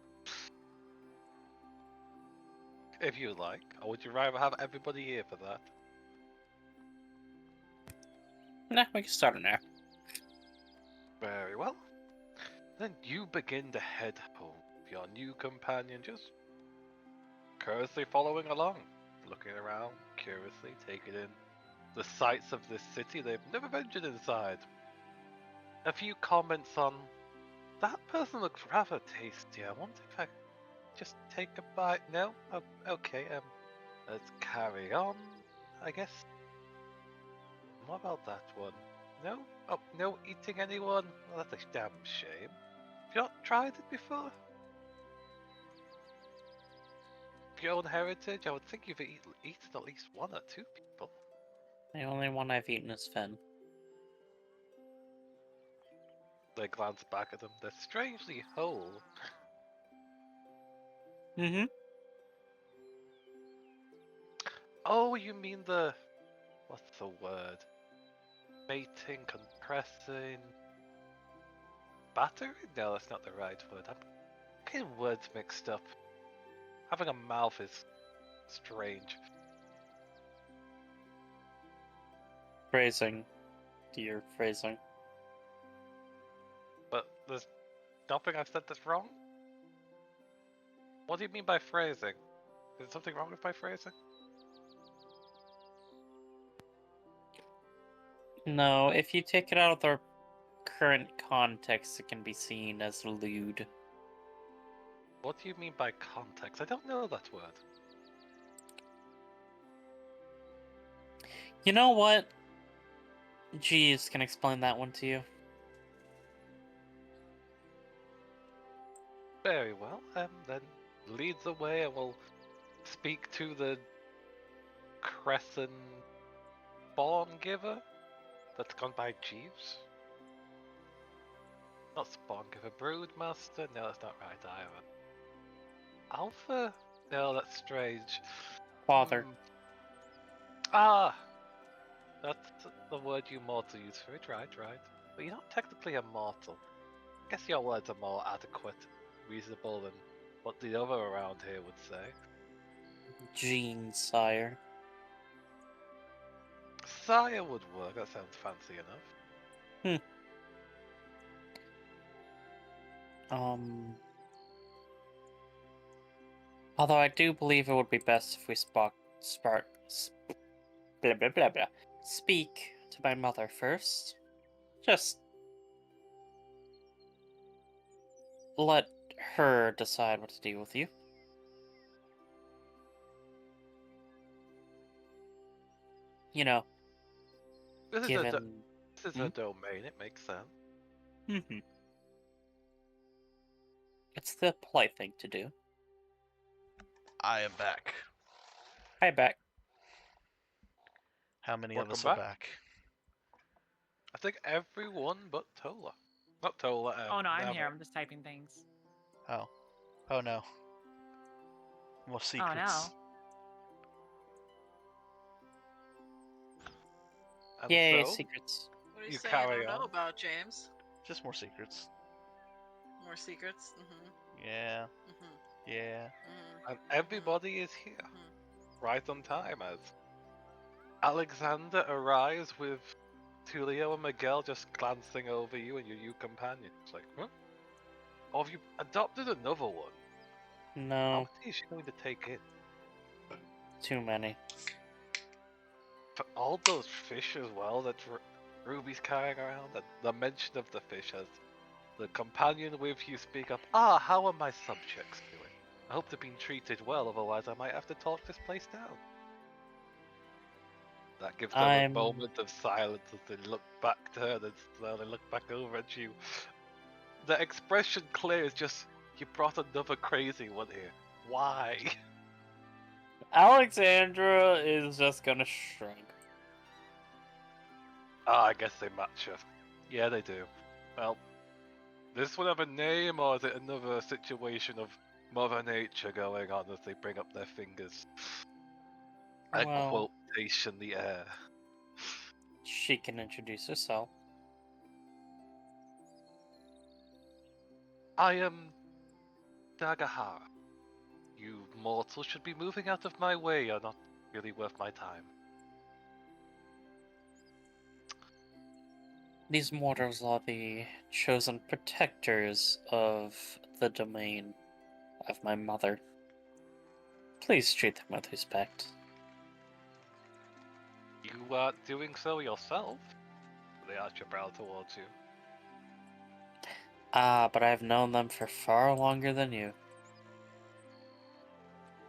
If you like. Or would you rather have everybody here for that?
Nah, we can start it now.
Very well. Then you begin to head home. Your new companion just curiously following along, looking around, curiously taking in the sights of this city they've never ventured inside. A few comments on, that person looks rather tasty. I wonder if I could just take a bite. No? Oh, okay, let's carry on, I guess. What about that one? No? Oh, no eating anyone? Well, that's a damn shame. Have you not tried it before? Your own heritage, I would think you've eaten at least one or two people.
The only one I've eaten is Finn.
They glance back at them. They're strangely whole.
Mm-hmm.
Oh, you mean the... what's the word? Mating, compressing... Battering? No, that's not the right word. I'm getting words mixed up. Having a mouth is strange.
Phrasing. Dear phrasing.
But there's nothing I've said that's wrong? What do you mean by phrasing? Is there something wrong with my phrasing?
No, if you take it out of their current context, it can be seen as lewd.
What do you mean by context? I don't know that word.
You know what? Jeeves can explain that one to you.
Very well, then leads the way and we'll speak to the Crescent Spawn Giver that's gone by Jeeves. Not Spawn Giver, Broodmaster? No, that's not right either. Alpha? No, that's strange.
Father.
Ah! That's the word you mortal use for it, right. But you're not technically a mortal. I guess your words are more adequate, reasonable than what the other around here would say.
Gene, sire.
Messiah would work. That sounds fancy enough.
Although I do believe it would be best if we blah blah blah blah. Speak to my mother first. Just let her decide what to do with you. You know,
This is,
given.
this is her domain. It makes sense.
Mhm. It's the polite thing to do.
I am back.
Hi, back.
How many of
Welcome
us are
back.
back?
I think everyone but Tola. Not Tola.
Oh no, I'm here.
Navel.
I'm just typing things.
Oh. Oh no. More secrets.
Oh no.
And
Yay,
so,
secrets.
What are you
You
saying I
carry
don't know
on.
about, James?
Just more secrets.
More secrets? Mm-hmm.
Yeah.
Mm-hmm.
Yeah.
Mm-hmm.
and everybody is here,
Mhm.
right on time, as Alexander arrives with Tulio and Miguel just glancing over you and your new companion. It's like, huh? Or have you adopted another one? How
No,
many is she going to take in?
too many.
For all those fish as well that Ruby's carrying around, and the mention of the fish as the companion with you speak up, how are my subjects doing? I hope they're being treated well, otherwise I might have to talk this place down. That gives them a
I'm
moment of silence as they look back to her, then slowly look back over at you. The expression clear is just, you brought another crazy one here. Why?
Alexandra is just gonna shrug.
I guess they match us. Yeah, they do. Well, does this one have a name, or is it another situation of Mother Nature going on as they bring up their fingers and
Well,
quotation the air?
she can introduce herself.
I am Dagahara. You mortals should be moving out of my way. You're not really worth my time.
These mortals are the chosen protectors of the domain of my mother. Please treat them with respect.
You aren't doing so yourself. They arch your brow towards you.
But I've known them for far longer than you.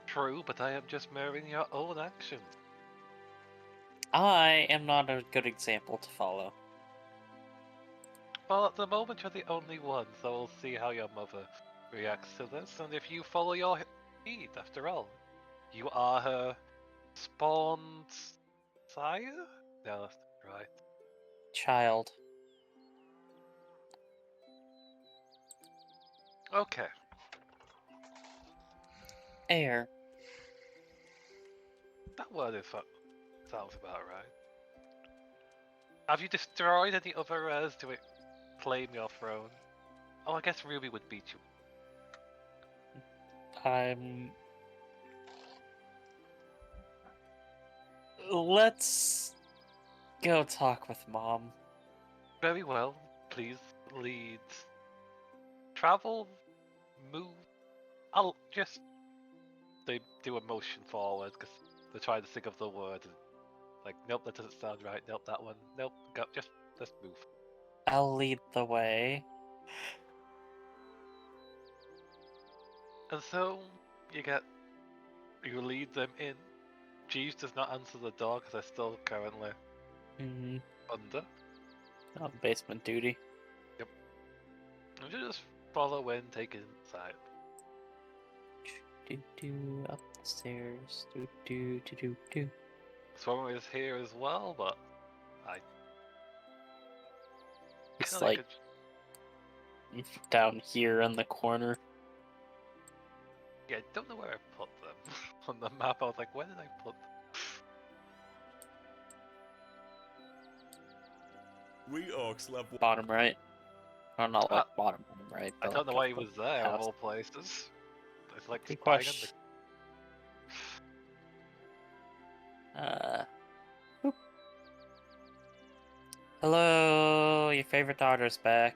True, but I am just mirroring your own actions.
I am not a good example to follow.
Well, at the moment you're the only one, so we'll see how your mother reacts to this, and if you follow your lead, after all. You are her spawned sire? No, that's not right.
Child.
Okay.
Heir.
That word is sounds about right. Have you destroyed any other rares to claim your throne? Oh, I guess Ruby would beat you.
Let's go talk with Mom.
Very well. Please lead. Travel, move. I'll just. They do a motion forward because they're trying to think of the word. And like, nope, that doesn't sound right. Nope, that one. Nope, go. Just move.
I'll lead the way.
And so you lead them in. Jeeves does not answer the door because they're still currently under.
On basement duty.
And you just follow in, take it inside.
Do up the stairs. Do.
Swimmer is here as well, but
It's
kinda
like down here in the corner.
yeah, I don't know where I put them on the map. I was like, where did I put them?
We orcs love
Bottom right. Oh, not like
Ah,
bottom right.
I
But
don't know
like
why he was there of
house.
all places. It's like
Good
spying on the.
question. Boop. your favorite daughter's back.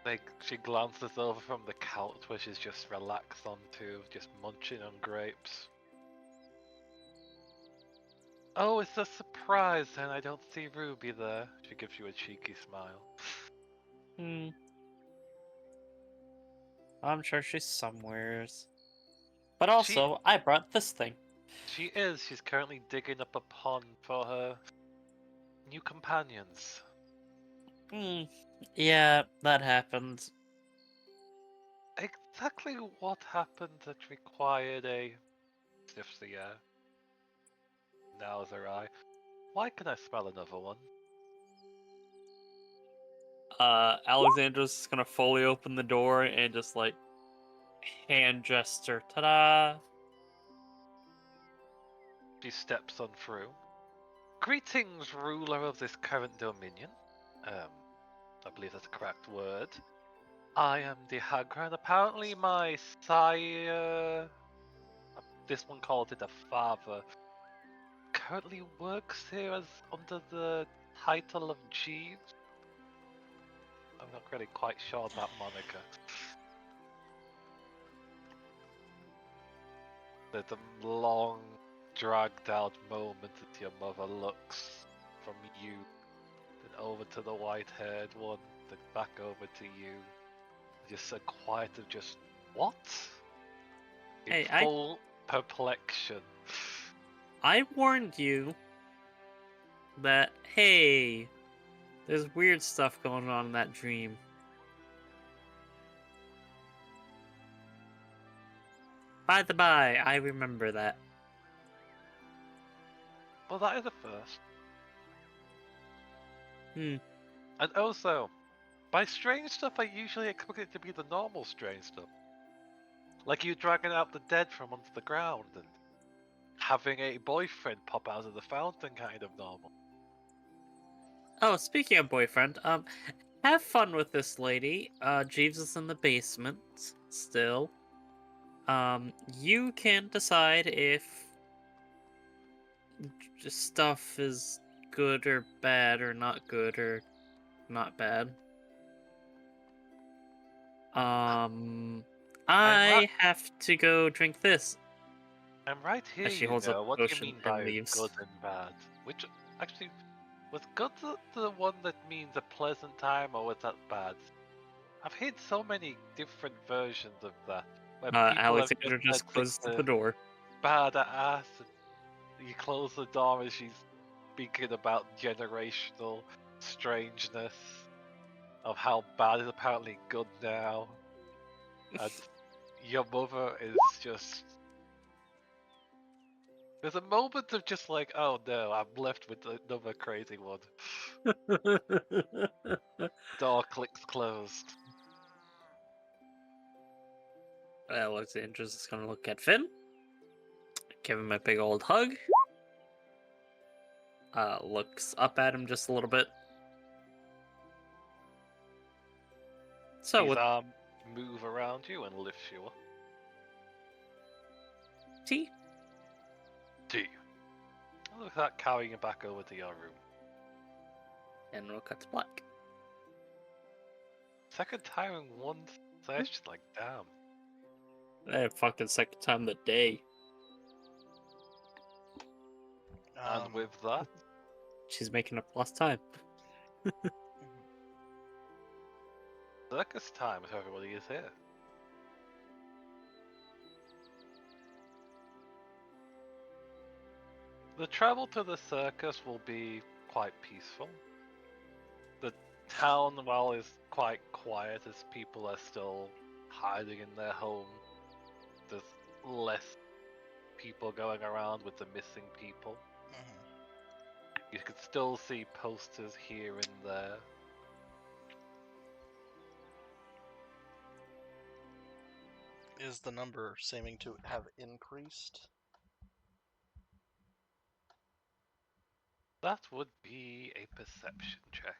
Like, she glances over from the couch where she's just relaxed onto, just munching on grapes. Oh, it's a surprise, and I don't see Ruby there. She gives you a cheeky smile.
Hmm. I'm sure she's somewheres. But also, I brought this thing.
She is. She's currently digging up a pond for her new companions.
Hmm. Yeah, that happened.
Exactly what happened that required a sniffs the air. Now's her eye. Why can I smell another one?
Alexandra's gonna fully open the door and just like hand gesture. Ta-da!
She steps on through. Greetings, ruler of this current dominion. I believe that's a correct word. I am the Hagra, and apparently my sire, this one called it a father, currently works here as under the title of Jeeves. I'm not really quite sure about moniker. There's a long, dragged out moment as your mother looks from you, then over to the white-haired one, then back over to you. Just a quiet of just, what? In
Hey,
full perplexion.
I warned you that, hey, there's weird stuff going on in that dream. By the by, I remember that.
Well, that is a first.
Hmm.
And also, by strange stuff, I usually expect it to be the normal strange stuff. Like you dragging out the dead from under the ground and having a boyfriend pop out of the fountain, kind of normal.
Oh, speaking of boyfriend, have fun with this lady. Jeeves is in the basement still. You can decide if stuff is good or bad or not good or not bad. I have to go drink this.
I'm right here,
As she
you
holds up
know.
the
What do you
potion
mean
and
by
leaves.
good and bad? Which, actually, was good the one that means a pleasant time, or was that bad? I've heard so many different versions of that, where people have
Alexandra
just
just
said
closes
things
the door.
bad at ass, and you close the door as she's speaking about generational strangeness, of how bad is apparently good now, and your mother is just... There's a moment of just like, oh no, I'm left with another crazy one. Door clicks closed.
Alexandra's just gonna look at Finn. Give him a big old hug. Looks up at him just a little bit. So
His
with
arm move around you and lifts you up.
tea?
Tea. Look at that, carrying you back over to your room.
And we'll cut to black.
Second time in one session, like damn.
Fucking second time of the day.
And with that,
She's making up lost time.
circus time if everybody is here. The travel to the circus will be quite peaceful. The town, while is quite quiet as people are still hiding in their home, there's less people going around with the missing people. You could still see posters here and there.
Is the number seeming to have increased?
That would be a perception check.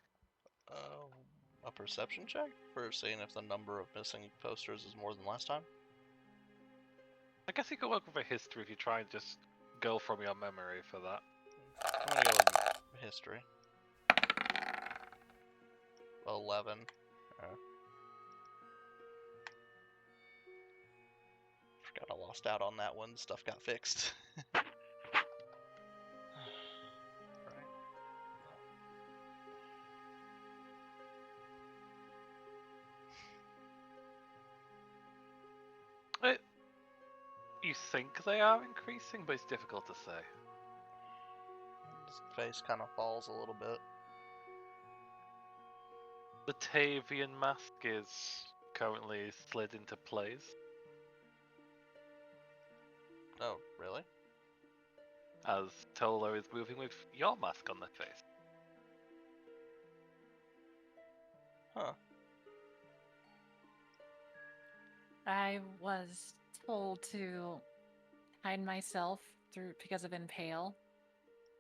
A perception check for seeing if the number of missing posters is more than last time?
I guess you could work with a history if you try and just go from your memory for that.
I'm gonna go with history. 11. Forgot I lost out on that one. Stuff got fixed. Right.
You think they are increasing, but it's difficult to say.
His face kind of falls a little bit.
The Tavian mask is currently slid into place.
Oh, really?
As Tolo is moving with your mask on their face.
Huh.
I was told to hide myself because of Impale,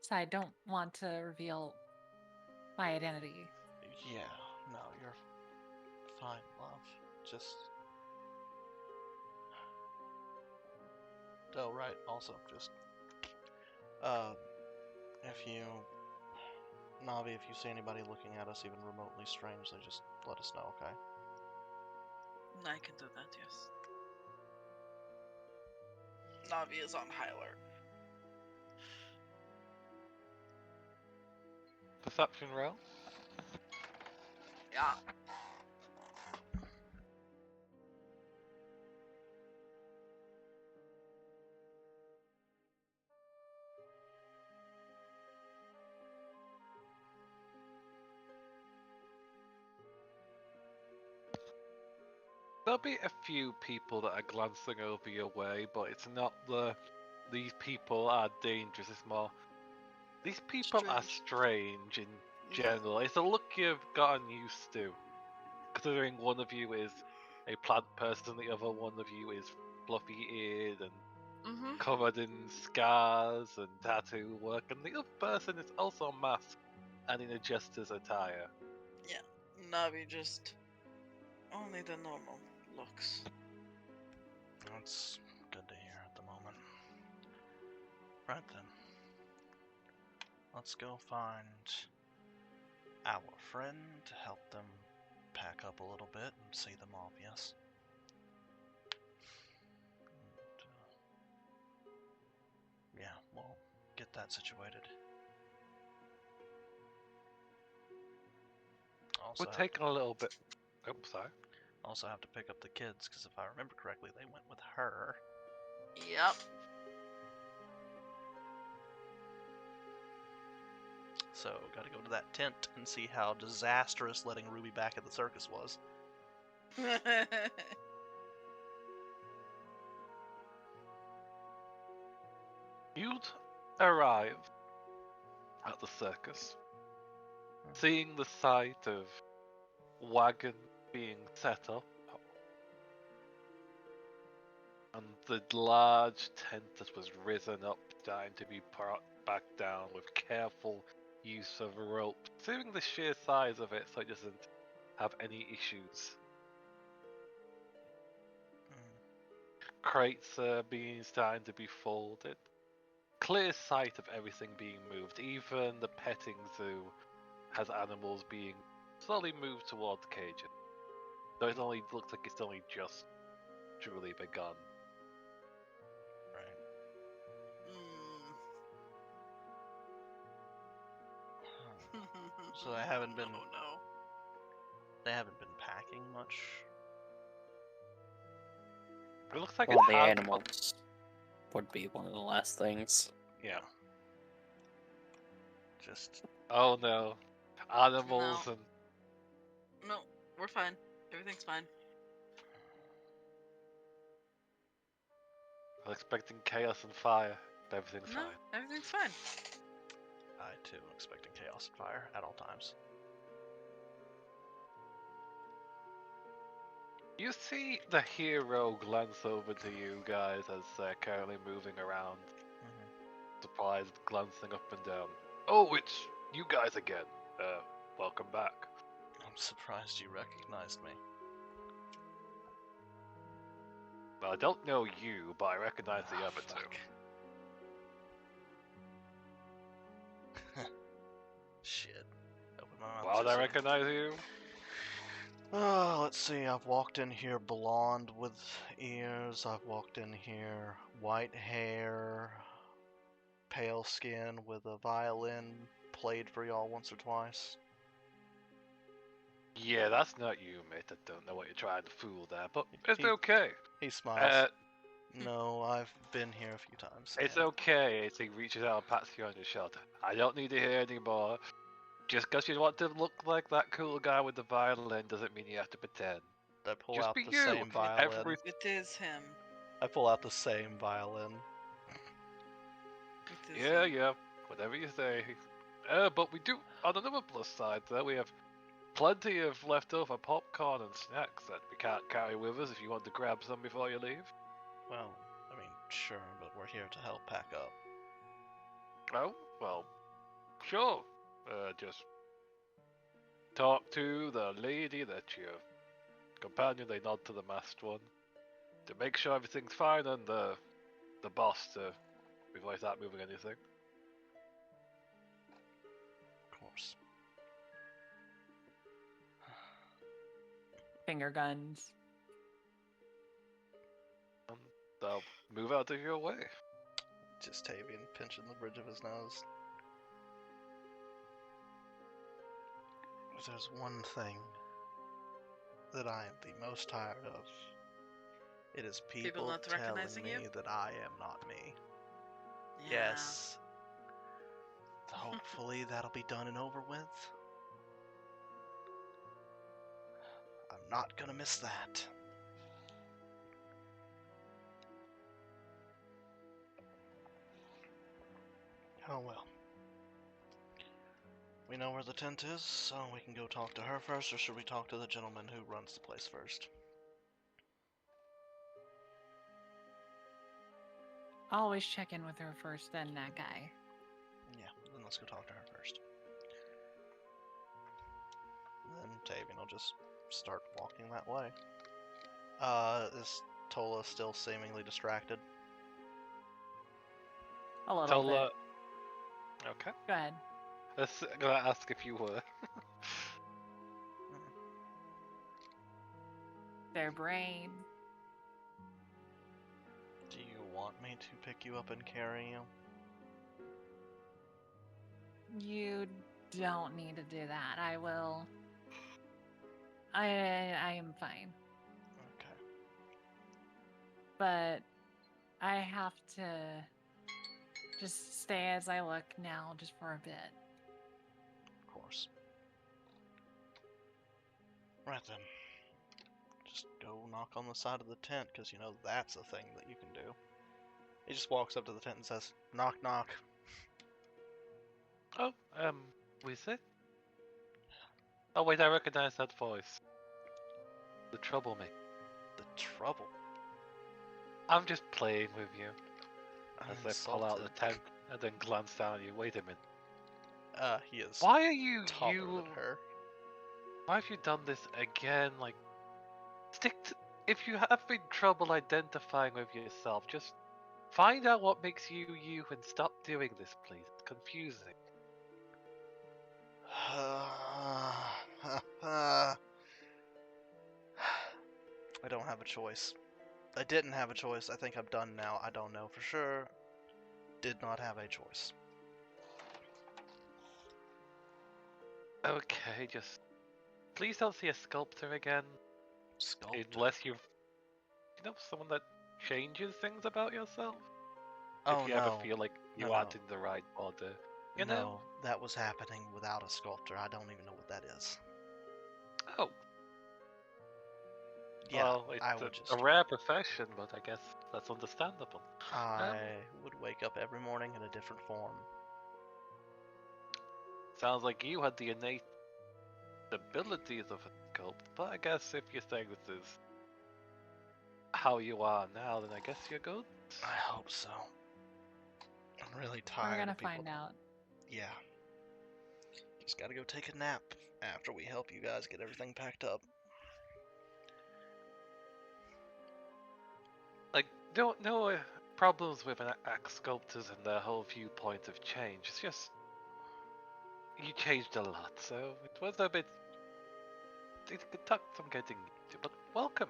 so I don't want to reveal my identity.
Yeah, no, you're fine, love. Just... Oh, right, also, just... if you... Navi, if you see anybody looking at us even remotely strangely, just let us know, okay?
I can do that, yes. Navi is on high alert.
Perception roll.
Yeah.
There'll be a few people that are glancing over your way, but it's not these people are dangerous, it's more these people are strange in general. It's a look you've gotten used to. Considering one of you is a plant person, the other one of you is fluffy-eared and covered in scars and tattoo work, and the other person is also masked and in a jester's attire.
Yeah. Navi just only the normal looks.
That's good to hear at the moment. Right then. Let's go find our friend to help them pack up a little bit and see them obvious. And, yeah, we'll get that situated. Also
We're taking a little bit. Oh, sorry.
Also have to pick up the kids, because if I remember correctly, they went with her.
Yep.
So, gotta go to that tent and see how disastrous letting Ruby back at the circus was.
You'd arrive at the circus, seeing the sight of wagon being set up, and the large tent that was risen up starting to be brought back down with careful use of rope, considering the sheer size of it so it doesn't have any issues. Crates are starting to be folded. Clear sight of everything being moved. Even the petting zoo has animals being slowly moved towards cages. So it only looks like it's only just truly begun.
So they haven't been.
Oh no.
They haven't been packing much.
It looks like
Well,
it
the
has.
animals would be one of the last things.
Yeah.
Just.
Oh no. Animals
No.
and.
No, we're fine. Everything's fine.
I'm expecting chaos and fire. But everything's
No,
fine.
everything's fine.
I too am expecting chaos and fire at all times.
You see the hero glance over to you guys as they're currently moving around. Surprised, glancing up and down. Oh, it's you guys again. Welcome back.
I'm surprised you recognized me.
Well, I don't know you, but I recognize the other two.
Shit. Open my mouth.
Why would
too
I
soon.
recognize you?
Let's see. I've walked in here blonde with ears. I've walked in here white hair, pale skin with a violin. Played for y'all once or twice.
Yeah, that's not you, mate. I don't know what you're trying to fool there, but it's
He-
okay.
He smiles.
Uh,
No, I've been here a few times.
it's
and-
okay. He reaches out and pats you on your shoulder. I don't need to hear anymore. Just because you want to look like that cool guy with the violin doesn't mean you have to pretend.
I pull
Just
out
be
the
you.
same violin.
It is him.
I pull out the same violin.
It is
Yeah,
him.
yeah. Whatever you say. But we do, on another plus side, though, we have plenty of leftover popcorn and snacks that we can't carry with us if you want to grab some before you leave.
Well, I mean, sure, but we're here to help pack up.
Oh, well, sure. Just talk to the lady that your companion, they nod to the masked one, to make sure everything's fine, and the boss to before I start moving anything.
Of course.
Finger guns.
They'll move out of your way.
Just Tavian pinching the bridge of his nose. If there's one thing that I am the most tired of, it is people
not
telling
recognizing
me
you?
that I am not me.
Yeah.
Yes. Hopefully that'll be done and over with. I'm not gonna miss that. Oh well. We know where the tent is, so we can go talk to her first, or should we talk to the gentleman who runs the place first?
Always check in with her first, then that guy.
Yeah, then let's go talk to her first. Then Tavian will just start walking that way. Is Tola still seemingly distracted?
A little
Tola.
bit.
Okay.
Go ahead.
I'm gonna ask if you were.
Their brain.
Do you want me to pick you up and carry you?
You don't need to do that. I will. I am fine.
Okay.
But I have to just stay as I look now, just for a bit.
Of course. Right then. Just go knock on the side of the tent, because you know that's a thing that you can do. He just walks up to the tent and says, "Knock, knock."
Oh, who is it? Oh wait, I recognize that voice. The troublemaker.
The trouble.
I'm just playing with you.
I'm
As they pull out the
insulted.
tent and then glance down at you. Wait a minute.
He is
Why are you
taller than her.
Why have you done this again? Like, stick to. If you have been trouble identifying with yourself, just find out what makes you you and stop doing this, please. It's confusing.
I don't have a choice. I didn't have a choice. I think I'm done now. I don't know for sure. Did not have a choice.
Okay, just please don't see a sculptor again,
Sculptor.
unless you know, someone that changes things about yourself.
Oh
if you
no.
ever feel like you
No,
aren't
no.
in the right order, you
no,
know.
that was happening without a sculptor. I don't even know what that is.
Oh,
Yeah,
well, it's
I would just.
a rare profession, but I guess that's understandable.
I would wake up every morning in a different form.
Sounds like you had the innate abilities of a sculpt, but I guess if you're saying this is how you are now, then I guess you're good.
I hope so. I'm really tired.
We're gonna
of people...
find out.
Yeah. Just gotta go take a nap after we help you guys get everything packed up.
Like, no problems with axe sculptors and their whole viewpoint of change. It's just you changed a lot, so it was a bit it could take some getting used to, but welcome.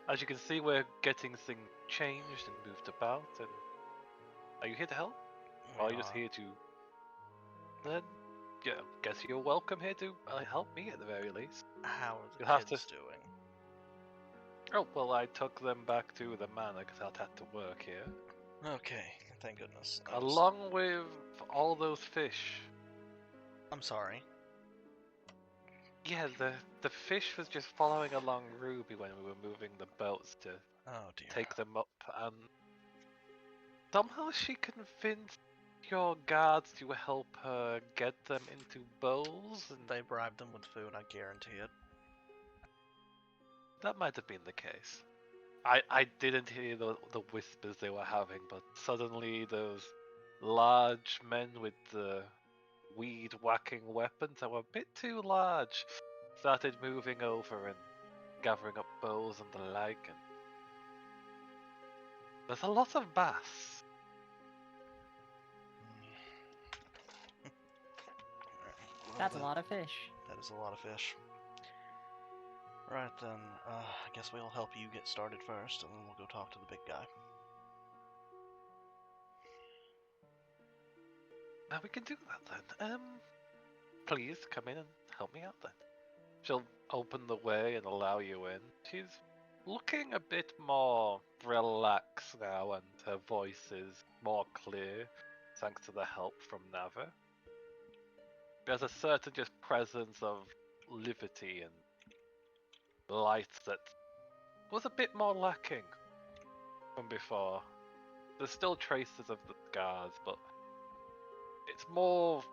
As you can see, we're getting things changed and moved about. And are you here to help? Or are you just here to? Then, yeah, guess you're welcome here to help me at the very least.
How are the
You'll have
kids
to-
doing?
Oh well, I took them back to the manor because I'd had to work here,
Okay, thank goodness. I was-
along with all those fish.
I'm sorry.
Yeah, the fish was just following along Ruby when we were moving the boats to
Oh dear.
take them up, and somehow she convinced your guards to help her get them into bowls, and
They bribed them with food, I guarantee it.
that might have been the case. I didn't hear the whispers they were having, but suddenly those large men with the weed whacking weapons that were a bit too large started moving over and gathering up bowls and the like, and there's a lot of bass.
That's a lot of fish.
That is a lot of fish. Right then, I guess we'll help you get started first, and then we'll go talk to the big guy.
Now we can do that then. Please come in and help me out then. She'll open the way and allow you in. She's looking a bit more relaxed now, and her voice is more clear, thanks to the help from Nava. There's a certain just presence of liberty and light that was a bit more lacking from before. There's still traces of the scars, but it's more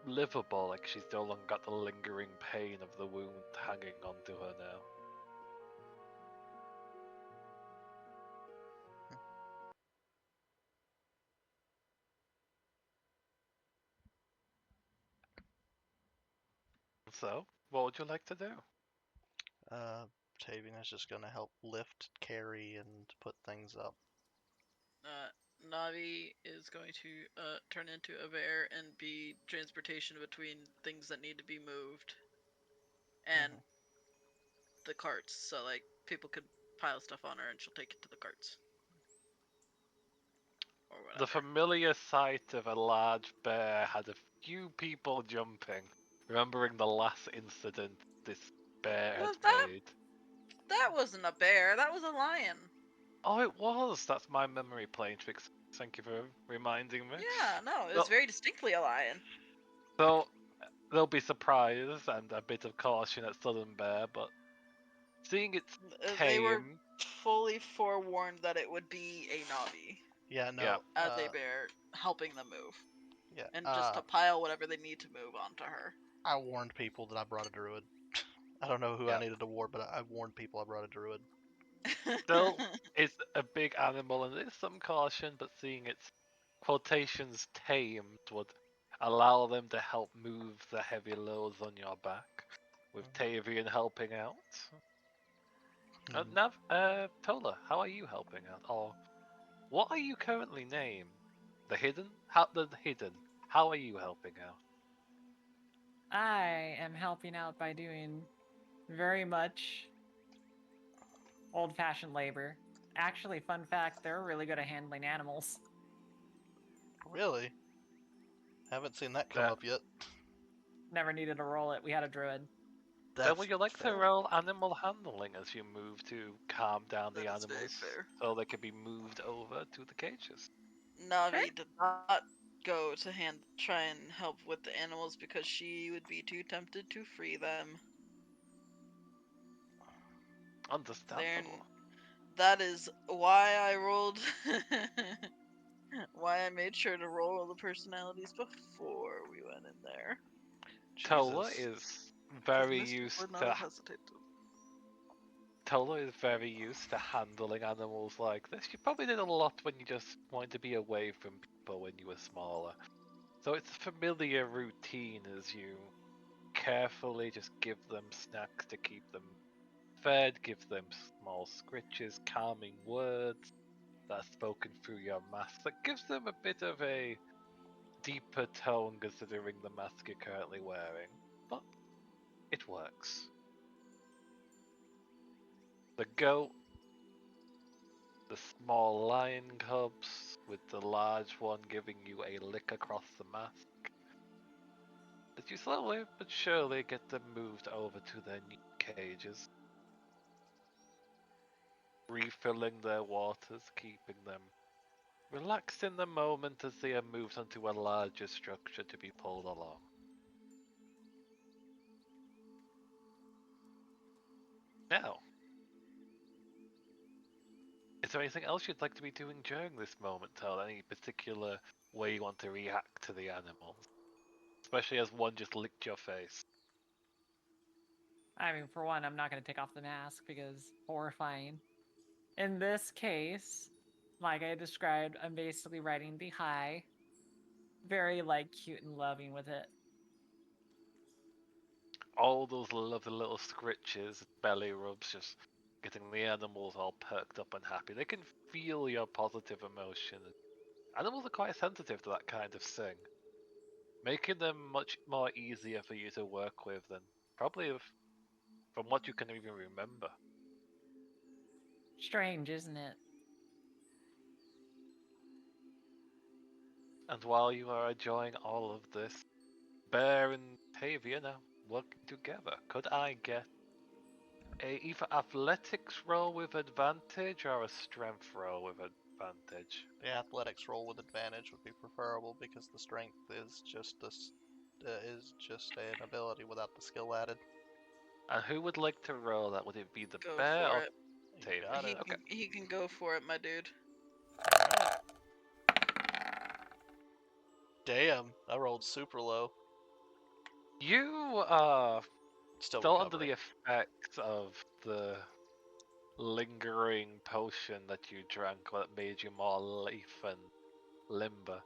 livable, like she's no longer got the lingering pain of the wound hanging onto her now. So, what would you like to do?
Tavian is just gonna help lift, carry, and put things up.
Navi is going to turn into a bear and be transportation between things that need to be moved and the carts. So like people could pile stuff on her and she'll take it to the carts. Or whatever.
The familiar sight of a large bear had a few people jumping, remembering the last incident this bear
Was
had
that-
made.
That wasn't a bear, that was a lion.
Oh, it was! That's my memory playing tricks. Thank you for reminding me.
Yeah, no, it was
Well-
very distinctly a lion.
So, there'll be surprise and a bit of caution at Southern Bear, but seeing it's
They
tame,
were fully forewarned that it would be a Navi
Yeah, no.
Yeah.
as a bear helping them move.
Yeah.
And just to pile whatever they need to move onto her.
I warned people that I brought a druid. I don't know who
Yeah.
I needed to warn, but I warned people I brought a druid.
still, it's a big animal and there's some caution, but seeing its quotations tamed would allow them to help move the heavy loads on your back, with Tavian helping out.
Hmm.
Tola, how are you helping out? Or what are you currently named? The Hidden? The Hidden. How are you helping out?
I am helping out by doing very much old-fashioned labor. Actually, fun fact, they're really good at handling animals.
Really? Haven't seen that come
Yeah.
up yet.
Never needed to roll it. We had a druid.
Then would you like to
fair.
roll animal handling as you move to calm down the
That is very
animals
fair.
so they can be moved over to the cages?
Navi did not go to try and help with the animals because she would be too tempted to free them.
Understandable.
That is why I rolled. Why I made sure to roll the personalities before we went in there.
Tola
Jesus.
is very
Miss
used
would not
to
have hesitated.
Tola is very used to handling animals like this. You probably did a lot when you just wanted to be away from people when you were smaller. So it's a familiar routine as you carefully just give them snacks to keep them fed, give them small scritches, calming words that are spoken through your mask that gives them a bit of a deeper tone considering the mask you're currently wearing. But it works. the goat, the small lion cubs, with the large one giving you a lick across the mask. As you slowly but surely get them moved over to their new cages, refilling their waters, keeping them relaxed in the moment as they are moved onto a larger structure to be pulled along. Now, is there anything else you'd like to be doing during this moment, Tal? Any particular way you want to react to the animals? Especially as one just licked your face.
I mean, for one, I'm not going to take off the mask because horrifying. In this case, like I described, I'm basically riding the high. Very, like, cute and loving with it.
All those lovely little scritches, belly rubs, just getting the animals all perked up and happy. They can feel your positive emotion. Animals are quite sensitive to that kind of thing, making them much more easier for you to work with than probably from what you can even remember.
Strange, isn't it?
And while you are enjoying all of this, Bear and Tavia now working together. Could I get a either athletics roll with advantage or a strength roll with advantage?
The athletics roll with advantage would be preferable because the strength is just an ability without the skill added.
And who would like to roll that? Would it be the
Go
bear
for
or
it.
You
Tavia?
got it.
Okay.
He can go for it, my dude.
Alright. Damn, I rolled super low.
You are
Still
still under
recovering.
the effect of the lingering potion that you drank that made you more life and limber.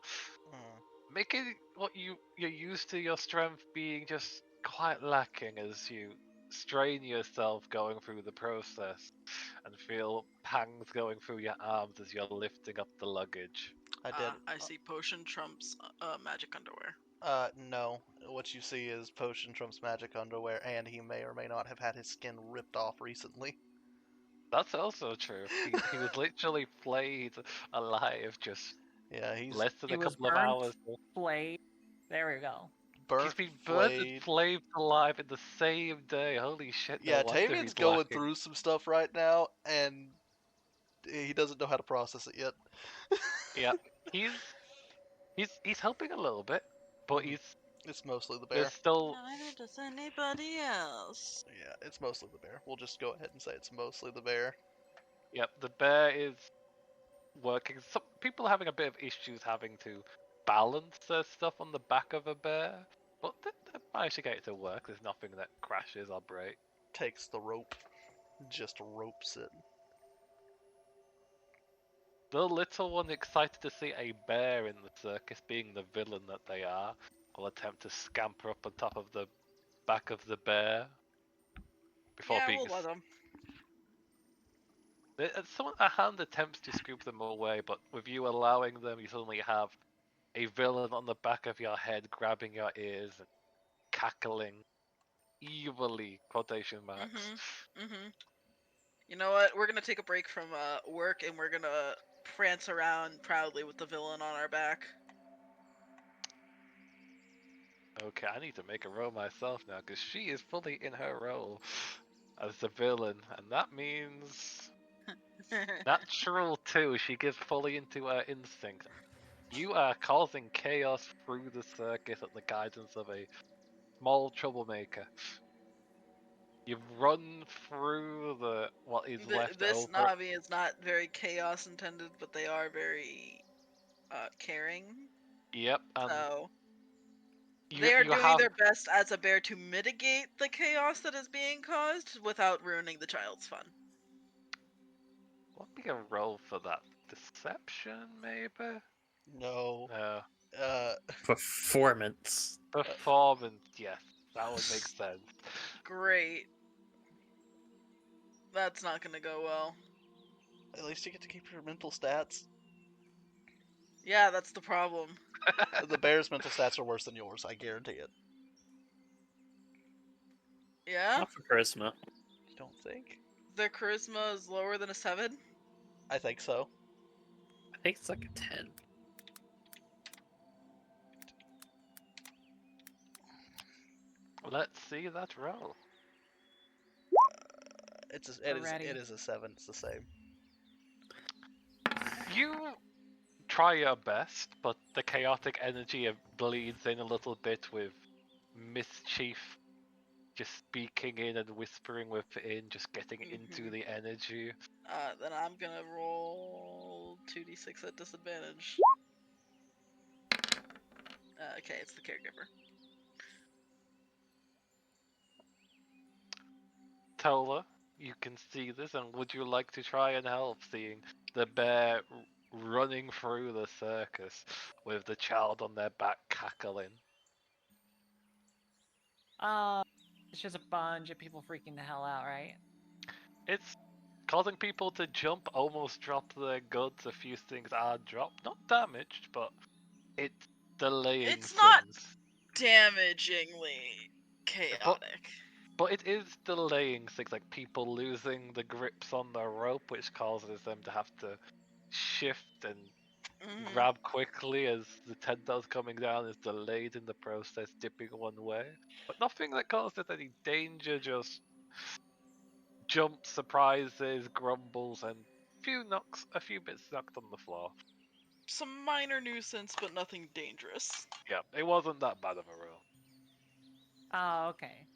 Making what you're used to your strength being just quite lacking as you strain yourself going through the process and feel pangs going through your arms as you're lifting up the luggage.
I did.
I see potion trumps magic underwear.
No. What you see is potion trumps magic underwear, and he may or may not have had his skin ripped off recently.
That's also true. He was literally flayed alive just
Yeah, he's
less than
He
a
was
couple of
burnt,
hours.
flayed. There we go.
burnt,
He's been burned and
flayed.
flayed alive in the same day. Holy shit, no
Yeah,
wonder
Tavian's
he's
going
lacking.
through some stuff right now, and he doesn't know how to process it yet.
Yeah, he's helping a little bit, but
Mhm.
he's
It's mostly the
there's
bear.
still
Neither does anybody else.
Yeah, it's mostly the bear. We'll just go ahead and say it's mostly the bear.
yep. The bear is working. Some people are having a bit of issues having to balance their stuff on the back of a bear, but they manage to get it to work. There's nothing that crashes or breaks.
Takes the rope, just ropes it.
The little one, excited to see a bear in the circus, being the villain that they are, will attempt to scamper up on top of the back of the bear before
Yeah,
being.
we'll let him.
A hand attempts to scoop them away, but with you allowing them, you suddenly have a villain on the back of your head grabbing your ears and cackling evilly, quotation marks.
Mm-hmm. You know what? We're gonna take a break from work and we're gonna prance around proudly with the villain on our back.
Okay, I need to make a roll myself now, because she is fully in her role as the villain, and that means natural 2. She gives fully into her instinct. You are causing chaos through the circus at the guidance of a small troublemaker. You've run through what is left
This
over.
Navi is not very chaos intended, but they are very caring.
Yep, and
So
you
they are
you
doing
have
their best as a bear to mitigate the chaos that is being caused without ruining the child's fun.
what be a roll for that? Deception, maybe?
No.
No.
Performance.
Performance, yes, that would make sense.
Great. That's not gonna go well.
At least you get to keep your mental stats.
Yeah, that's the problem.
The bear's mental stats are worse than yours, I guarantee it.
Yeah?
Not for charisma.
You don't think?
Their charisma is lower than a 7?
I think so.
I think it's like a 10.
Let's see that roll.
We're ready.
It is a 7. It's the same.
You try your best, but the chaotic energy bleeds in a little bit with mischief just speaking in and whispering within, just getting into the energy.
Then I'm gonna roll 2d6 at disadvantage. Okay, it's the caregiver.
Tola, you can see this, and would you like to try and help seeing the bear running through the circus with the child on their back cackling?
It's just a bunch of people freaking the hell out, right?
It's causing people to jump, almost drop their goods. A few things are dropped, not damaged, but it's delaying
It's not
things.
damagingly chaotic.
But it is delaying things, like people losing the grips on the rope, which causes them to have to shift and grab quickly as the Tendo's coming down is delayed in the process, dipping one way. But nothing that causes any danger, just jumps, surprises, grumbles, and a few bits knocked on the floor.
Some minor nuisance, but nothing dangerous.
Yeah, it wasn't that bad of a roll.
Oh, okay.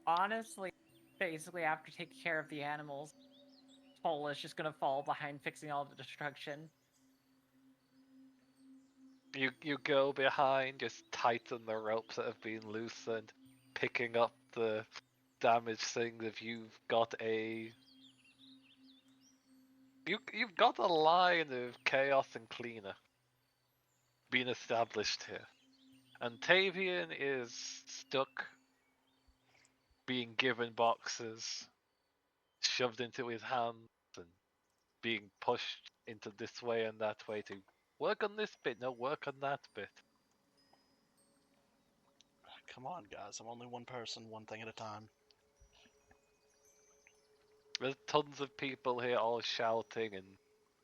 Honestly, basically after taking care of the animals, Tola's just gonna fall behind fixing all the destruction.
You go behind, just tighten the ropes that have been loosened, picking up the damaged things. If you've got you've got a line of chaos and cleaner being established here, and Tavian is stuck, being given boxes shoved into his hands and being pushed into this way and that way to work on this bit, no, work on that bit.
Come on, guys. I'm only one person, one thing at a time.
There's tons of people here all shouting and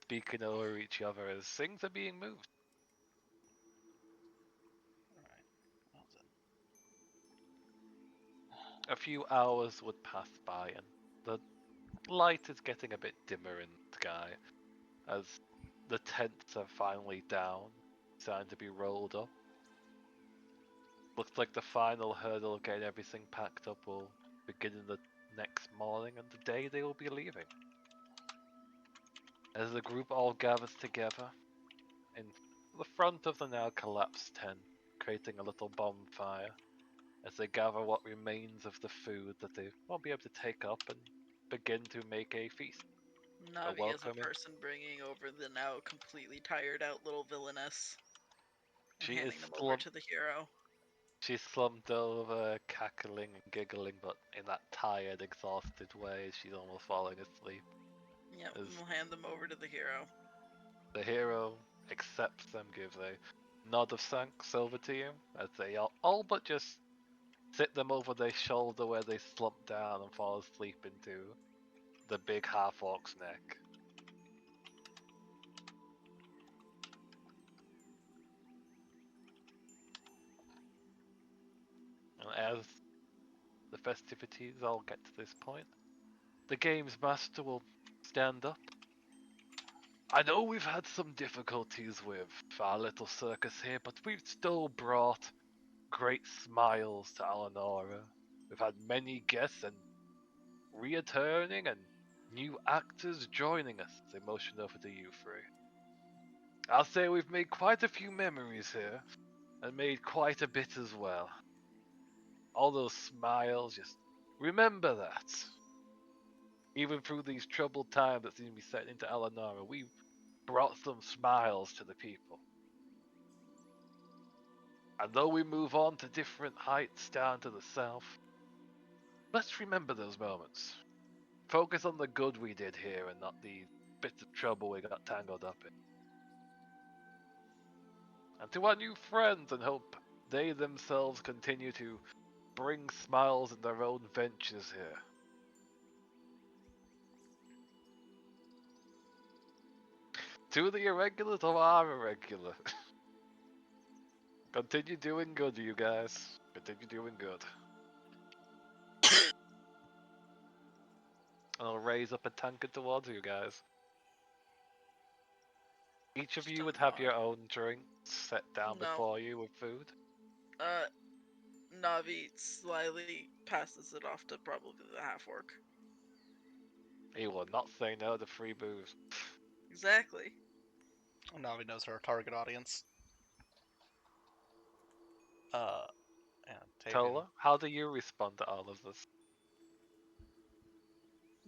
speaking over each other as things are being moved.
Alright. Well then.
A few hours would pass by and the light is getting a bit dimmer in the sky as the tents are finally down, starting to be rolled up. Looks like the final hurdle of getting everything packed up will begin in the next morning and the day they will be leaving. As the group all gathers together in the front of the now collapsed tent, creating a little bonfire, as they gather what remains of the food that they won't be able to take up and begin to make a feast.
Navi is a
welcoming.
person bringing over the now completely tired out little villainess. And
She is
handing them over
slumped.
to the hero.
She's slumped over, cackling and giggling, but in that tired, exhausted way, she's almost falling asleep.
Yep,
As
and we'll hand them over to the hero.
the hero accepts them, gives a nod of thanks over to you, as they all but just sit them over their shoulder where they slump down and fall asleep into the big half-orc's neck. And as the festivities all get to this point, the games master will stand up. I know we've had some difficulties with our little circus here, but we've still brought great smiles to Alanora. We've had many guests and returning and new actors joining us. They motion over to you three. I'll say we've made quite a few memories here, and made quite a bit as well. All those smiles, just remember that. Even through these troubled times that seem to be setting into Alanora, we've brought some smiles to the people. And though we move on to different heights down to the south, let's remember those moments. Focus on the good we did here and not the bits of trouble we got tangled up in. And to our new friends, and hope they themselves continue to bring smiles in their own ventures here. To the irregulars of our irregular. Continue doing good, you guys. Continue doing good. And I'll raise up a tankard towards you guys. Each of
Just
you
a
would have your
nod.
own drink set down
No.
before you with food.
Navi slyly passes it off to probably the half-orc.
He will not say no to free booze.
Exactly.
Navi knows her target audience. And Tavian.
Tola, how do you respond to all of this?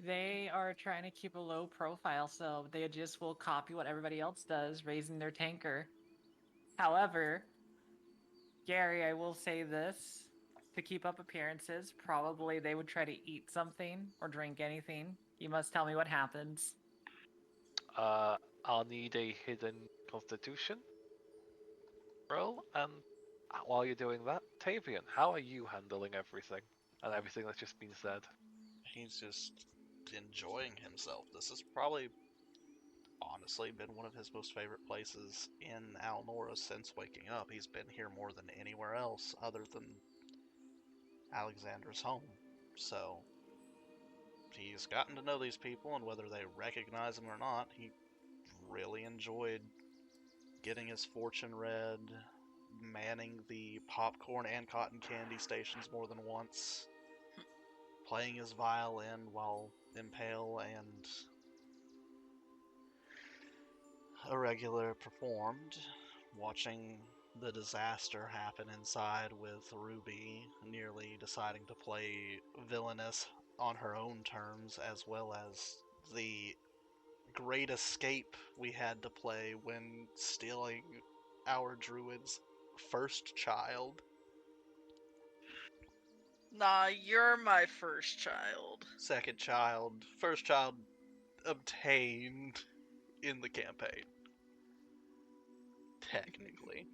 They are trying to keep a low profile, so they just will copy what everybody else does, raising their tanker. However, Gary, I will say this. To keep up appearances, probably they would try to eat something or drink anything. You must tell me what happens.
I'll need a hidden constitution roll, and while you're doing that, Tavian, how are you handling everything? And everything that's just been said?
He's just enjoying himself. This has probably, honestly, been one of his most favorite places in Alnora since waking up. He's been here more than anywhere else other than Alexandra's home. So, he's gotten to know these people, and whether they recognize him or not, he really enjoyed getting his fortune read, manning the popcorn and cotton candy stations more than once, playing his violin while Impale and Irregular performed, watching the disaster happen inside with Ruby nearly deciding to play villainous on her own terms, as well as the great escape we had to play when stealing our druid's first child.
Nah, you're my first child.
Second child, first child obtained in the campaign. Technically.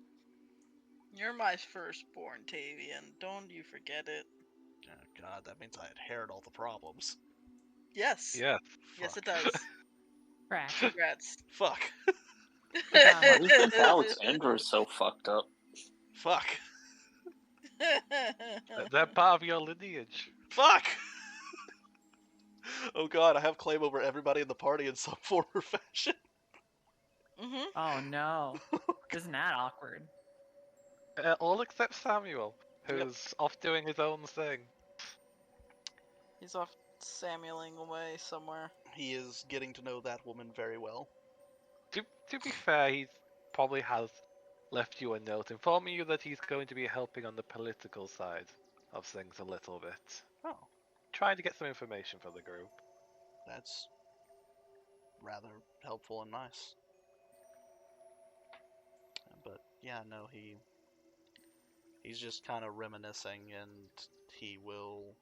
You're my firstborn, Tavian. Don't you forget it.
Oh god, that means I inherit all the problems.
Yes.
Yeah.
Yes, it
Fuck.
does.
Correct.
Congrats.
Fuck.
Why
do you think Alexandra is so fucked up?
Fuck.
They're part of your lineage.
Fuck! Oh god, I have claim over everybody in the party in some form or fashion.
Mhm.
Oh no. Isn't that awkward?
All except Samuel,
Yep.
who's off doing his own thing.
He's off Samueling away somewhere.
He is getting to know that woman very well.
To be fair, he probably has left you a note informing you that he's going to be helping on the political side of things a little bit.
Oh,
Trying to get some information for the group.
that's rather helpful and nice. But yeah, no, he's just kind of reminiscing, and he will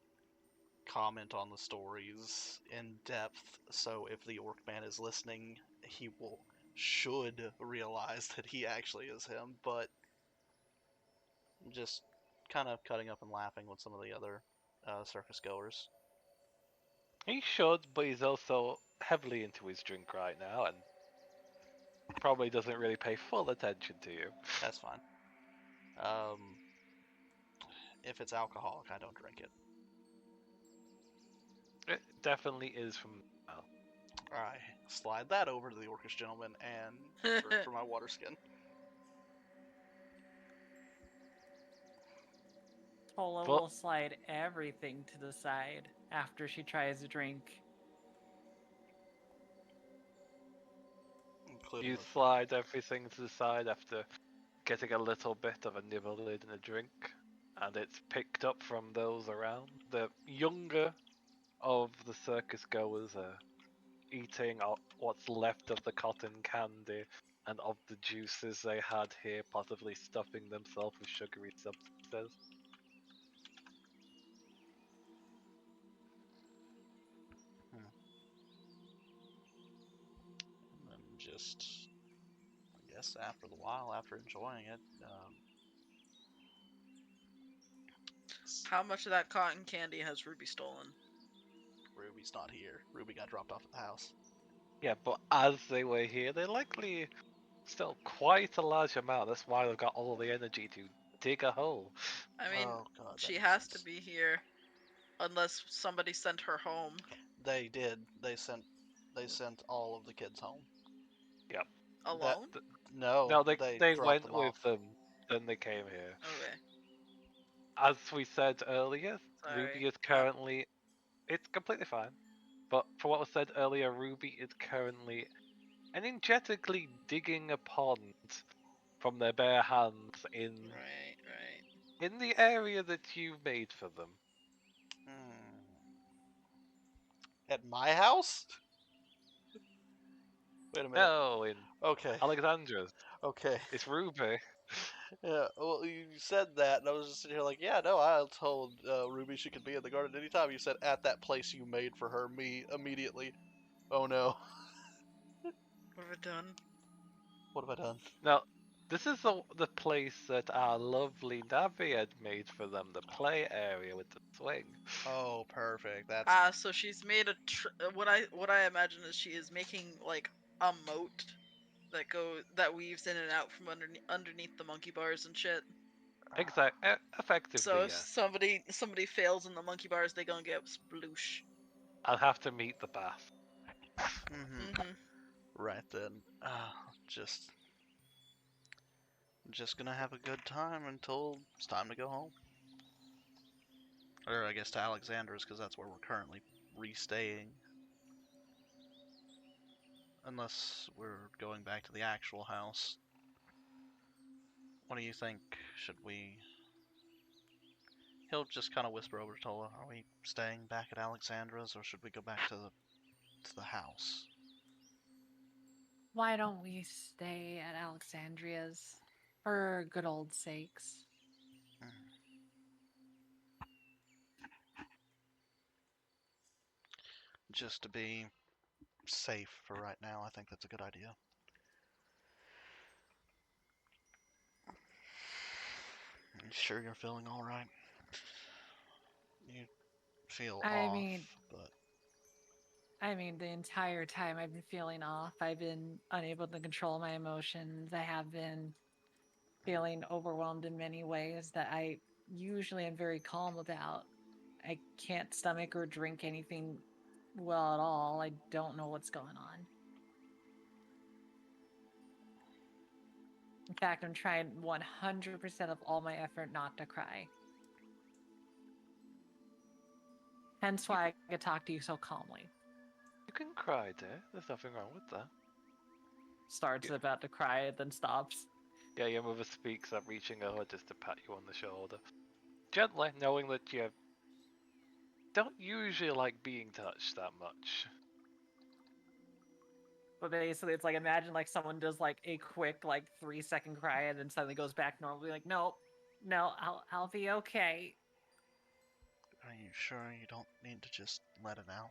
comment on the stories in depth, so if the orc man is listening, he should realize that he actually is him, but just kind of cutting up and laughing with some of the other circus goers.
He should, but he's also heavily into his drink right now and probably doesn't really pay full attention to you.
That's fine. If it's alcoholic, I don't drink it.
It definitely is from now.
I slide that over to the orcish gentleman and for my water skin.
Tola
Well-
will slide everything to the side after she tries a drink.
Including
You
the
slide everything to the side after getting a little bit of a nibble in a drink, and it's picked up from those around. The younger of the circus goers are eating what's left of the cotton candy and of the juices they had here, possibly stuffing themselves with sugary substances.
And then just, I guess after the while, after enjoying it,
How much of that cotton candy has Ruby stolen?
Ruby's not here. Ruby got dropped off at the house.
Yeah, but as they were here, they likely still quite a large amount. That's why they've got all the energy to dig a hole.
I mean,
Oh god, that
she
makes
has to
sense.
be here unless somebody sent her home
They did. They sent all of the kids home.
Yep.
That
alone.
no,
No,
they
they
dropped
went
them
with
off.
them. Then they came here.
Okay,
As we said earlier,
sorry.
Ruby is currently. It's completely fine. But for what was said earlier, Ruby is currently energetically digging a pond from their bare hands
Right, right.
in the area that you made for them.
Hmm. At my house? Wait a minute.
No, in
Okay.
Alexandra's.
Okay.
It's Ruby.
Yeah. Well, you said that, and I was just sitting here like, yeah, no, I told Ruby she could be in the garden anytime. You said at that place you made for her. Me immediately. Oh no.
What have I done?
What have I done?
Now, this is the place that our lovely Navi had made for them, the play area with the swing.
Oh, perfect. That's
So she's made a what I imagine is she is making like a moat that weaves in and out from underneath the monkey bars and shit. So
Effectively,
if
yeah.
somebody fails in the monkey bars, they gonna get sploosh.
I'll have to meet the bath.
Mhm.
right then. Just gonna have a good time until it's time to go home. Or I guess to Alexandra's, because that's where we're currently restaying. Unless we're going back to the actual house. What do you think? Should we... He'll just kind of whisper over to Tola, are we staying back at Alexandra's, or should we go back to the house?
Why don't we stay at Alexandria's for good old sakes?
Just to be safe for right now, I think that's a good idea. You sure you're feeling alright? You feel
I
off,
mean,
but...
the entire time I've been feeling off. I've been unable to control my emotions. I have been feeling overwhelmed in many ways that I usually am very calm about. I can't stomach or drink anything well at all. I don't know what's going on. In fact, I'm trying 100% of all my effort not to cry. Hence why I could talk to you so calmly.
You can cry, dear. There's nothing wrong with that.
Starts
Yeah.
about to cry, then stops.
Yeah, your mother speaks up, reaching over just to pat you on the shoulder. Gently, knowing that you don't usually like being touched that much.
But basically, it's like imagine like someone does like a quick like 3-second cry and then suddenly goes back normal. Like, nope, no, I'll be okay.
Are you sure you don't need to just let it out?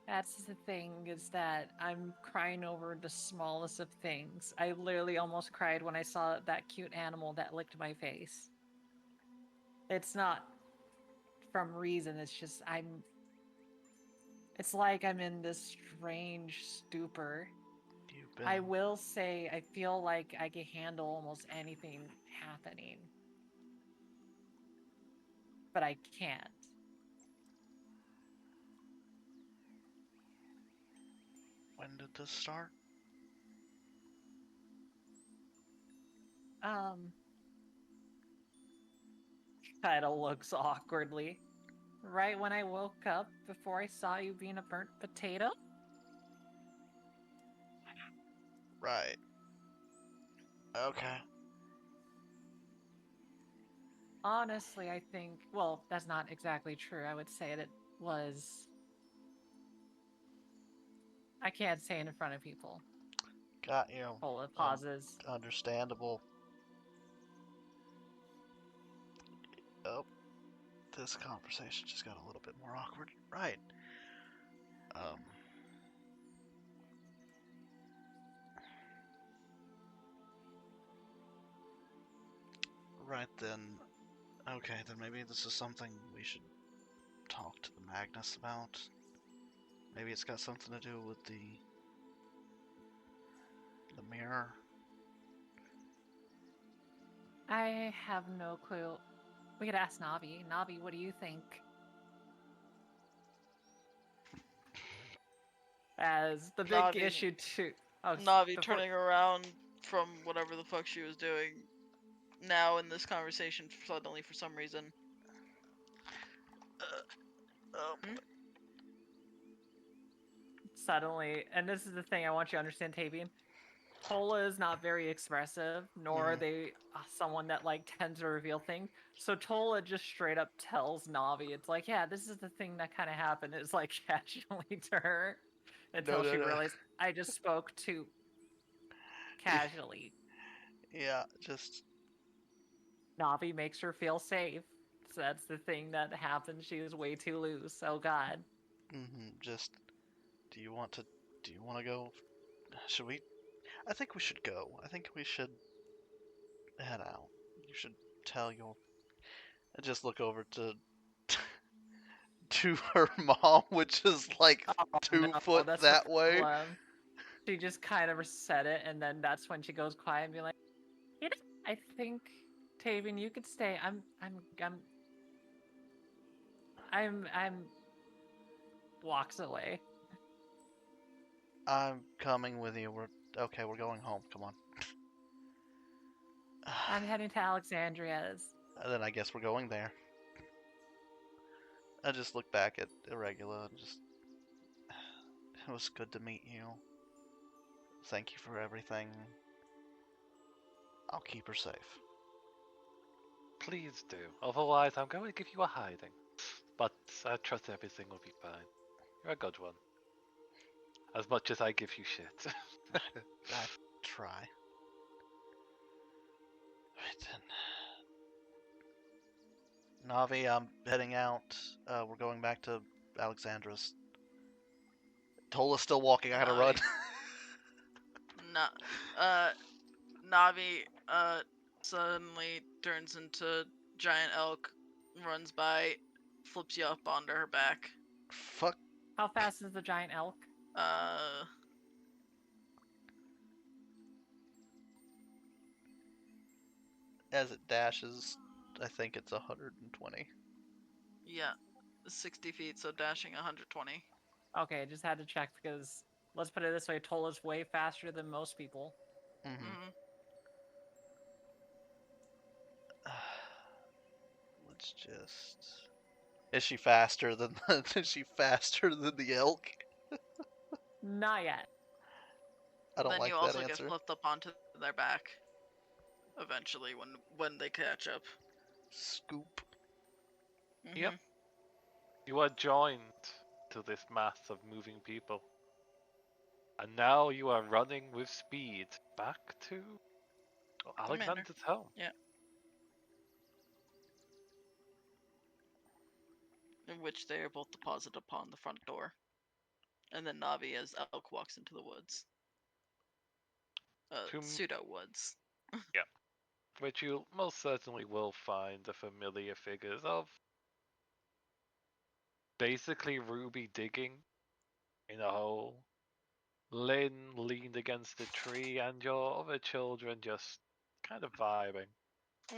That's the thing, is that I'm crying over the smallest of things. I literally almost cried when I saw that cute animal that licked my face. It's not from reason, it's just it's like I'm in this strange stupor.
You've been...
I will say I feel like I can handle almost anything happening. But I can't.
When did this start?
Kinda looks awkwardly. Right when I woke up, before I saw you being a burnt potato?
Right. Okay.
Honestly, I think, well, that's not exactly true. I would say that it was... I can't say it in front of people.
Got you.
Hold it, pauses.
Understandable. Oh, this conversation just got a little bit more awkward. Right. Right then. Okay, then maybe this is something we should talk to the Magnus about. Maybe it's got something to do with the mirror.
I have no clue. We could ask Navi. Navi, what do you think? As the big
Navi-
issue too. Oh,
Navi
before-
turning around from whatever the fuck she was doing now in this conversation suddenly for some reason.
Oh,
Hmm?
Suddenly, and this is the thing I want you to understand, Tavian. Tola is not very expressive, nor are they someone that like tends to reveal things. So Tola just straight up tells Navi, it's like, yeah, this is the thing that kind of happened. It's like casually to her until she
no.
realized I just spoke too casually.
Yeah, just
Navi makes her feel safe. So that's the thing that happened. She was way too loose. Oh God.
just. Do you want to go? Should we? I think we should go. I think we should head out. You should tell your. I just look over to to her mom, which is like
Oh,
2
no,
foot
that's
that
the
way.
problem. She just kind of said it, and then that's when she goes quiet and be like, you know, I think Tavian, you could stay. I'm walks away.
I'm coming with you. We're going home. Come on.
I'm heading to Alexandria's.
And then I guess we're going there. I just look back at Irregula and just. It was good to meet you. Thank you for everything. I'll keep her safe.
Please do. Otherwise, I'm going to give you a hiding. But I trust everything will be fine. You're a good one. As much as I give you shit.
I try. Right then. Navi, I'm heading out. We're going back to Alexandra's. Tola's still walking. I gotta run.
Navi suddenly turns into giant elk, runs by, flips you up onto her back.
Fuck.
How fast is the giant elk?
As it dashes, I think it's 120.
Yeah, 60 feet, so dashing 120.
Okay, I just had to check because let's put it this way: Tola's way faster than most people.
Mm-hmm. Let's just. Is she faster than the elk?
Not yet.
I don't
Then
like
you
that
also
answer.
get flipped up onto their back. Eventually, when they catch up.
Scoop.
Yep. You are joined to this mass of moving people. And now you are running with speed back to Alexander's home.
Yeah. In which they are both deposited upon the front door. And then Navi as Elk walks into the woods. Pseudo woods.
Yeah. Which you most certainly will find the familiar figures of. Basically Ruby digging in a hole. Lynn leaned against a tree and your other children just kind of vibing.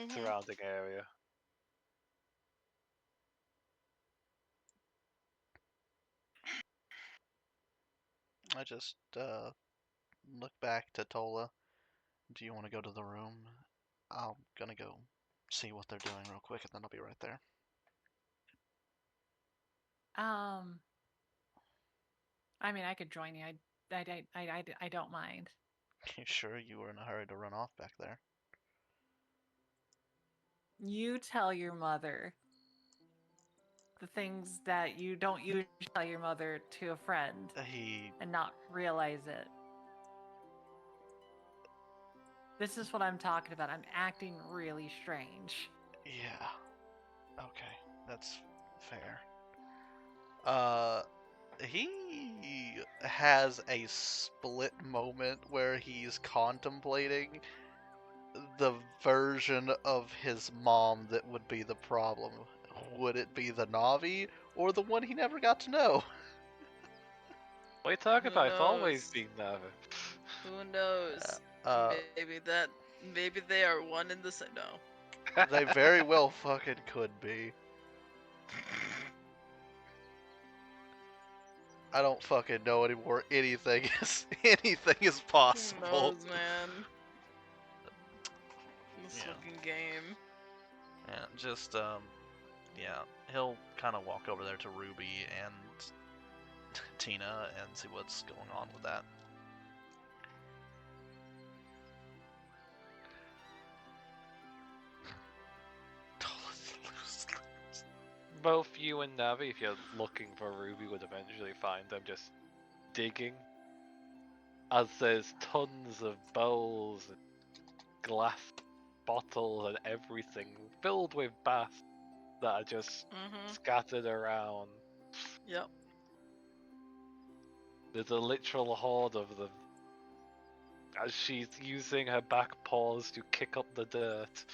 Surrounding area.
I just look back to Tola. Do you want to go to the room? I'm gonna go see what they're doing real quick, and then I'll be right there.
I mean, I could join you. I don't mind.
You sure you were in a hurry to run off back there?
You tell your mother the things that you don't usually tell your mother to a friend and not realize it. This is what I'm talking about. I'm acting really strange.
Yeah. Okay, that's fair. He has a split moment where he's contemplating the version of his mom that would be the problem. Would it be the Navi or the one he never got to know?
What are you talking
Who
about? It's always
knows?
been Navi.
Who knows?
Uh,
Maybe they are one in the same. No.
they very well fucking could be. I don't fucking know anymore. Anything is
Who
possible.
knows, man? This
Yeah.
fucking game.
Yeah, just yeah, he'll kind of walk over there to Ruby and Tina and see what's going on with that.
Both you and Navi, if you're looking for Ruby, would eventually find them just digging. As there's tons of bowls and glass bottles and everything filled with bass that are just
Mm-hmm.
scattered around.
Yep.
There's a literal horde of them. As she's using her back paws to kick up the dirt.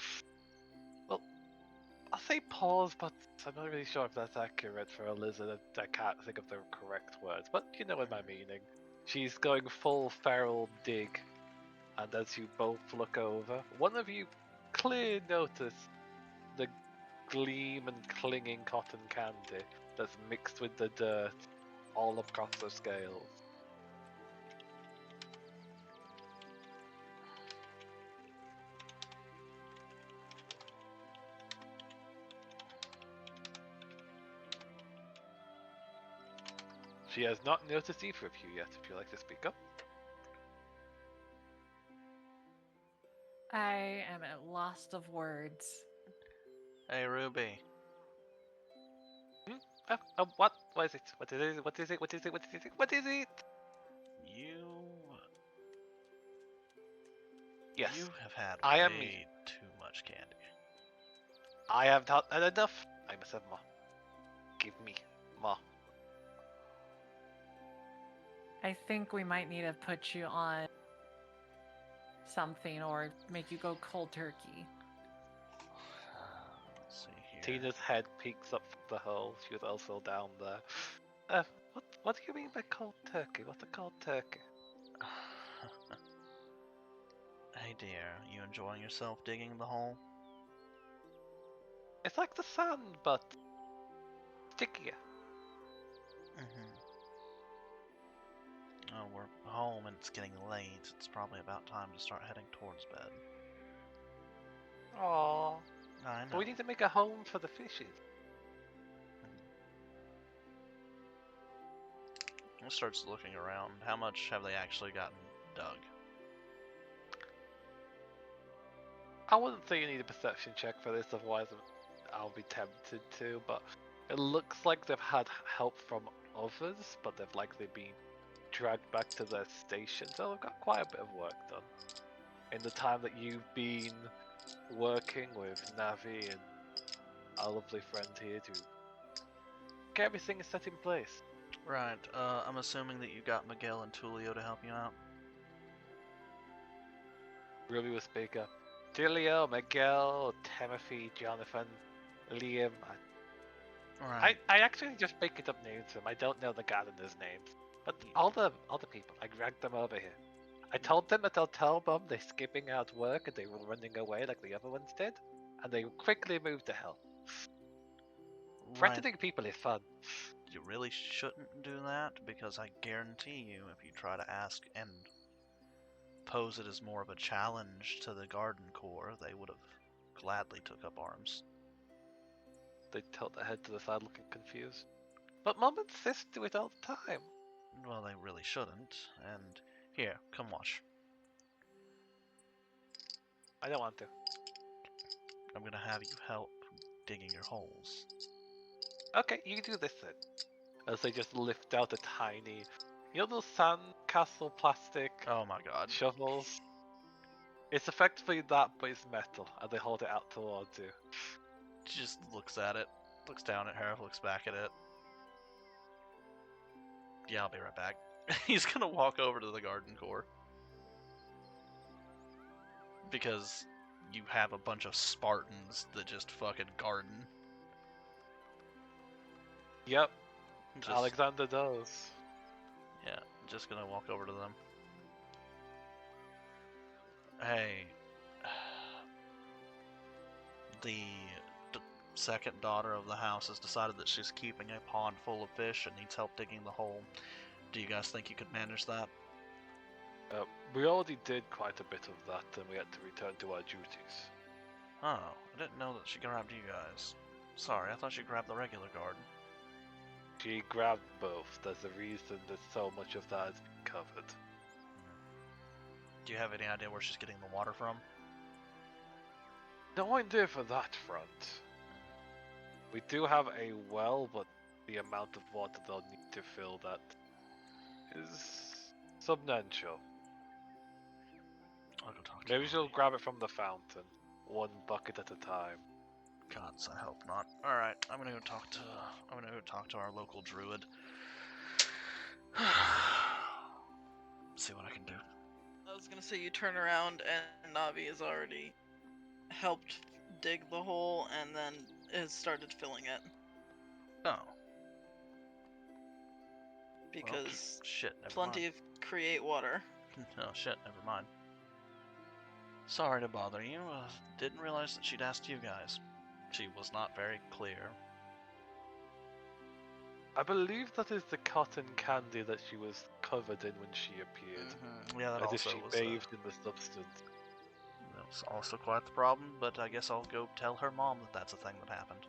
Well, I say paws, but I'm not really sure if that's accurate for a lizard. I can't think of the correct words, but you know what my meaning. She's going full feral dig, and as you both look over, one of you clearly notice the gleam and clinging cotton candy that's mixed with the dirt all across the scales. She has not noticed either of you yet, if you'd like to speak up.
I am at loss of words.
Hey, Ruby.
What? What is it? What is it? What is it? What is it? What is it? What is it? Yes,
You have had
I am
way
me.
too much candy.
I have not had enough. I must have more. Give me more.
I think we might need to put you on something or make you go cold turkey.
Let's see here.
Tina's head peeks up from the hole. She was also down there. What do you mean by cold turkey? What's a cold turkey?
Hey, dear, you enjoying yourself digging the hole?
It's like the sand, but stickier.
Mm-hmm. Oh, we're home and it's getting late. It's probably about time to start heading towards bed.
Aww.
I know.
But we need to make a home for the fishes.
He starts looking around. How much have they actually gotten dug?
I wouldn't say you need a perception check for this, otherwise I'll be tempted to, but it looks like they've had help from others, but they've likely been dragged back to their station, so they've got quite a bit of work done. In the time that you've been working with Navi and our lovely friend here to get everything set in place.
Right, I'm assuming that you got Miguel and Tulio to help you out.
Ruby will speak up. Julio, Miguel, Timothy, Jonathan, Liam.
Right.
I actually just making up names for them. I don't know the gardeners' names. But all the people, I dragged them over here. I told them that I'll tell Mum they're skipping out work and they were running away like the other ones did. And they quickly moved to hell.
Right.
Threatening people is fun.
You really shouldn't do that, because I guarantee you, if you try to ask and pose it as more of a challenge to the Garden Corps, they would have gladly took up arms.
They tilt their head to the side looking confused. But Mum and Sis do it all the time.
Well, they really shouldn't. And here, come watch.
I don't want to.
I'm gonna have you help digging your holes.
Okay, you do this then. As they just lift out a tiny, you know those sandcastle plastic
Oh my god.
shovels? It's effectively that, but it's metal, and they hold it out towards you.
She just looks at it, looks down at her, looks back at it. Yeah, I'll be right back. He's gonna walk over to the Garden Corps. Because you have a bunch of Spartans that just fucking garden.
Yep,
Just,
Alexander does.
Yeah, just gonna walk over to them. Hey, the second daughter of the house has decided that she's keeping a pond full of fish and needs help digging the hole. Do you guys think you could manage that?
We already did quite a bit of that, and we had to return to our duties.
Oh, I didn't know that she grabbed you guys. Sorry, I thought she grabbed the regular garden.
She grabbed both. There's a reason that so much of that has been covered.
Do you have any idea where she's getting the water from?
No idea for that front. We do have a well, but the amount of water they'll need to fill that is substantial.
I'll go talk to
Maybe
her.
she'll grab it from the fountain, one bucket at a time.
Gods, I hope not. All right, I'm gonna go talk to our local druid. See what I can do.
I was gonna say you turn around and Navi has already helped dig the hole and then has started filling it
Oh,
because
shit. Never
plenty
mind.
of create water.
Oh shit. Never mind. Sorry to bother you. Didn't realize that she'd asked you guys. She was not very clear.
I believe that is the cotton candy that she was covered in when she appeared.
Yeah, that
As if
also
she
was.
bathed in the substance.
That was also quite the problem. But I guess I'll go tell her mom that that's a thing that happened.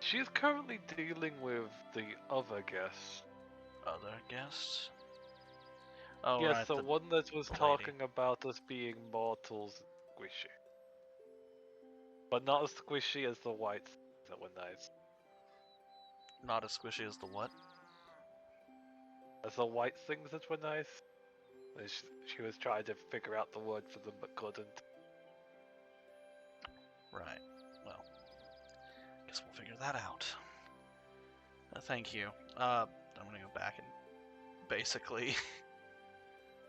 She is currently dealing with the other guest.
Other guests? Oh,
Yes,
right.
the one that was
the lady.
talking about us being mortals squishy. But not as squishy as the whites that were nice.
Not as squishy as the what?
As the white things that were nice. And she was trying to figure out the word for them but couldn't.
Right. Well, guess we'll figure that out. Thank you. I'm gonna go back and basically.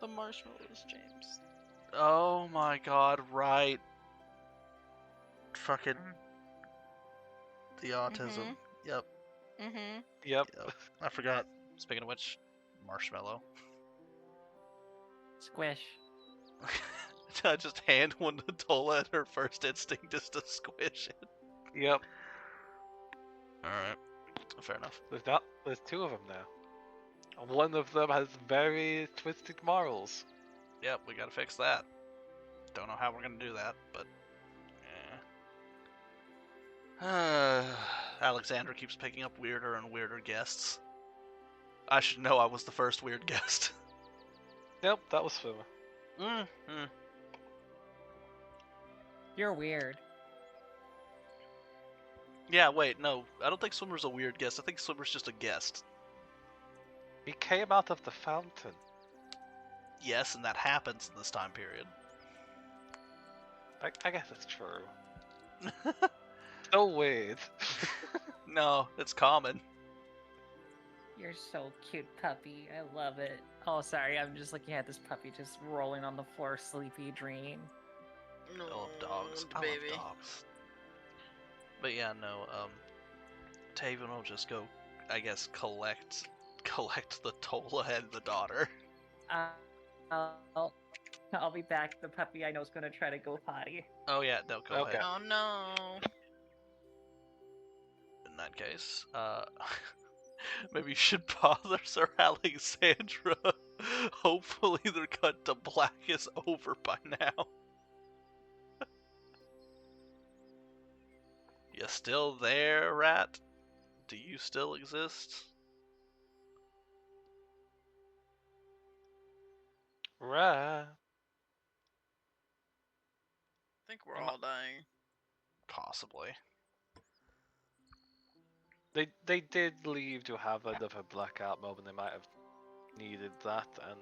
The marshmallows, James.
Oh my god! Right. Fucking. The autism. Yep.
Mm-hmm.
Yep.
Yep. I forgot. Speaking of which, marshmallow.
Squish.
I just hand one to Tola, and her first instinct is to squish it.
Yep.
Alright. Fair enough.
There's two of them now. And one of them has very twisted morals.
Yep, we gotta fix that. Don't know how we're gonna do that, but. Alexandra keeps picking up weirder and weirder guests. I should know I was the first weird guest.
Nope, that was Swimmer.
You're weird.
Yeah, wait, no. I don't think Swimmer's a weird guest. I think Swimmer's just a guest.
He came out of the fountain.
Yes, and that happens in this time period.
I guess it's true. So weird.
No, it's common.
You're so cute, puppy. I love it. Oh, sorry. I'm just looking at this puppy just rolling on the floor, sleepy dream.
No,
I love dogs.
the
I
baby.
love dogs. But yeah, no, Taven will just go, I guess, collect the Tola and the daughter.
I'll be back. The puppy I know is gonna try to go potty.
Oh yeah, no, go
Okay.
ahead.
Oh no.
In that case, maybe you should bother Sir Alexandra. Hopefully their cut to black is over by now. You still there, rat? Do you still exist?
Right.
I think we're all dying.
Possibly.
They did leave to have another blackout moment. They might have needed that, and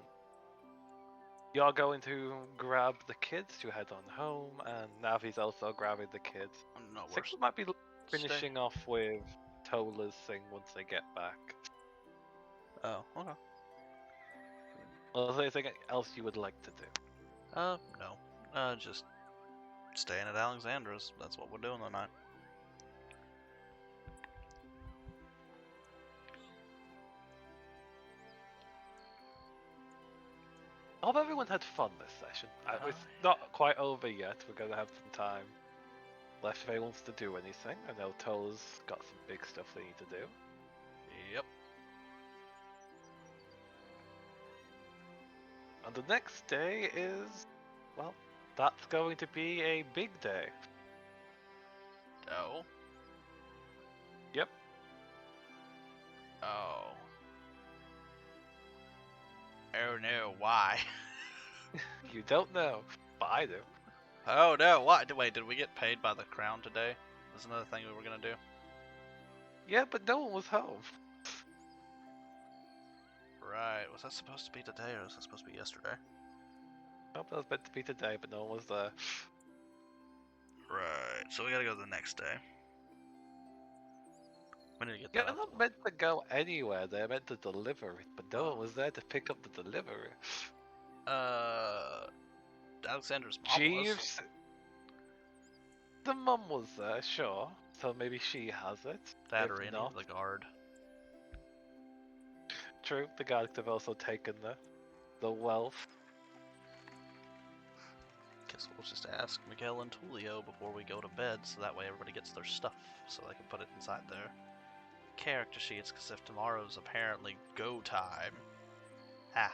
you're going to grab the kids to head on home, and Navi's also grabbing the kids.
No,
I think we might be finishing off with Tola's thing once they get back.
Oh, okay.
Or is there anything else you would like to do?
No. Just staying at Alexandra's. That's what we're doing tonight.
I hope everyone had fun this session.
Oh,
It's not quite over yet. We're going to have some time left if anyone wants to do anything. I know Tola's got some big stuff they need to do.
Yep.
And the next day is, well, that's going to be a big day.
Oh.
Yep.
Oh. Oh no, why?
You don't know, but I do.
Oh no, why? Wait, did we get paid by the crown today? That's another thing we were gonna do.
Yeah, but no one was home.
Right, was that supposed to be today or was that supposed to be yesterday?
Nope, that was meant to be today, but no one was there.
Right, so we gotta go the next day. We need to get
Yeah,
that
they're
up.
not meant to go anywhere. They're meant to deliver it, but no one was there to pick up the delivery.
Alexander's mom was.
Jeeves. The mum was there, sure. So maybe she has it.
That
If
or any
not-
of the guard.
True, the guards have also taken the wealth.
Guess we'll just ask Miguel and Tulio before we go to bed, so that way everybody gets their stuff, so they can put it inside their character sheets, because if tomorrow's apparently go time. Ah.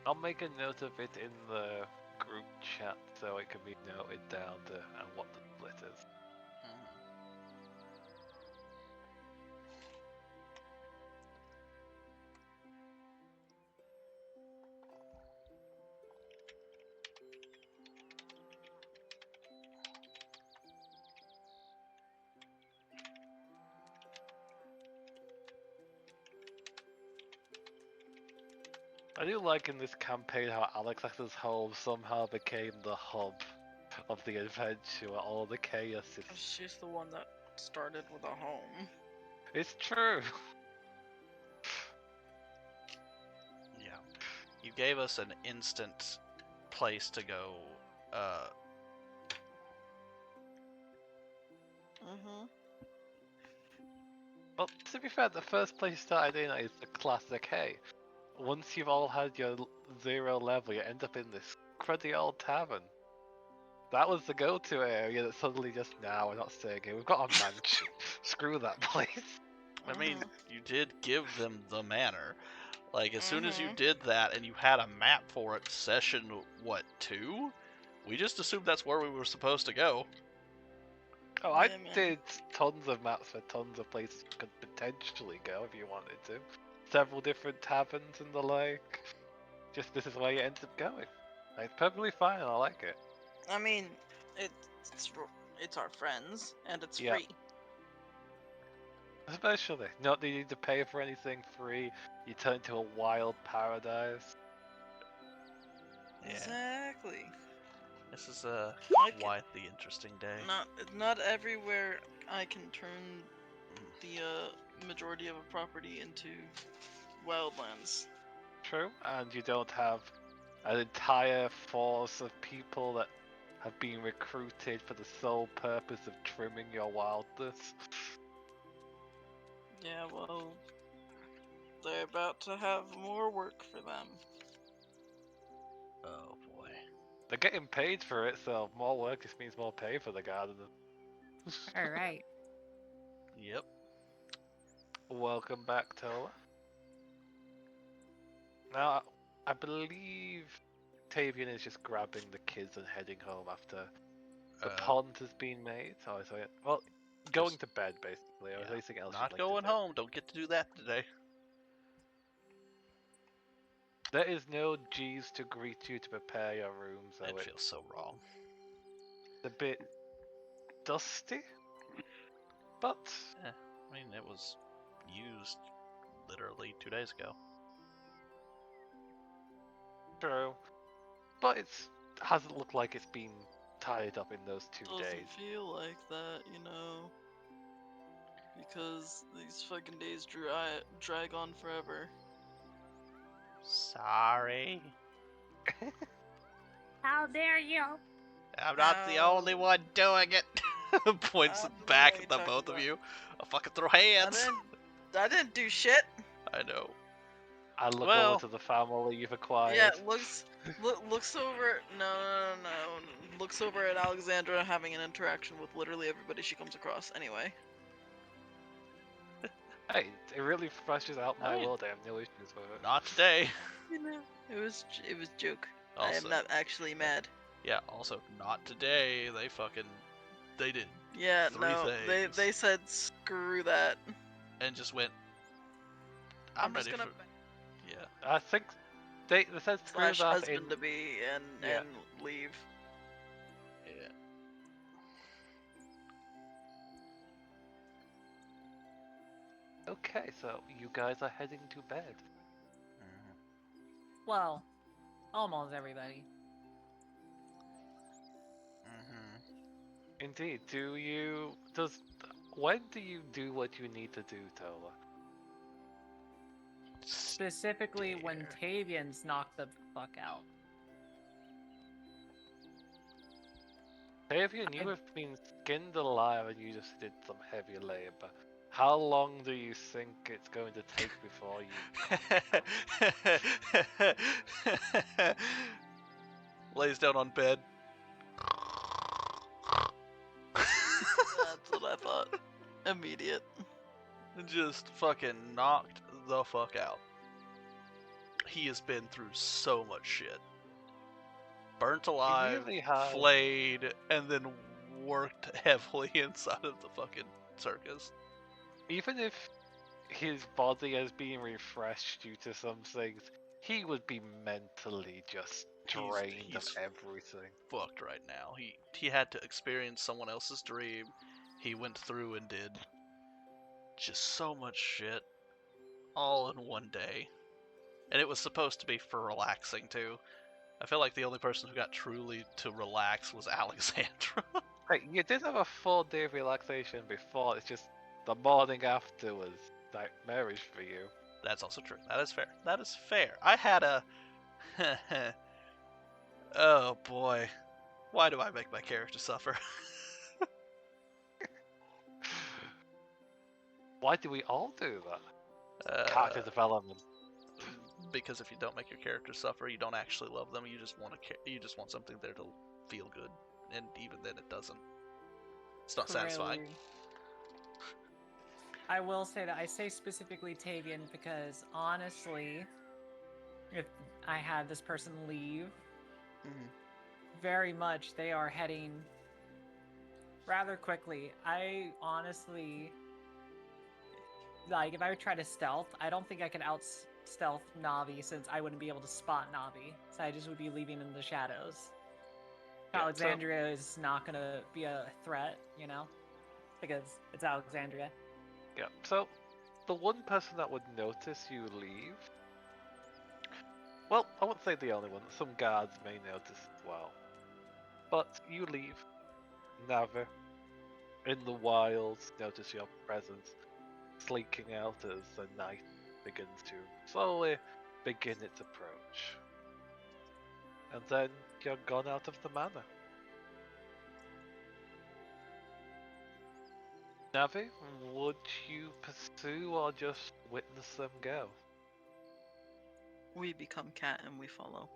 I'll make a note of it in the group chat so it can be noted down to what the split is. I do like in this campaign how Alexander's home somehow became the hub of the adventure where all the chaos is.
She's the one that started with a home.
It's true.
Yeah. You gave us an instant place to go,
Well, to be fair, the first place you started in is the classic hay. Once you've all had your 0 level, you end up in this cruddy old tavern. That was the go-to area that suddenly just, nah, we're not staying here. We've got a mansion. Screw that place.
I mean, you did give them the manor. Like, as soon as you
Mhm.
did that and you had a map for it, session, 2? We just assumed that's where we were supposed to go.
Oh, I
Yeah, man.
did tons of maps for tons of places you could potentially go if you wanted to. Several different taverns and the like. Just this is where you end up going. Like, it's perfectly fine, I like it.
I mean, it's our friends, and it's
Yeah.
free.
Especially, not needing to pay for anything free, you turn into a wild paradise.
Yeah.
Exactly.
This is
I can-
why the interesting day.
Not everywhere I can turn the majority of a property into wildlands.
True, and you don't have an entire force of people that have been recruited for the sole purpose of trimming your wildness.
Yeah, well, they're about to have more work for them.
Oh boy.
They're getting paid for it, so more work just means more pay for the gardener.
All right.
Yep.
Welcome back, Tola. Now, I believe Tavian is just grabbing the kids and heading home after the pond has been made. Oh, sorry. Well, going
Just-
to bed, basically, or
yeah,
anything else. you'd
Not
like to
going
do.
home. Don't get to do that today.
There is no G's to greet you to prepare your room, so
It
it's
feels so wrong.
a bit dusty. But
I mean, it was used literally 2 days ago.
true. But it hasn't looked like it's been tied up in those 2
Doesn't
days.
feel like that, you know. Because these fucking days drag on forever.
Sorry.
How dare you?
I'm not the only
Ow.
one doing it. Points
I don't know
back
what
at the
you're
both
talking
of
about.
you. I'll fucking throw
I
hands.
didn't, I didn't do shit.
I know.
I look
Well-
over to the family you've acquired.
Yeah, looks over. No. Looks over at Alexandra having an interaction with literally everybody she comes across. Anyway.
Hey, it really flushes out my
I mean,
world. I have no issues with it.
Not today.
You know, it was joke. I
Also,
am not actually mad.
yeah. Also, not today. They did
Yeah,
Three
no.
things.
They said screw that.
and just went.
I'm
ready
just gonna
for. Yeah.
I think they said screw
slash
that
husband
in.
to be and
Yeah.
leave.
Yeah.
Okay, so you guys are heading to bed.
Well, almost everybody.
Indeed. When do you do what you need to do, Tola?
Specifically when Tavian's knocked the fuck out.
Tavian, you have been skinned alive and you just did some heavy labor. How long do you think it's going to take before you...
Lays down on bed.
That's what I thought. Immediate.
And just fucking knocked the fuck out. He has been through so much shit. Burnt alive,
really has.
flayed, and then worked heavily inside of the fucking circus.
Even if his body has been refreshed due to some things, he would be mentally just drained of
he's
everything.
Fucked right now. He had to experience someone else's dream. He went through and did just so much shit all in one day. And it was supposed to be for relaxing too. I feel like the only person who got truly to relax was Alexandra.
Hey, you did have a full day of relaxation before, it's just the morning after was nightmarish for you.
That's also true. That is fair. That is fair. I had a... Oh boy. Why do I make my character suffer?
Why do we all do that?
Uh,
Character development.
because if you don't make your character suffer, you don't actually love them. You just want you just want something there to feel good, and even then, it doesn't. It's not satisfying.
True. I will say that I say specifically Tavian because honestly, if I had this person leave, very much they are heading rather quickly. I honestly, like, if I would try to stealth, I don't think I could stealth Navi since I wouldn't be able to spot Navi. So I just would be leaving in the shadows.
Yeah, so-
Alexandria is not gonna be a threat, you know, because it's Alexandria.
Yeah, so the one person that would notice you leave, well, I wouldn't say the only one, some guards may notice as well. But you leave. Navi, in the wilds, notice your presence, slinking out as the night begins to slowly begin its approach. And then you're gone out of the manor. Navi, would you pursue or just witness them go?
We become cat and we follow.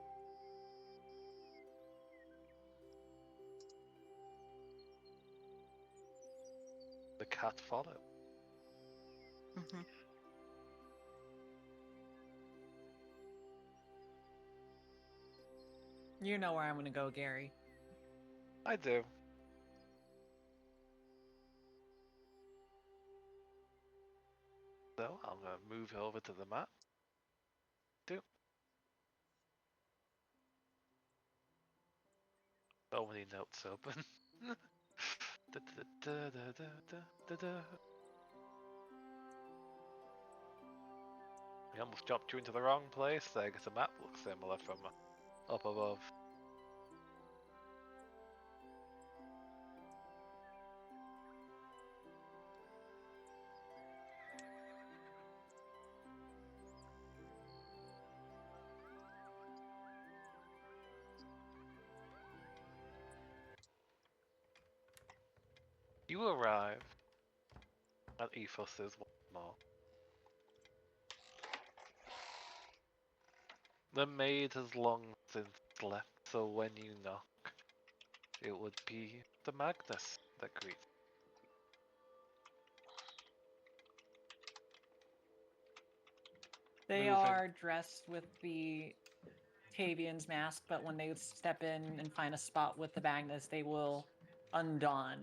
The cat follow.
Mm-hmm.
You know where I'm gonna go, Gary.
I do. So I'm gonna move over to the map. So many notes open. We almost dropped you into the wrong place there because the map looks similar from up above. You arrive at Ethos's once more. The maid has long since left, so when you knock, it would be the Magnus that greets.
They
Moving.
are dressed with the Tavian's mask, but when they step in and find a spot with the Magnus, they will undon.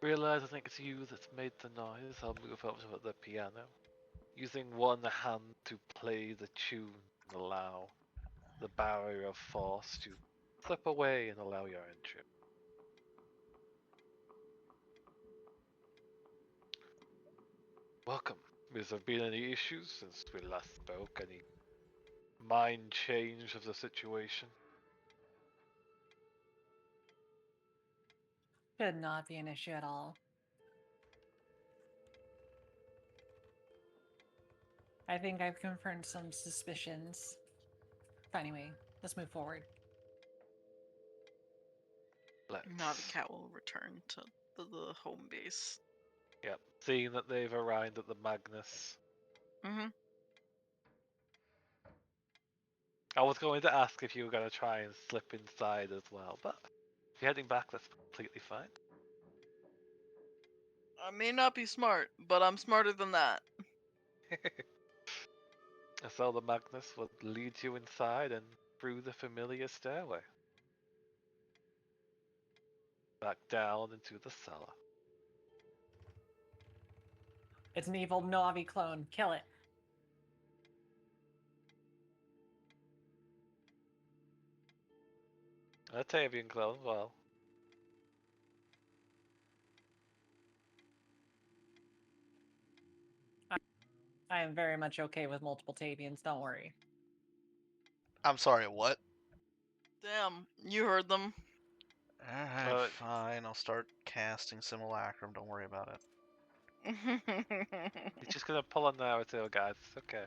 Realizing it's you that's made the noise, I'll move up to the piano, using one hand to play the tune and allow the barrier of force to slip away and allow your entry. Welcome. Has there been any issues since we last spoke? Any mind change of the situation?
Should not be an issue at all. I think I've confirmed some suspicions. But anyway, let's move forward.
Let's.
Navicat will return to the home base.
Yep. Seeing that they've arrived at the Magnus.
Mm-hmm.
I was going to ask if you were going to try and slip inside as well, but if you're heading back, that's completely fine.
I may not be smart, but I'm smarter than that.
So the Magnus would lead you inside and through the familiar stairway. Back down into the cellar.
It's an evil Navi clone. Kill it.
A Tavian clone, well.
I am very much okay with multiple Tavians, don't worry.
I'm sorry, what?
Damn, you heard them.
Alright, fine. I'll start casting Simulacrum. Don't worry about it.
He's just gonna pull a narrative, guys. It's okay.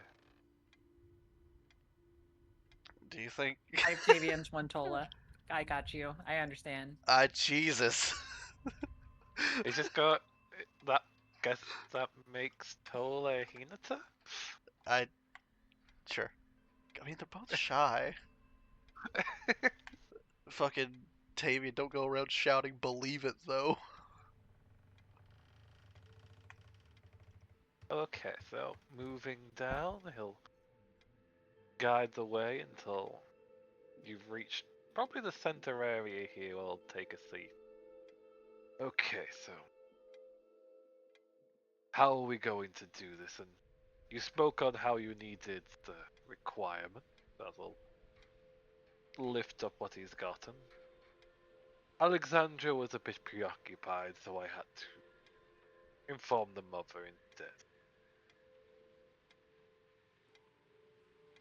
Do you think?
5 Tavians, 1 Tola. I got you. I understand.
Jesus.
He's just got that. Guess that makes Tola Hinata?
Sure. I mean, they're both shy. Fucking Tavian, don't go around shouting, believe it, though.
Okay, so moving down, he'll guide the way until you've reached probably the center area here. We'll take a seat. Okay, so how are we going to do this? And you spoke on how you needed the requirement. That'll lift up what he's gotten. Alexandra was a bit preoccupied, so I had to inform the mother instead.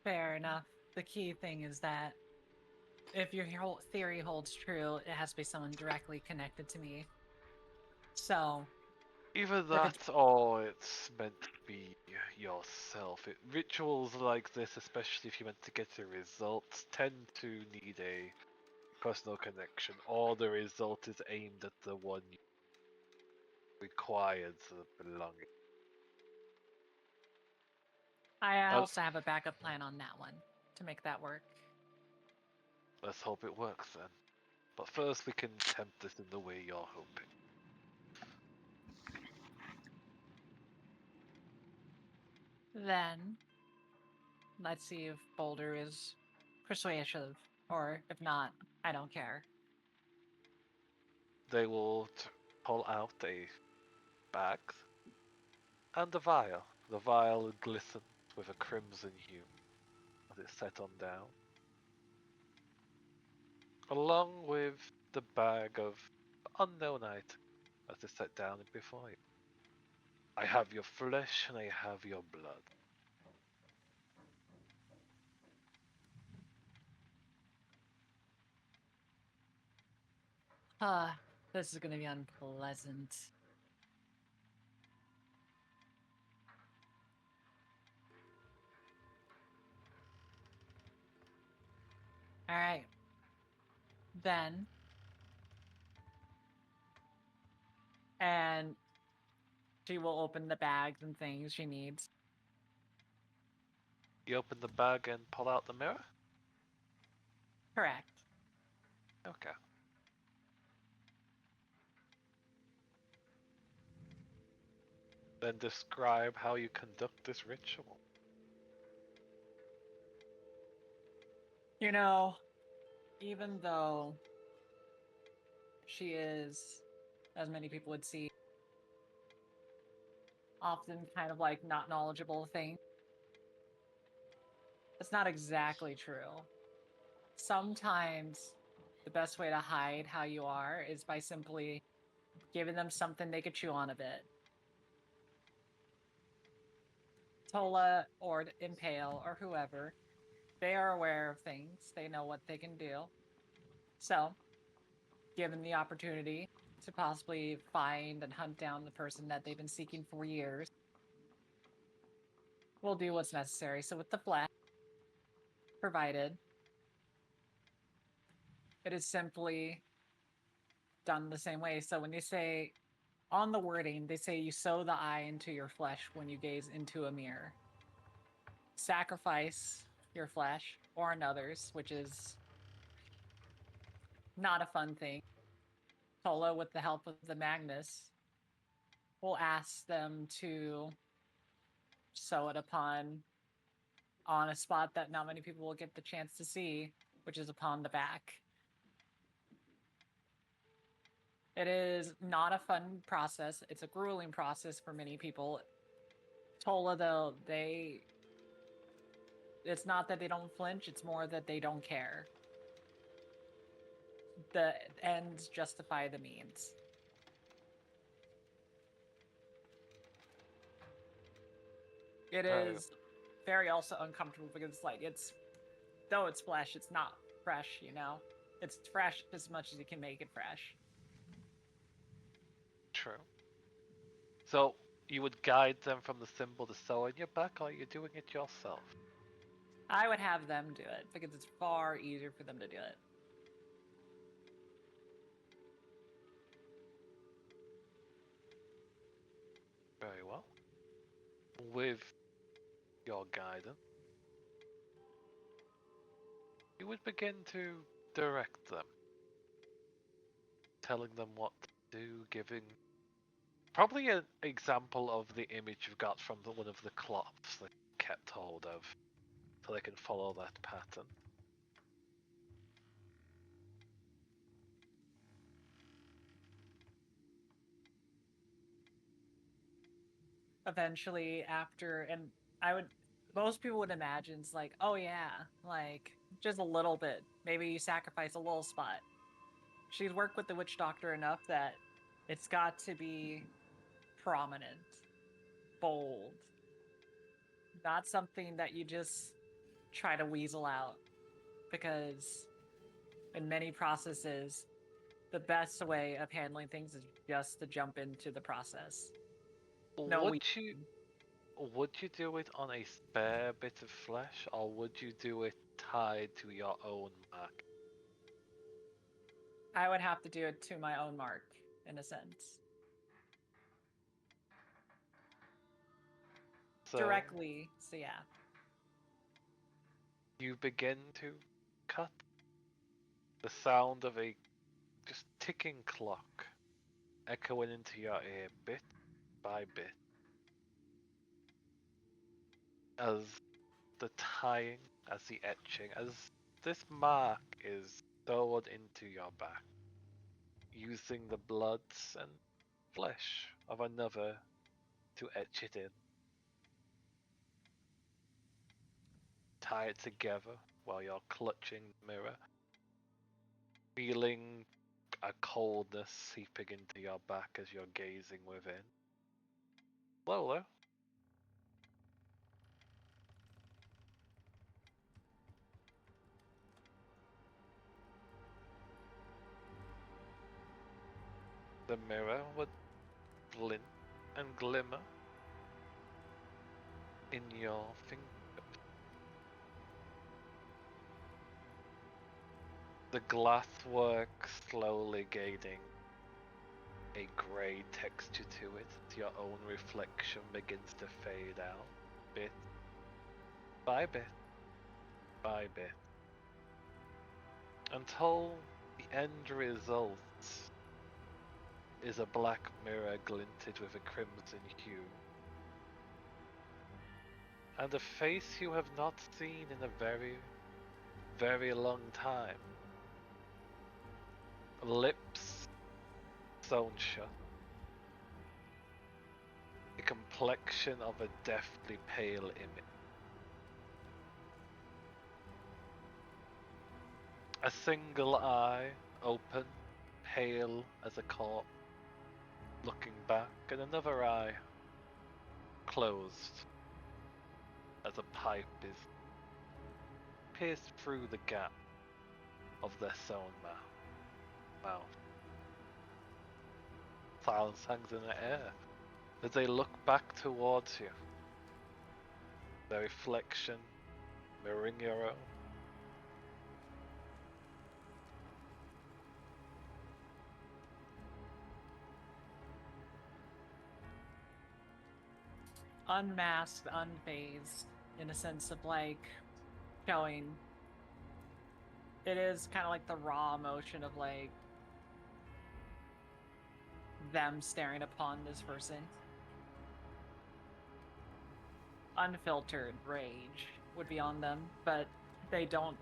Fair enough. The key thing is that if your whole theory holds true, it has to be someone directly connected to me. So,
Either that or it's meant to be yourself. Rituals like this, especially if you want to get the results, tend to need a personal connection, or the result is aimed at the one you required the belonging.
I also have a backup plan on that one to make that work.
Let's hope it works then. But first we can tempt this in the way you're hoping.
Then, let's see if Boulder is persuasive, or if not, I don't care.
They will pull out a bag and a vial. The vial glistens with a crimson hue as it's set on down, along with the bag of unknown item as it's set down before you. I have your flesh and I have your blood.
This is gonna be unpleasant. Alright. Then. And she will open the bags and things she needs.
You open the bag and pull out the mirror?
Correct.
Okay. Then describe how you conduct this ritual.
You know, even though she is, as many people would see, often kind of like not knowledgeable of things, that's not exactly true. Sometimes the best way to hide how you are is by simply giving them something they could chew on a bit. Tola or Impale or whoever, they are aware of things. They know what they can do. So, given the opportunity to possibly find and hunt down the person that they've been seeking for years, we'll do what's necessary. So with the flash provided, it is simply done the same way. So when you say, on the wording, they say you sew the eye into your flesh when you gaze into a mirror. Sacrifice your flesh or another's, which is not a fun thing. Tola, with the help of the Magnus, will ask them to sew it on a spot that not many people will get the chance to see, which is upon the back. It is not a fun process. It's a grueling process for many people. Tola, though, it's not that they don't flinch, it's more that they don't care. The ends justify the means. It is very also uncomfortable because though it's flesh, it's not fresh, you know? It's fresh as much as you can make it fresh.
True. So, you would guide them from the symbol to sew in your back, or are you doing it yourself?
I would have them do it because it's far easier for them to do it.
Very well. With your guidance, you would begin to direct them, telling them what to do, giving probably an example of the image you've got from one of the cloths that you kept hold of, so they can follow that pattern.
Eventually, after, and most people would imagine it's like, oh yeah, like just a little bit. Maybe you sacrifice a little spot. She's worked with the witch doctor enough that it's got to be prominent, bold, not something that you just try to weasel out, because in many processes, the best way of handling things is just to jump into the process. No,
Would you do it on a spare bit of flesh, or would you do it tied to your own mark?
I would have to do it to my own mark, in a sense.
So
Directly, so yeah.
you begin to cut. The sound of a just ticking clock echoing into your ear bit by bit as the tying, as the etching, as this mark is sewed into your back, using the bloods and flesh of another to etch it in. Tie it together while you're clutching the mirror, feeling a coldness seeping into your back as you're gazing within. Lola, the mirror would glint and glimmer in your fingertips. The glasswork slowly gaining a grey texture to it as your own reflection begins to fade out bit by bit by bit, until the end result is a black mirror glinted with a crimson hue, and a face you have not seen in a very, very long time. Lips sewn shut. The complexion of a deathly pale image. A single eye open, pale as a corpse, looking back, and another eye closed as a pipe is pierced through the gap of their sewn mouth. Silence hangs in the air as they look back towards you. Their reflection mirroring your own.
Unmasked, unfazed, in a sense of like showing. It is kind of like the raw emotion of like them staring upon this person. Unfiltered rage would be on them, but they don't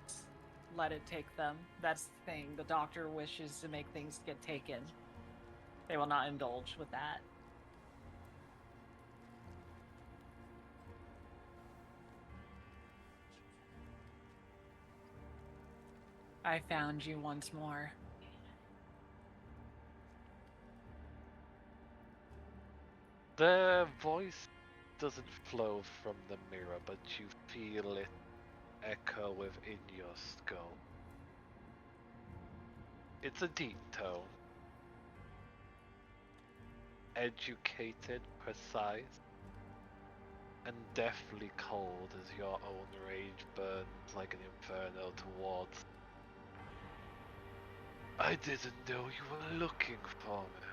let it take them. That's the thing. The doctor wishes to make things get taken. They will not indulge with that. I found you once more.
Their voice doesn't flow from the mirror, but you feel it echo within your skull. It's a deep tone. Educated, precise, and deathly cold as your own rage burns like an inferno towards. I didn't know you were looking for me.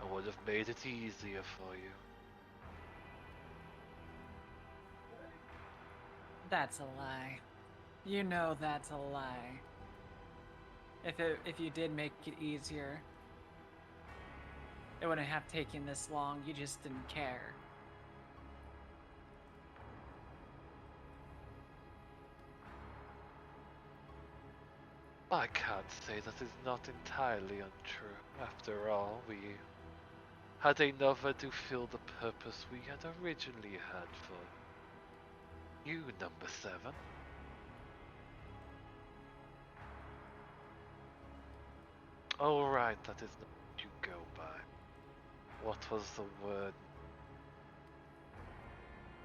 I would have made it easier for you.
That's a lie. You know that's a lie. If you did make it easier, it wouldn't have taken this long. You just didn't care.
I can't say that is not entirely untrue. After all, we had another to fill the purpose we had originally had for you, number 7. Oh right, that is not what you go by. What was the word?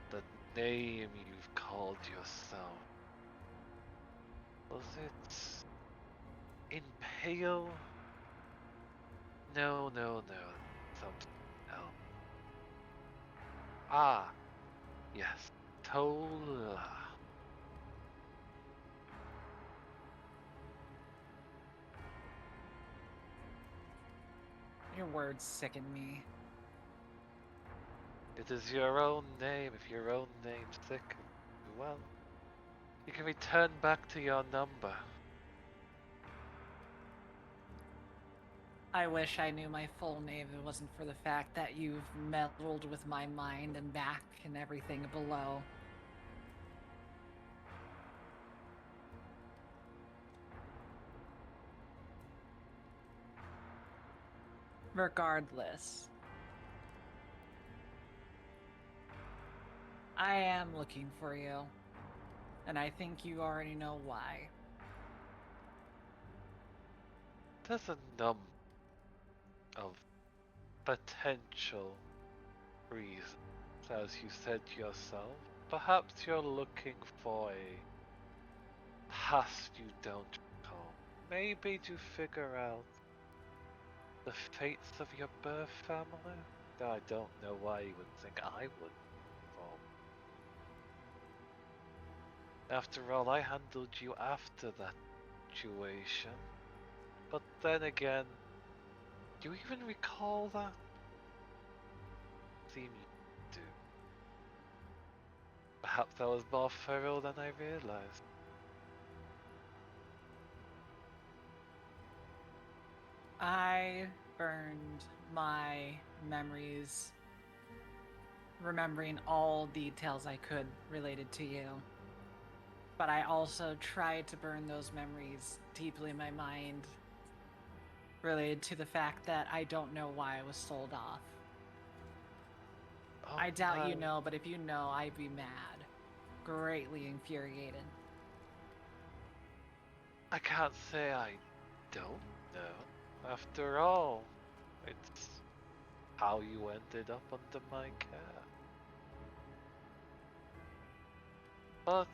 The name you've called yourself. Was it Impale? No, something else. Ah, yes, Tola.
Your words sicken me.
It is your own name. If your own name's sick, well, you can return back to your number.
I wish I knew my full name if it wasn't for the fact that you've meddled with my mind and back and everything below. Regardless, I am looking for you, and I think you already know why.
There's a number of potential reasons, as you said yourself. Perhaps you're looking for a past you don't recall. Maybe to figure out the fates of your birth family? I don't know why you would think I would. After all, I handled you after that situation. But then again, do you even recall that? Seem you Perhaps I was more thorough than I realized.
I burned my memories, remembering all details I could related to you. But I also tried to burn those memories deeply in my mind, related to the fact that I don't know why I was sold off.
Oh,
I doubt you
my-
know, but if you know, I'd be mad. Greatly infuriated.
I can't say I don't know. After all, it's how you ended up under my care. But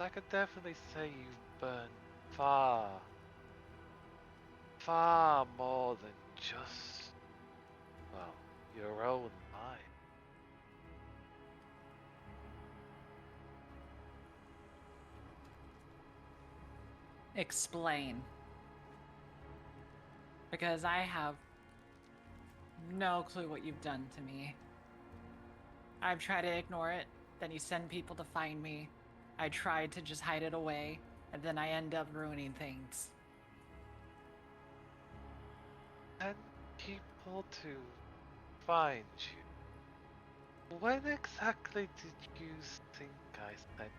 I could definitely say you've burned far, far more than just, well, your own mind.
Explain. Because I have no clue what you've done to me. I've tried to ignore it, then you send people to find me. I tried to just hide it away, and then I end up ruining things.
And people to find you. When exactly did you think I sent?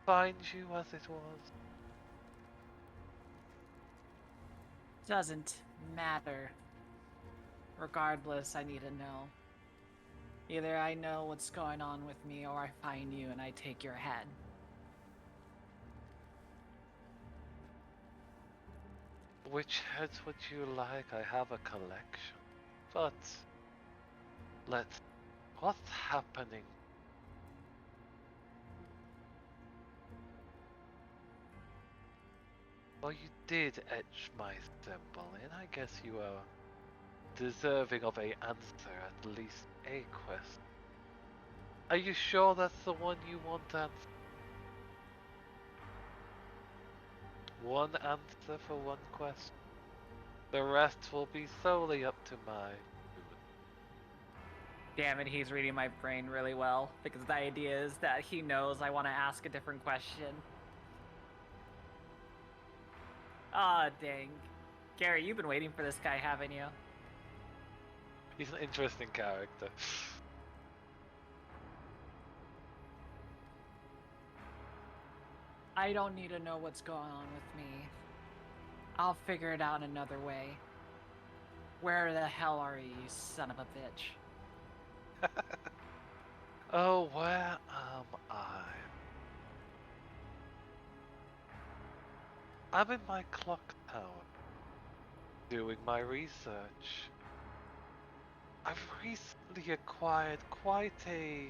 Find you as it was?
Doesn't matter. Regardless, I need to know. Either I know what's going on with me, or I find you and I take your head.
Which heads would you like? I have a collection. But what's happening? Well, you did etch my symbol in. I guess you are deserving of a answer, at least a question. Are you sure that's the one you want answered? One answer for one question. The rest will be solely up to my...
Damn it, he's reading my brain really well, because the idea is that he knows I want to ask a different question. Ah, dang. Gary, you've been waiting for this guy, haven't you?
He's an interesting character.
I don't need to know what's going on with me. I'll figure it out another way. Where the hell are you, you son of a bitch?
Oh, where am I? I'm in my clock tower, doing my research. I've recently acquired quite a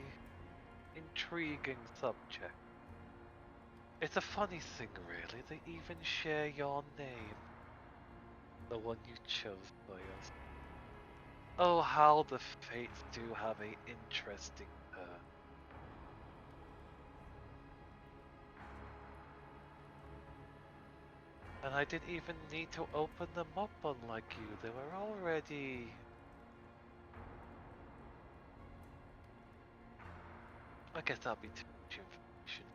intriguing subject. It's a funny thing, really. They even share your name, the one you chose for yourself. Oh, how the fates do have a interesting turn. And I didn't even need to open them up, unlike you. They were already... I guess that'll be too much information.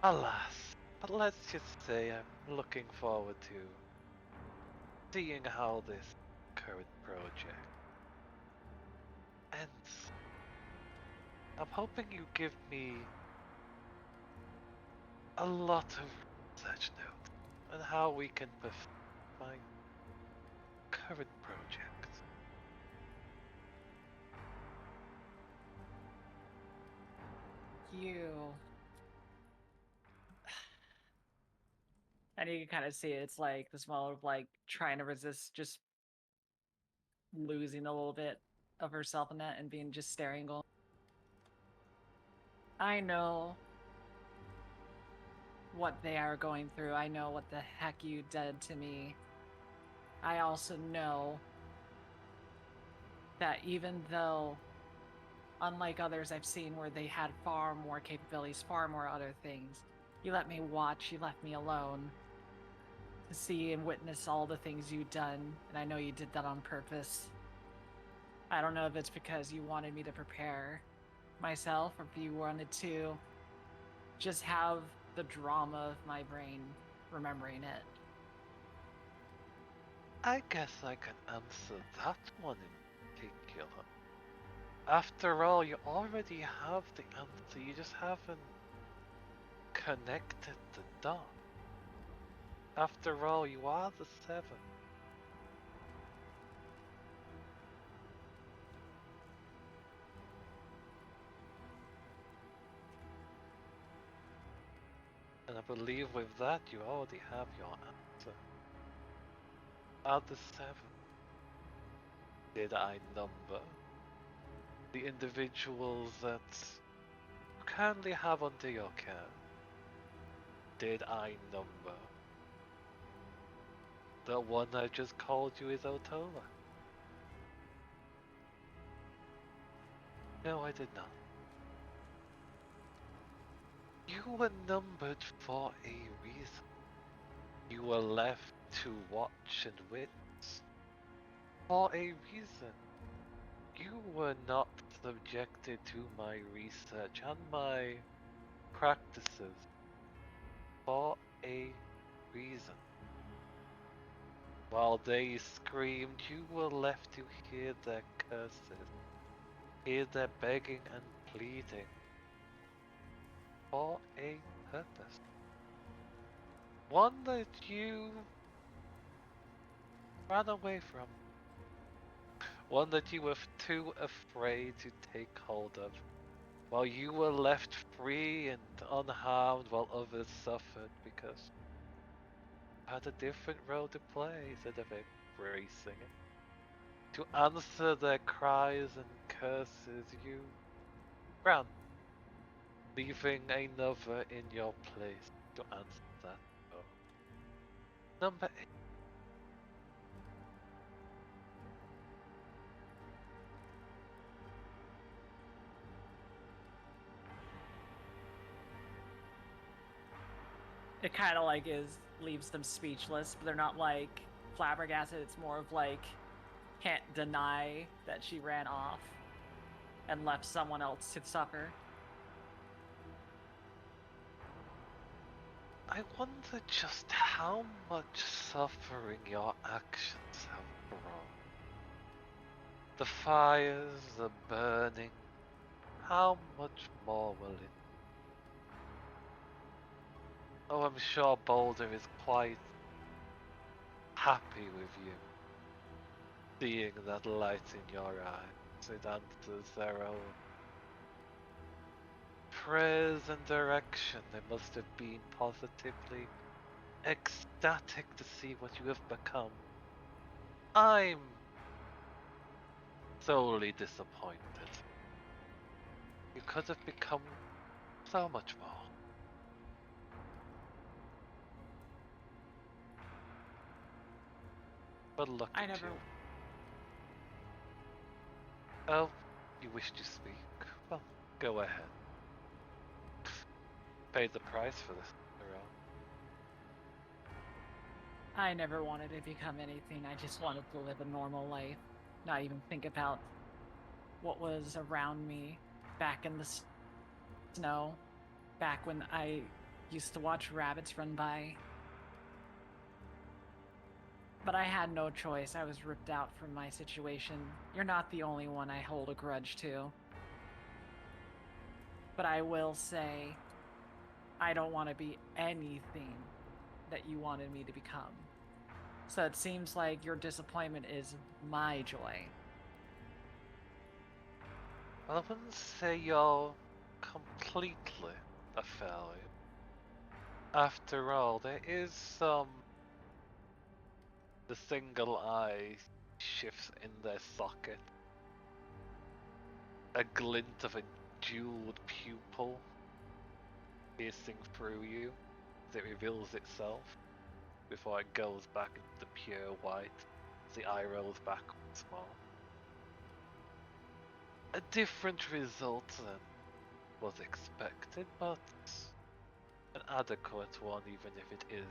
Alas, but let's just say I'm looking forward to seeing how this current project ends. I'm hoping you give me a lot of research notes on how we can perfect my current project.
You. And you can kind of see it's like the smell of like trying to resist just losing a little bit of herself in that and being just staring going. I know what they are going through. I know what the heck you did to me. I also know that even though, unlike others I've seen where they had far more capabilities, far more other things, you let me watch, you left me alone to see and witness all the things you've done, and I know you did that on purpose. I don't know if it's because you wanted me to prepare, myself, or if you wanted to just have the drama of my brain remembering it.
I guess I can answer that one in particular. After all, you already have the answer, you just haven't connected the dot. After all, you are the 7. And I believe with that you already have your answer. Are the 7. Did I number the individuals that you currently have under your care? Did I number the one I just called you is Otola? No, I did not. You were numbered for a reason. You were left to watch and witness for a reason. You were not subjected to my research and my practices for a reason. While they screamed, you were left to hear their curses, hear their begging and pleading for a purpose. One that you ran away from. One that you were too afraid to take hold of. While you were left free and unharmed while others suffered because you had a different role to play instead of embracing it. To answer their cries and curses, you ran, leaving another in your place to answer that call. Number 8.
It kind of like leaves them speechless, but they're not like flabbergasted. It's more of like can't deny that she ran off and left someone else to suffer.
I wonder just how much suffering your actions have brought. The fires, the burning, how much more will it? Oh, I'm sure Boulder is quite happy with you. Seeing that light in your eyes, it answers their own prayers and direction. They must have been positively ecstatic to see what you have become. I'm solely disappointed. You could have become so much more. But look
I
at
never.
you. Oh, you wish to speak? Well, go ahead. Paid the price for this, Earl.
I never wanted to become anything. I just wanted to live a normal life, not even think about what was around me back in the snow, back when I used to watch rabbits run by. But I had no choice. I was ripped out from my situation. You're not the only one I hold a grudge to. But I will say, I don't want to be anything that you wanted me to become. So it seems like your disappointment is my joy.
Well, I wouldn't say you're completely a failure. After all, there is some... The single eye shifts in their socket. A glint of a jeweled pupil piercing through you as it reveals itself before it goes back into the pure white as the eye rolls back once more. A different result than was expected, but an adequate one even if it is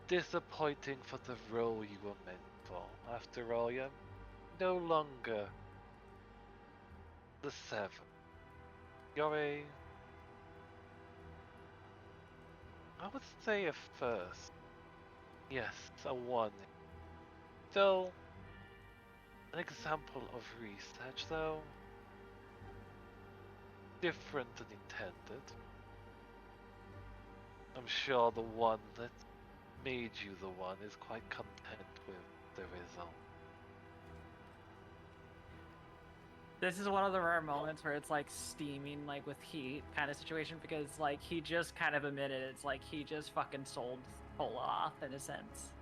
disappointing for the role you were meant for. After all, you're no longer the 7. You're a... I would say a first. Yes, a 1. Still, an example of research though. Different than intended. I'm sure the one that made you the one is quite content with the result.
This is one of the rare moments where it's like steaming, like with heat kind of situation, because like he just kind of admitted it's like he just fucking sold Tola off in a sense.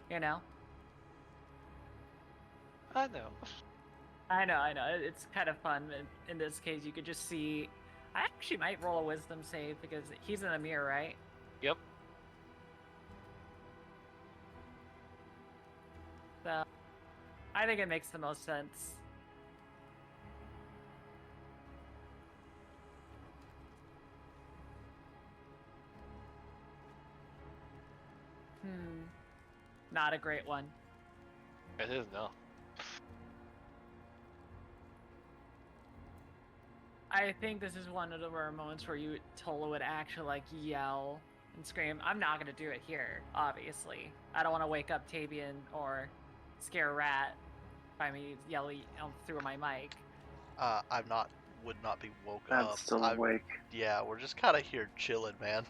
You know?
I know.
I know. It's kind of fun. In this case, you could just see. I actually might roll a wisdom save because he's in a mirror, right?
Yep.
So, I think it makes the most sense. Not a great one.
It is now.
I think this is one of the rare moments where Tola would actually like yell and scream. I'm not gonna do it here, obviously. I don't want to wake up Tabian or scare Rat by me yelling through my mic.
Would not be woken
I'm
up.
still awake.
Yeah, we're just kind of here chilling, man.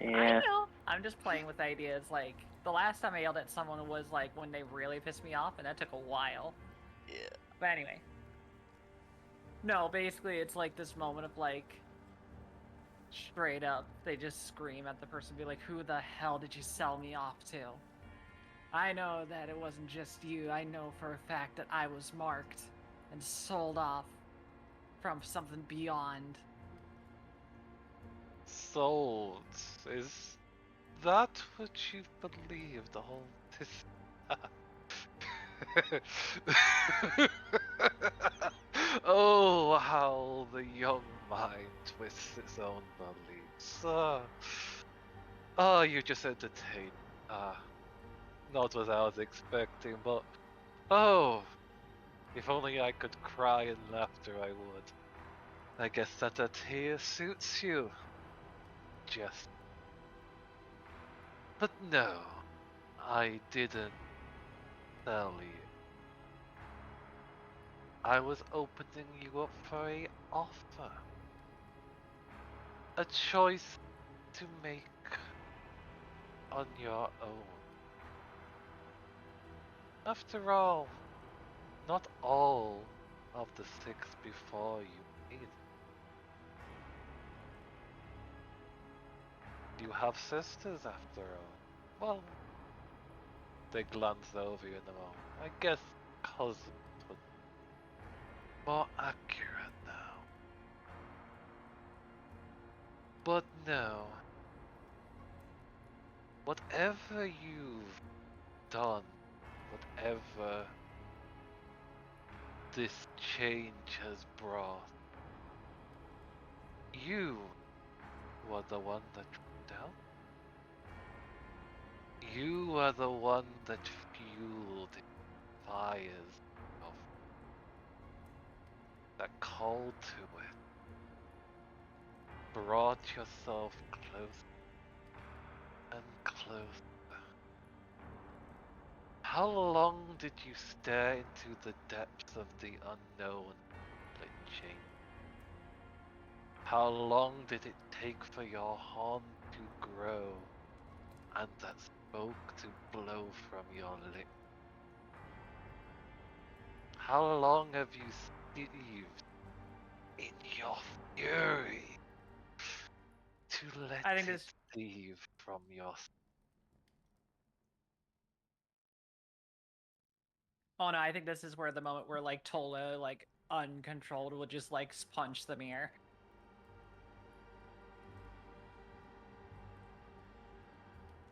I
Yeah.
know. I'm just playing with ideas. Like the last time I yelled at someone was like when they really pissed me off, and that took a while.
Yeah.
But anyway. No, basically it's like this moment of like straight up they just scream at the person, be like, who the hell did you sell me off to? I know that it wasn't just you. I know for a fact that I was marked and sold off from something beyond.
Sold. Is that what you believe the whole Oh, how the young mind twists its own beliefs. You just entertain. Not what I was expecting, but if only I could cry in laughter, I would. I guess that a tear suits you. Just. But no, I didn't tell you. I was opening you up for a offer. A choice to make on your own. After all, not all of the 6 before you made it. You have sisters after all. Well, they glance over you in a moment. I guess cousins would be more accurate now. But no. Whatever you've done, whatever this change has brought, you were the one that drew down. You are the one that fueled fires of that called to it. Brought yourself closer and closer. How long did you stare into the depths of the unknown, Lynching? How long did it take for your horn to grow and that smoke to blow from your lips? How long have you steved in your fury to let
I think
it
this
thieve from your...
Oh no, I think this is where the moment where like Tola, like uncontrolled, would just like punch the mirror.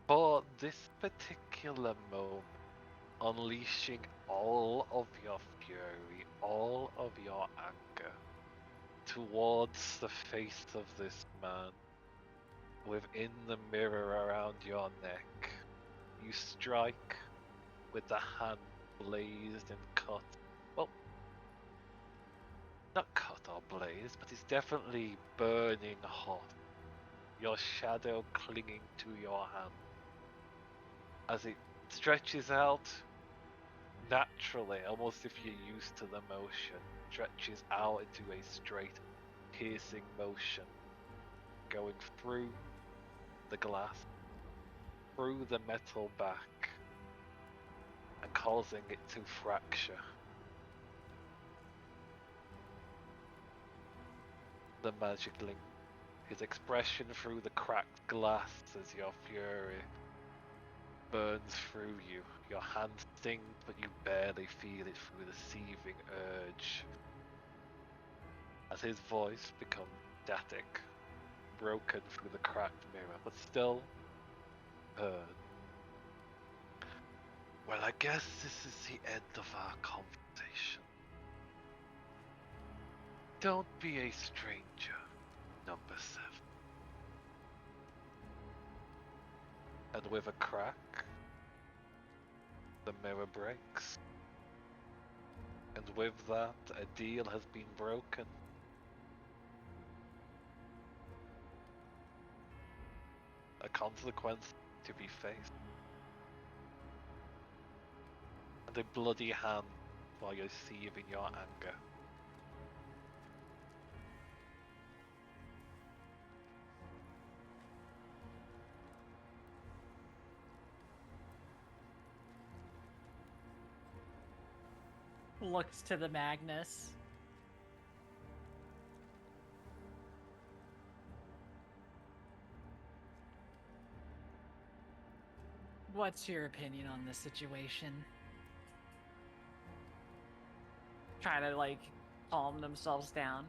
For this particular moment, unleashing all of your fury, all of your anger towards the face of this man, within the mirror around your neck, you strike with the hand blazed and cut. Well, is, but it's definitely burning hot. Your shadow clinging to your hand. As it stretches out, naturally, almost if you're used to the motion, stretches out into a straight, piercing motion, going through the glass, through the metal back, and causing it to fracture. The magic link, his expression through the cracked glass as your fury burns through you. Your hand stings, but you barely feel it through the seething urge. As his voice becomes static, broken through the cracked mirror, but still heard. Well, I guess this is the end of our conversation. Don't be a stranger, number 7. And with a crack, the mirror breaks. And with that, a deal has been broken. A consequence to be faced. And a bloody hand while you're seething your anger.
Looks to the Magnus. What's your opinion on this situation? Trying to, like, calm themselves down.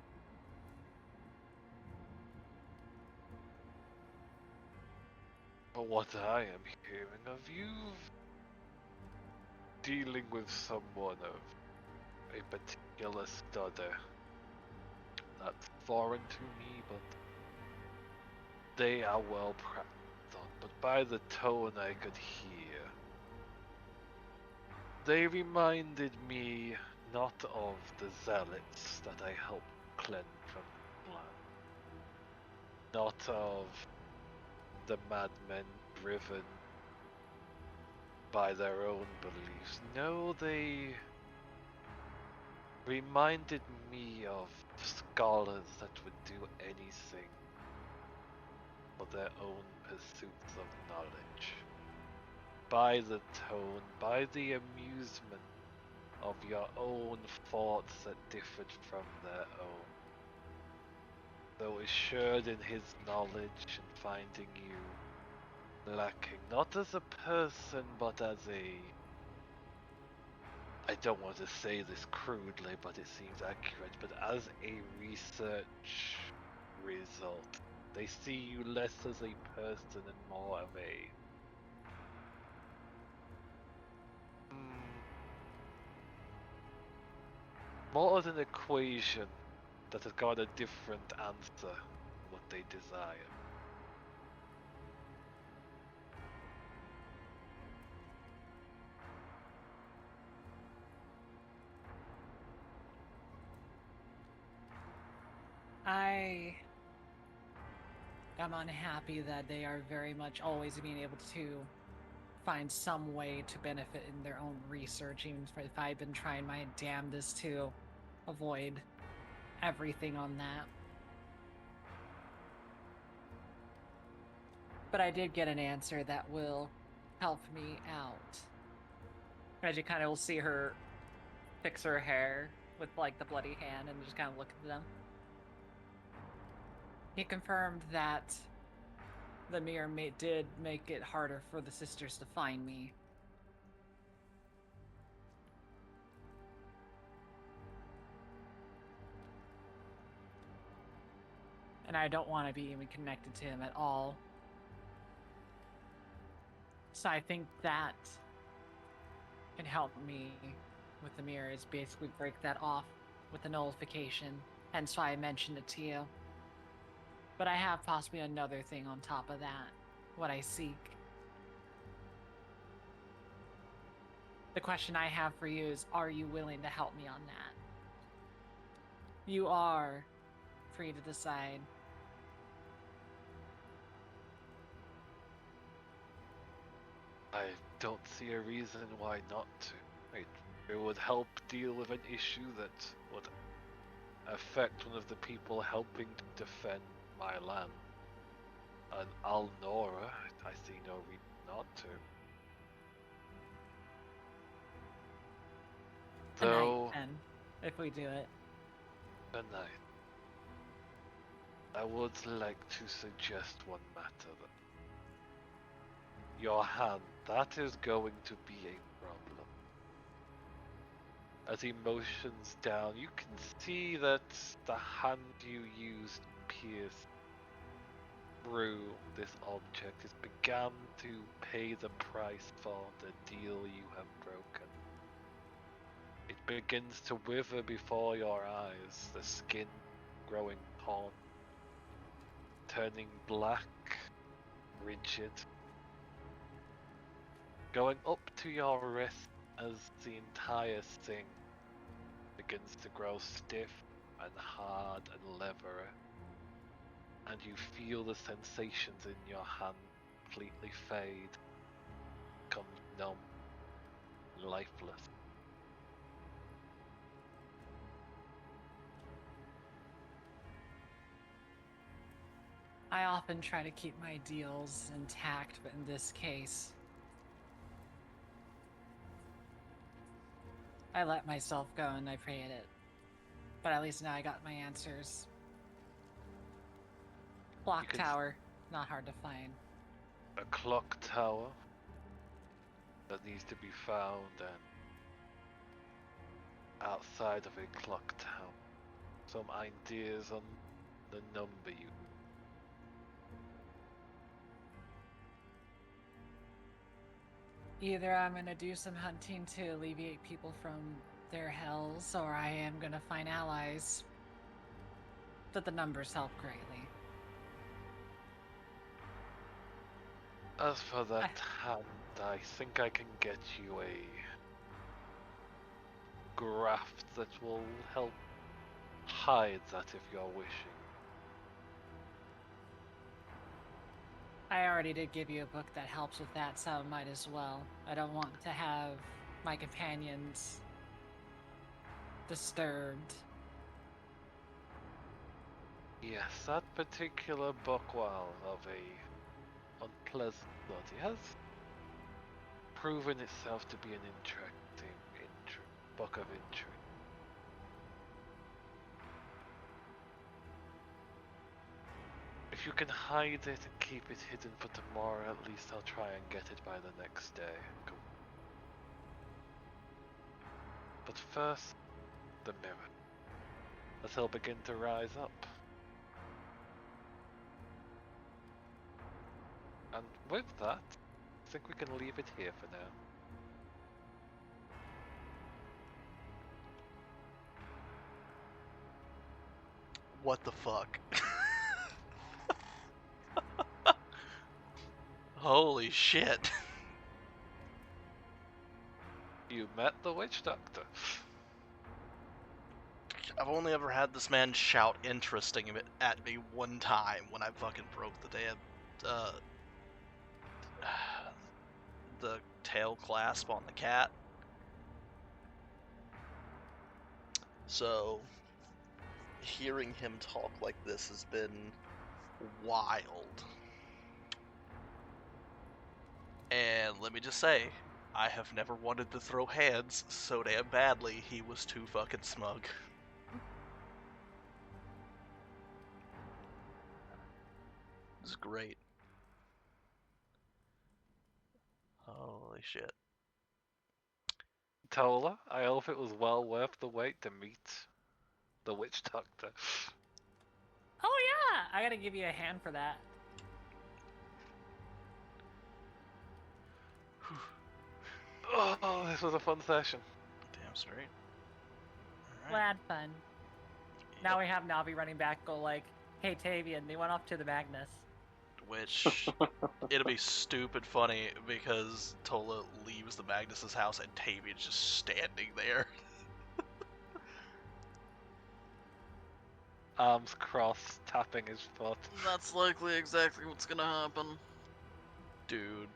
But what I am hearing of you dealing with someone of a particular study. That's foreign to me, but they are well practiced on. But by the tone I could hear, they reminded me not of the zealots that I helped cleanse from the blood, not of the madmen driven by their own beliefs. No, they reminded me of scholars that would do anything for their own pursuits of knowledge. By the tone, by the amusement of your own thoughts that differed from their own. Though assured in his knowledge and finding you lacking, not as a person, but as a... I don't want to say this crudely, but it seems accurate, but as a research result. They see you less as a person and more of a... more as an equation that has got a different answer to what they desire.
I am unhappy that they are very much always being able to find some way to benefit in their own research, even if I've been trying my damnedest to avoid everything on that. But I did get an answer that will help me out. As you kind of will see her fix her hair with like the bloody hand and just kind of look at them. He confirmed that the mirror did make it harder for the sisters to find me. And I don't want to be even connected to him at all. So I think that can help me with the mirror, is basically break that off with the nullification. Hence why I mentioned it to you. But I have possibly another thing on top of that, what I seek. The question I have for you is, are you willing to help me on that? You are for you to decide.
I don't see a reason why not to. It would help deal with an issue that would affect one of the people helping to defend my land. And Alnora, I see no reason not to.
Tonight, then, if we do it.
Tonight, I would like to suggest one matter. Your hand, that is going to be a problem. As he motions down, you can see that the hand you used to pierce through this object has begun to pay the price for the deal you have broken. It begins to wither before your eyes, the skin growing taut, turning black, rigid, going up to your wrist as the entire thing begins to grow stiff and hard and leathery, and you feel the sensations in your hand completely fade, become numb, lifeless.
I often try to keep my deals intact, but in this case, I let myself go and I prayed it. But at least now I got my answers. Clock tower, not hard to find.
A clock tower that needs to be found, and outside of a clock tower, some ideas on the number you.
Either I'm gonna do some hunting to alleviate people from their hells, or I am gonna find allies. But the numbers help greatly.
As for that hand, I think I can get you a graft that will help hide that if you're wishing.
I already did give you a book that helps with that, so I might as well. I don't want to have my companions disturbed.
Yes, that particular book, while of a unpleasant body, has proven itself to be an interesting book of intrigue. If you can hide it and keep it hidden for tomorrow, at least I'll try and get it by the next day. Cool. But first, the mirror. As he'll begin to rise up. And with that, I think we can leave it here for now.
What the fuck? Holy shit.
You met the witch doctor.
I've only ever had this man shout interesting at me one time when I fucking broke the damn, the tail clasp on the cat. So, hearing him talk like this has been wild. And let me just say, I have never wanted to throw hands so damn badly, he was too fucking smug. It was great. Holy shit.
Tola, I hope it was well worth the wait to meet the witch doctor.
Oh yeah! I gotta give you a hand for that.
Oh, this was a fun session.
Damn straight.
Well, I had fun. Now we have Navi running back, go like, hey Tavian, they went off to the Magnus.
Which, it'll be stupid funny because Tola leaves the Magnus's house and Tavian's just standing there.
arms crossed, tapping his foot.
That's likely exactly what's gonna happen.
Dude.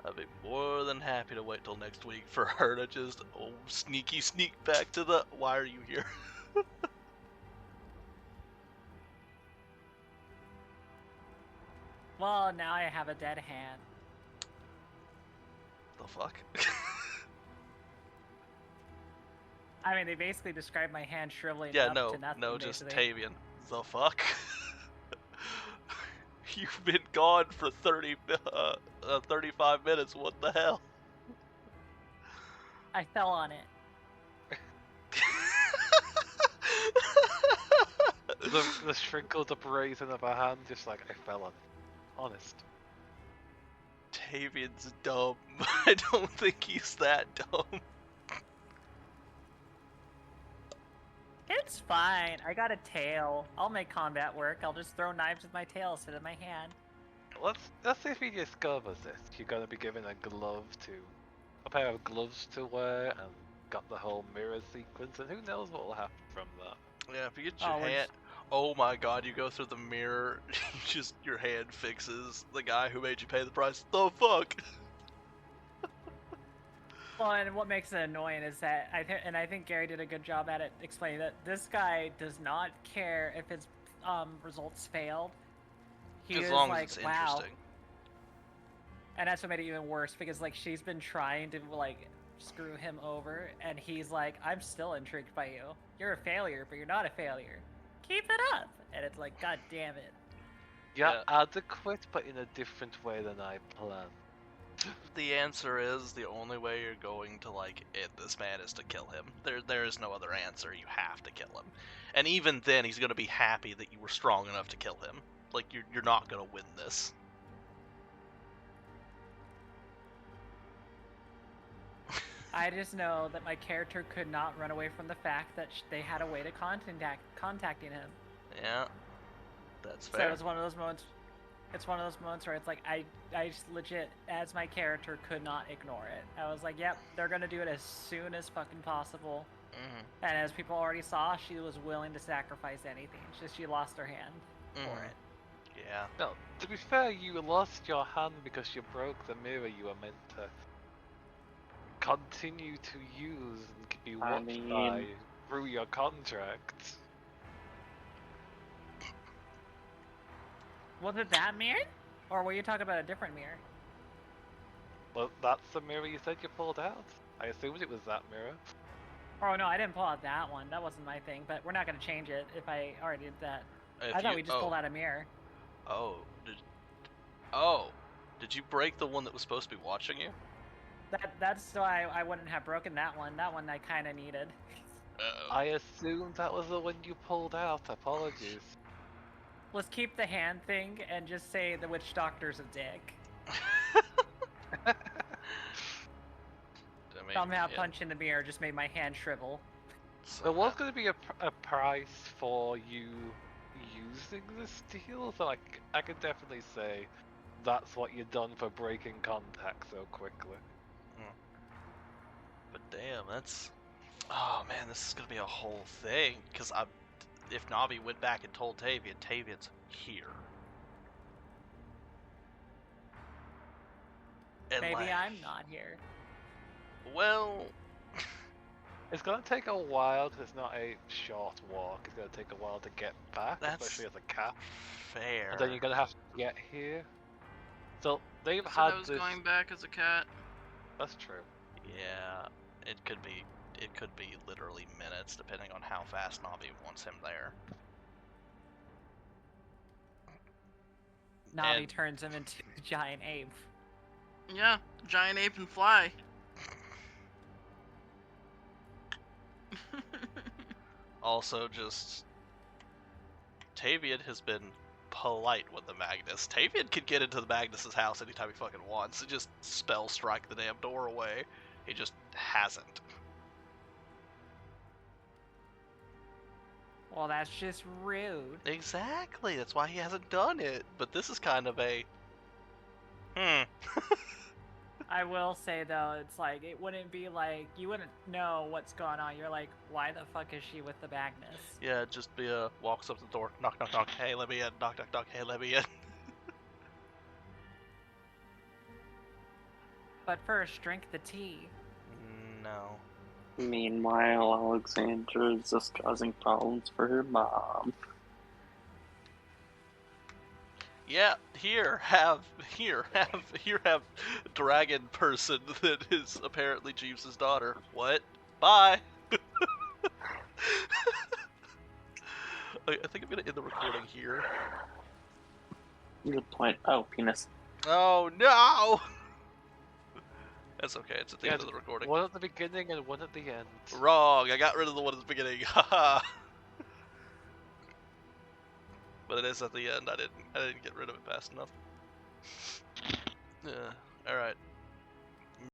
I'd be more than happy to wait till next week for her to just sneak back to the. Why are you here?
Well, now I have a dead hand.
The fuck?
I mean, they basically described my hand shriveling
Yeah,
up to nothing.
no, just
basically.
Tavian. The fuck? You've been gone for 35 minutes. What the hell?
I fell on it.
The shrinkled up raisin of her hand, just like I fell on it. Honest.
Tavian's dumb. I don't think he's that dumb.
It's fine. I got a tail. I'll make combat work. I'll just throw knives with my tail instead of my hand.
Let's see if he discovers this. You're gonna be given a pair of gloves to wear, and got the whole mirror sequence, and who knows what will happen from that.
Yeah, if you get your
Oh, we're
hand. Oh my god, you go through the mirror, just your hand fixes the guy who made you pay the price. The fuck?
Well, and what makes it annoying is that I think Gary did a good job at it explaining that this guy does not care if his results failed. He
As
is
long
like,
as it's
wow.
interesting.
And that's what made it even worse because like she's been trying to like screw him over, and he's like, I'm still intrigued by you. You're a failure, but you're not a failure. Keep it up. And it's like, god damn it.
Yeah, adequate, but in a different way than I planned.
The answer is the only way you're going to like end this man is to kill him. There is no other answer. You have to kill him, and even then, he's gonna be happy that you were strong enough to kill him. Like you're not gonna win this.
I just know that my character could not run away from the fact that they had a way to contacting him.
Yeah, that's
So
fair.
it's one of those moments. It's one of those moments where it's like I just legit, as my character, could not ignore it. I was like, yep, they're gonna do it as soon as fucking possible. And as people already saw, she was willing to sacrifice anything. It's just she lost her hand for it.
Yeah.
No, to be fair, you lost your hand because you broke the mirror you were meant to continue to use and be
I
watched
mean-
by through your contract.
Was it that mirror, or were you talking about a different mirror?
Well, that's the mirror you said you pulled out. I assumed it was that mirror.
Oh no, I didn't pull out that one. That wasn't my thing. But we're not gonna change it if I already did that.
If
I thought
you-
we just pulled out a mirror.
Did you break the one that was supposed to be watching you?
That's why I wouldn't have broken that one. That one I kind of needed.
I assumed that was the one you pulled out. Apologies.
Let's keep the hand thing and just say the witch doctor's a dick.
I mean,
Somehow
yeah,
punching the mirror just made my hand shrivel.
There was going to be a price for you using the steel, so I could definitely say that's what you've done for breaking contact so quickly.
But damn, that's. Oh man, this is gonna be a whole thing. Cause if Navi went back and told Tavian, Tavian's here. And
Maybe
like,
I'm not here.
Well,
It's going to take a while because it's not a short walk. It's going to take a while to get back,
That's
especially as a cat.
fair.
And then you're going to have to get here. So they've
So
had
I was
this.
going back as a cat.
That's true.
Yeah, it could be literally minutes, depending on how fast Navi wants him there.
Navi
And-
turns him into a giant ape.
Yeah, giant ape and fly.
Also, just Tavian has been polite with the Magnus. Tavian could get into the Magnus's house anytime he fucking wants and just spell strike the damn door away. He just hasn't.
Well, that's just rude.
Exactly. That's why he hasn't done it. But this is kind of a
I will say though, it's like it wouldn't be like you wouldn't know what's going on. You're like, why the fuck is she with the Magnus?
Yeah, just be walks up to the door, knock, knock, knock. Hey, let me in. Knock, knock, knock. Hey, let me in.
But first, drink the tea.
No.
Meanwhile, Alexandra is just causing problems for her mom.
Yeah, here have dragon person that is apparently Jeeves' daughter. What? Bye. I think I'm gonna end the recording here.
Good point. Oh, penis.
Oh no! That's okay. It's at the end of the recording.
One at the beginning and one at the end.
Wrong. I got rid of the one at the beginning. Haha. But it is at the end. I didn't get rid of it fast enough. Yeah. All right.